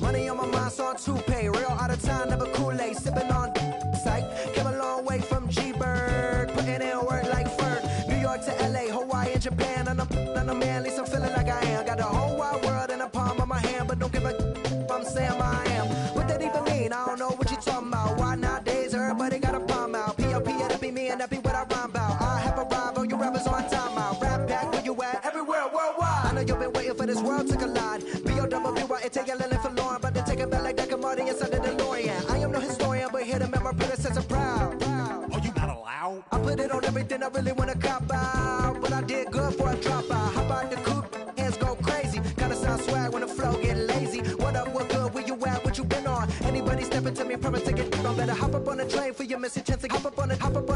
Money on my mind, so on toupee. Real out of time, never Kool-Aid. Sipping on sight. Came a long way from G-Bird. Putting in work like Ferg. New York to LA, Hawaii and Japan. And I'm man, at least I'm feeling like I am. Got the whole wide world in the palm of my hand. But don't give a I'm saying I am. What that even mean? I don't know what you talking about. Why nowadays everybody got a palm out? P.O.P. that be me and that be what I rhyme about. I have a rival, you rappers on time out. Rap back where you at? Everywhere, worldwide. I know you've been waiting for this world to collide. B-O-W-Y-N-T-L-L for Lauren, but to take it back like Deck and Marty inside the DeLorean. I am no historian, but here to make my predecessor proud. Oh, you not allowed? I put it on everything I really want to cop out, but I did good for a drop out. Hop out the coupe, hands go crazy. Gotta sound swag when the flow get lazy. What up, what good, where you at, what you been on? Anybody stepping to me, promise to get on. Better hop up on the train for your missing chance to hop up on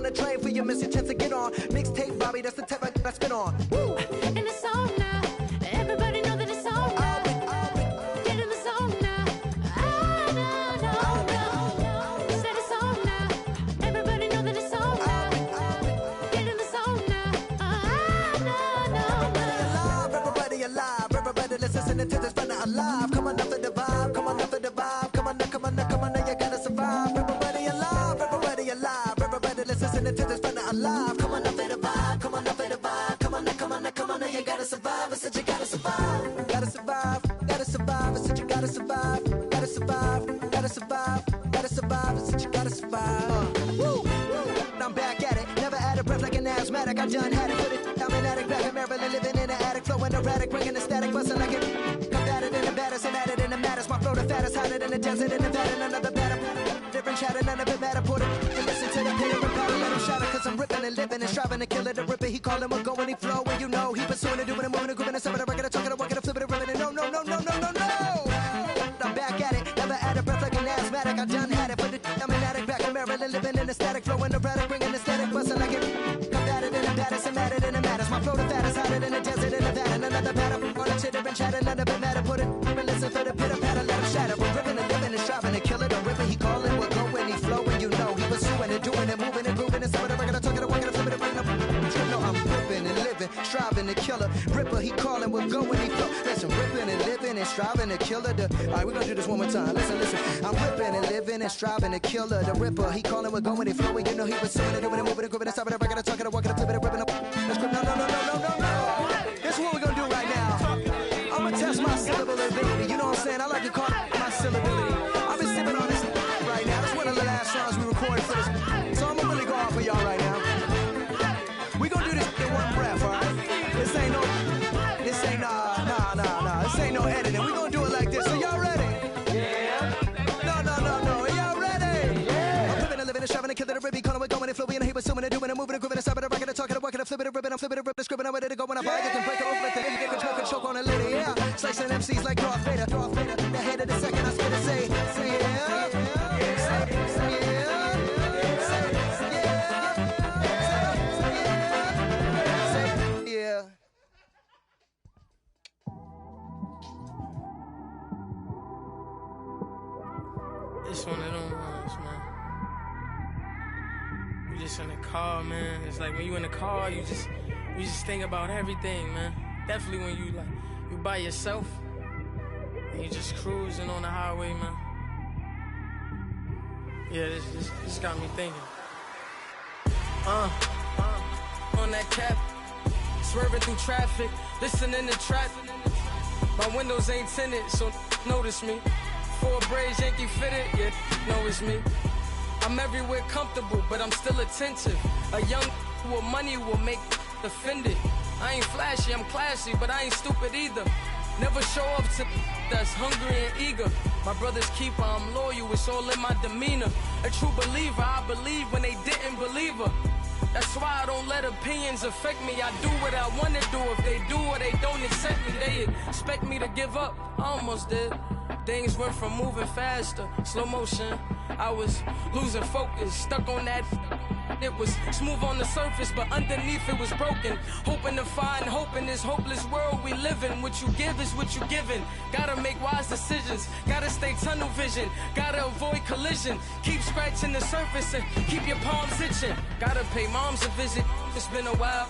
the train for your missing chance to get on. Mixtape, Bobby, that's the type I spin on. Woo! And it's on now. Everybody know that it's on now. Get in the zone now. No. Said it's on now. Everybody know that it's on now. Get in the zone now. No. Everybody alive. Everybody listening to this fun alive. Come on up to the vibe. Come on up to the vibe. Come on now, you gotta survive. Everybody alive. Everybody listening to this fun alive. Come on up to the vibe. Come on up to the vibe. Come on now, you gotta survive. I said you gotta survive. Gotta survive. I said you gotta survive. Gotta survive. I said you gotta survive. Woo. I'm back at it. Never out of breath like an asthmatic. I done had it. Put it. I'm an addict back in Maryland, living in an attic, flowing erratic, bringing the static, busting like it. Combated in the baddest, and added in the maddest. My flow the fattest, hotter than the desert in Nevada. Another batter. Different chatter, none of it matter. Put it. And listen to the pitter and patter. Let them shatter, cause I'm ripping and living. living and striving to kill it. The ripper, he call him a go when he flow. And you know he pursuing it, doing it, moving it, grooving it, stepping it, rocking it, talking it, walking it, flipping it, ripping it. No, no, no, no, no, no, no. I'm back at it, never out of breath like an asthmatic. I done had it, but I'm an addict back in Maryland, living in the static, flowing erratic, bringing the static, busting like it. Combated in the baddest and madder than the maddest. My flow the fattest, hotter than the desert in Nevada. Another batter, on the chitter and chatter, none of it matter. Put it, and listen for the pitter patter, let him shatter. We're ripping and living and striving to kill it. The ripper, he calling, we're going, he flowing, you know. He pursuing it, doing it, moving it, grooving it, stepping it, rocking it, talking it, walking it, flipping it, bringing it. You know I'm ripping and living, striving to kill it. Ripper, he calling, we're going, he flow. Listen, ripping and living and striving to kill it. Alright, we're gonna do this one more time. Listen, listen. I'm ripping and living and striving to kill it. The ripper, he calling, we're going, he flowing. You know he pursuing it, doing it, moving it, grooving it, stopping it, rocking it, talking it, walking it, flipping it, ripping it. No, no, no, no, no, no, no. This is what we're gonna do right now. I'm gonna test my syllability. You know what I'm saying? I like to call it my syllability. I've been sipping on this right now. This is one of the last songs we recorded for this. So I'm gonna really go off for y'all right now. We gonna do this in one breath, alright? This ain't no editing. We gonna do it like this. So y'all ready? Yeah. No. Y'all ready? Yeah. I'm living and living and striving to kill it. A ribby calling, we're going and flowing and he pursuing it, doing it, moving it, grooving it, stopping it, rocking it, talking it, walking it, flipping it, ripping, I'm flipping it, ripping it, scribbling, I'm ready to go when I buy it, can break it open, let the nigga get control, can choke on a lady, yeah. Slicing MCs like Darth Vader, the head of the second, I spit it, say yeah. It's one of them ones, man. You just in the car, man. It's like when you in the car, you just think about everything, man. Definitely when you by yourself and you just cruising on the highway, man. Yeah, this got me thinking. On that cap, swerving through traffic, listening to traffic. My windows ain't tinted, so notice me. 4 braids, Yankee fitted, yeah, know it's me. I'm everywhere comfortable, but I'm still attentive. A young with money will make offended. I ain't flashy, I'm classy, but I ain't stupid either. Never show up to that's hungry and eager. My brother's keeper, I'm loyal, it's all in my demeanor. A true believer, I believe when they didn't believe her. That's why I don't let opinions affect me. I do what I want to do. If they do or they don't accept me, they expect me to give up. I almost did. Things went from moving faster, slow motion. I was losing focus, stuck on that. It was smooth on the surface, but underneath it was broken. Hoping to find hope in this hopeless world we live in. What you give is what you given. Gotta make wise decisions. Gotta stay tunnel vision. Gotta avoid collision. Keep scratching the surface and keep your palms itching. Gotta pay moms a visit. It's been a while.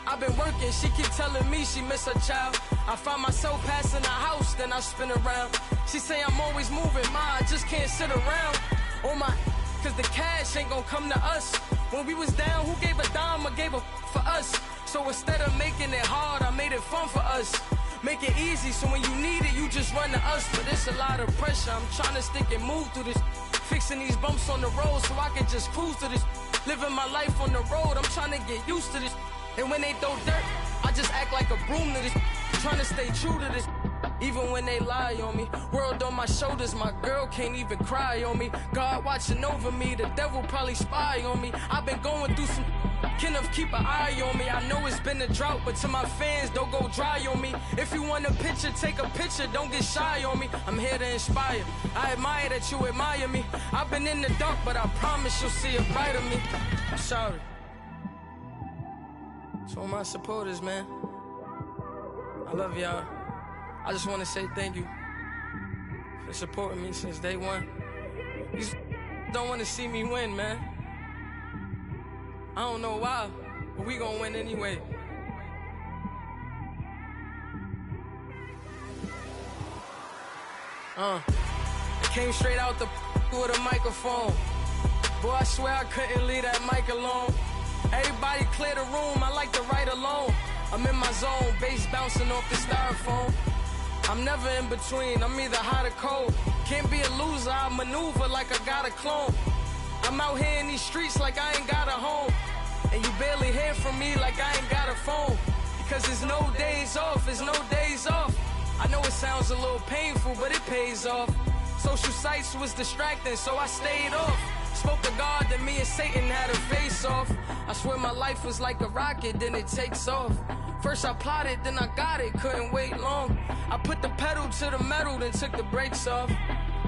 I've been working, she keep telling me she miss her child. I find myself passing the house, then I spin around. She say I'm always moving, ma, I just can't sit around. Oh my, cause the cash ain't gon' come to us. When we was down, who gave a dime or gave a for us? So instead of making it hard, I made it fun for us. Make it easy, so when you need it, you just run to us. But it's a lot of pressure, I'm trying to stick and move through this. Fixing these bumps on the road so I can just cruise to this. Living my life on the road, I'm trying to get used to this. And when they throw dirt, I just act like a broom to this. Trying to stay true to this. Even when they lie on me. World on my shoulders, my girl can't even cry on me. God watching over me, the devil probably spy on me. I've been going through some. Kenneth, keep an eye on me. I know it's been a drought, but to my fans, don't go dry on me. If you want a picture, take a picture, don't get shy on me. I'm here to inspire. I admire that you admire me. I've been in the dark, but I promise you'll see a bright of me. I'm sorry. To all my supporters, man. I love y'all. I just want to say thank you for supporting me since day one. These don't want to see me win, man. I don't know why, but we gonna win anyway. I came straight out the with a microphone. Boy, I swear I couldn't leave that mic alone. Everybody clear the room, I like to write alone. I'm in my zone, bass bouncing off the styrofoam. I'm never in between, I'm either hot or cold. Can't be a loser, I maneuver like I got a clone. I'm out here in these streets like I ain't got a home. And you barely hear from me like I ain't got a phone. Because there's no days off, there's no days off. I know it sounds a little painful, but it pays off. Social sites was distracting, so I stayed off. Spoke to God that me and Satan had a face off. I swear my life was like a rocket, then it takes off. First I plotted, then I got it, couldn't wait long. I put the pedal to the metal, then took the brakes off.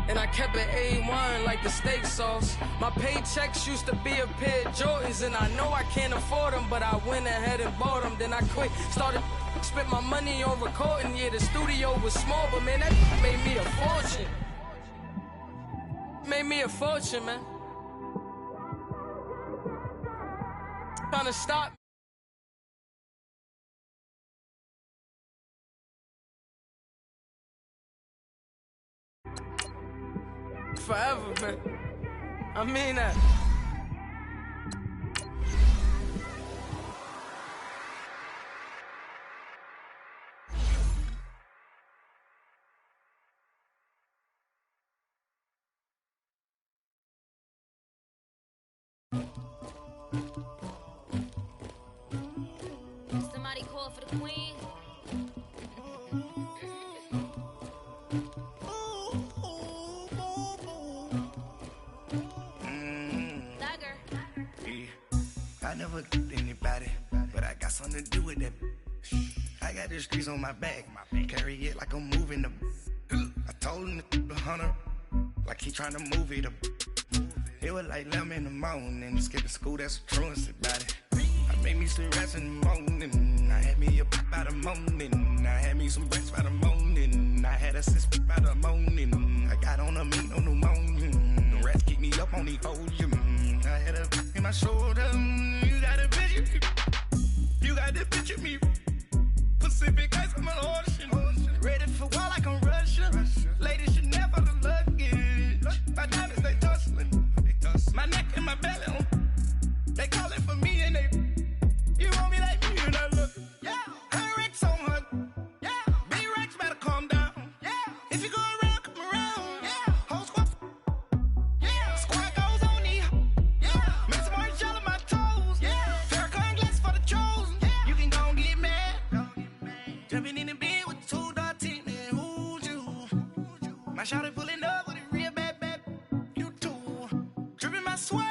And I kept it A1 like the steak sauce. My paychecks used to be a pair of Jordans, and I know I can't afford them, but I went ahead and bought them. Then I quit, spent my money on recording. Yeah, the studio was small, but man, that made me a fortune. Made me a fortune, man. Trying to stop. Forever, man. I mean that. Somebody call for the queen. I never did anybody, but I got something to do with that. I got the streets on my back, carry it like I'm moving the. I told him the hunter, like he trying to move it up. It was like 11 in the morning, skipping school, that's a truancy about it. I made me some rest in the morning, I had me a pop by the morning, I had me some breakfast by the morning, I had a six by the morning, I got on a meat on the morning, the rats keep me up on the ocean, I had a in my shoulder, you got a picture, you got the picture me, Pacific ice on my ocean, ready for war like I'm Russian, ladies should never the luggage, my diamonds they tussling, my neck and my belly on, they calling for me and they, you want me like me and I look, yeah, her Rex on her, yeah, big Rex better calm down, yeah, if you go around, come around, yeah, whole squad, yeah, squad goes on the, yeah, make some orange gel on my toes, yeah, Farrakhan glass for the chosen, yeah, you can go and get mad, jumping in the bed with 2 dark teeth, and who's you, my shawty pulling up with a real bad, you too, dripping my swag,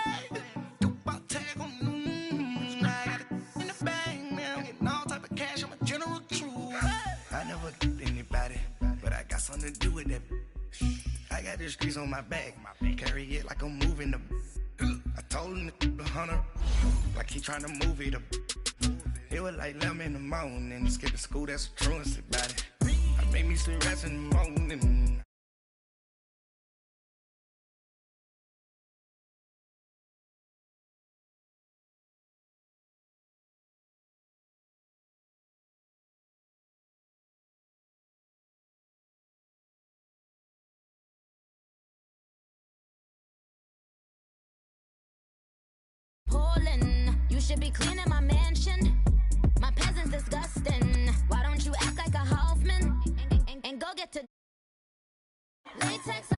I never did anybody, but I got something to do with that. I got the streets on my back, carry it like I'm moving the. I told him the hunter, like he trying to move it up. It was like 11 in the morning, skipping school, that's a truancy about it. I made me some rest in the morning. You should be cleaning my mansion. My peasants disgusting. Why don't you act like a Hoffman and go get to latex?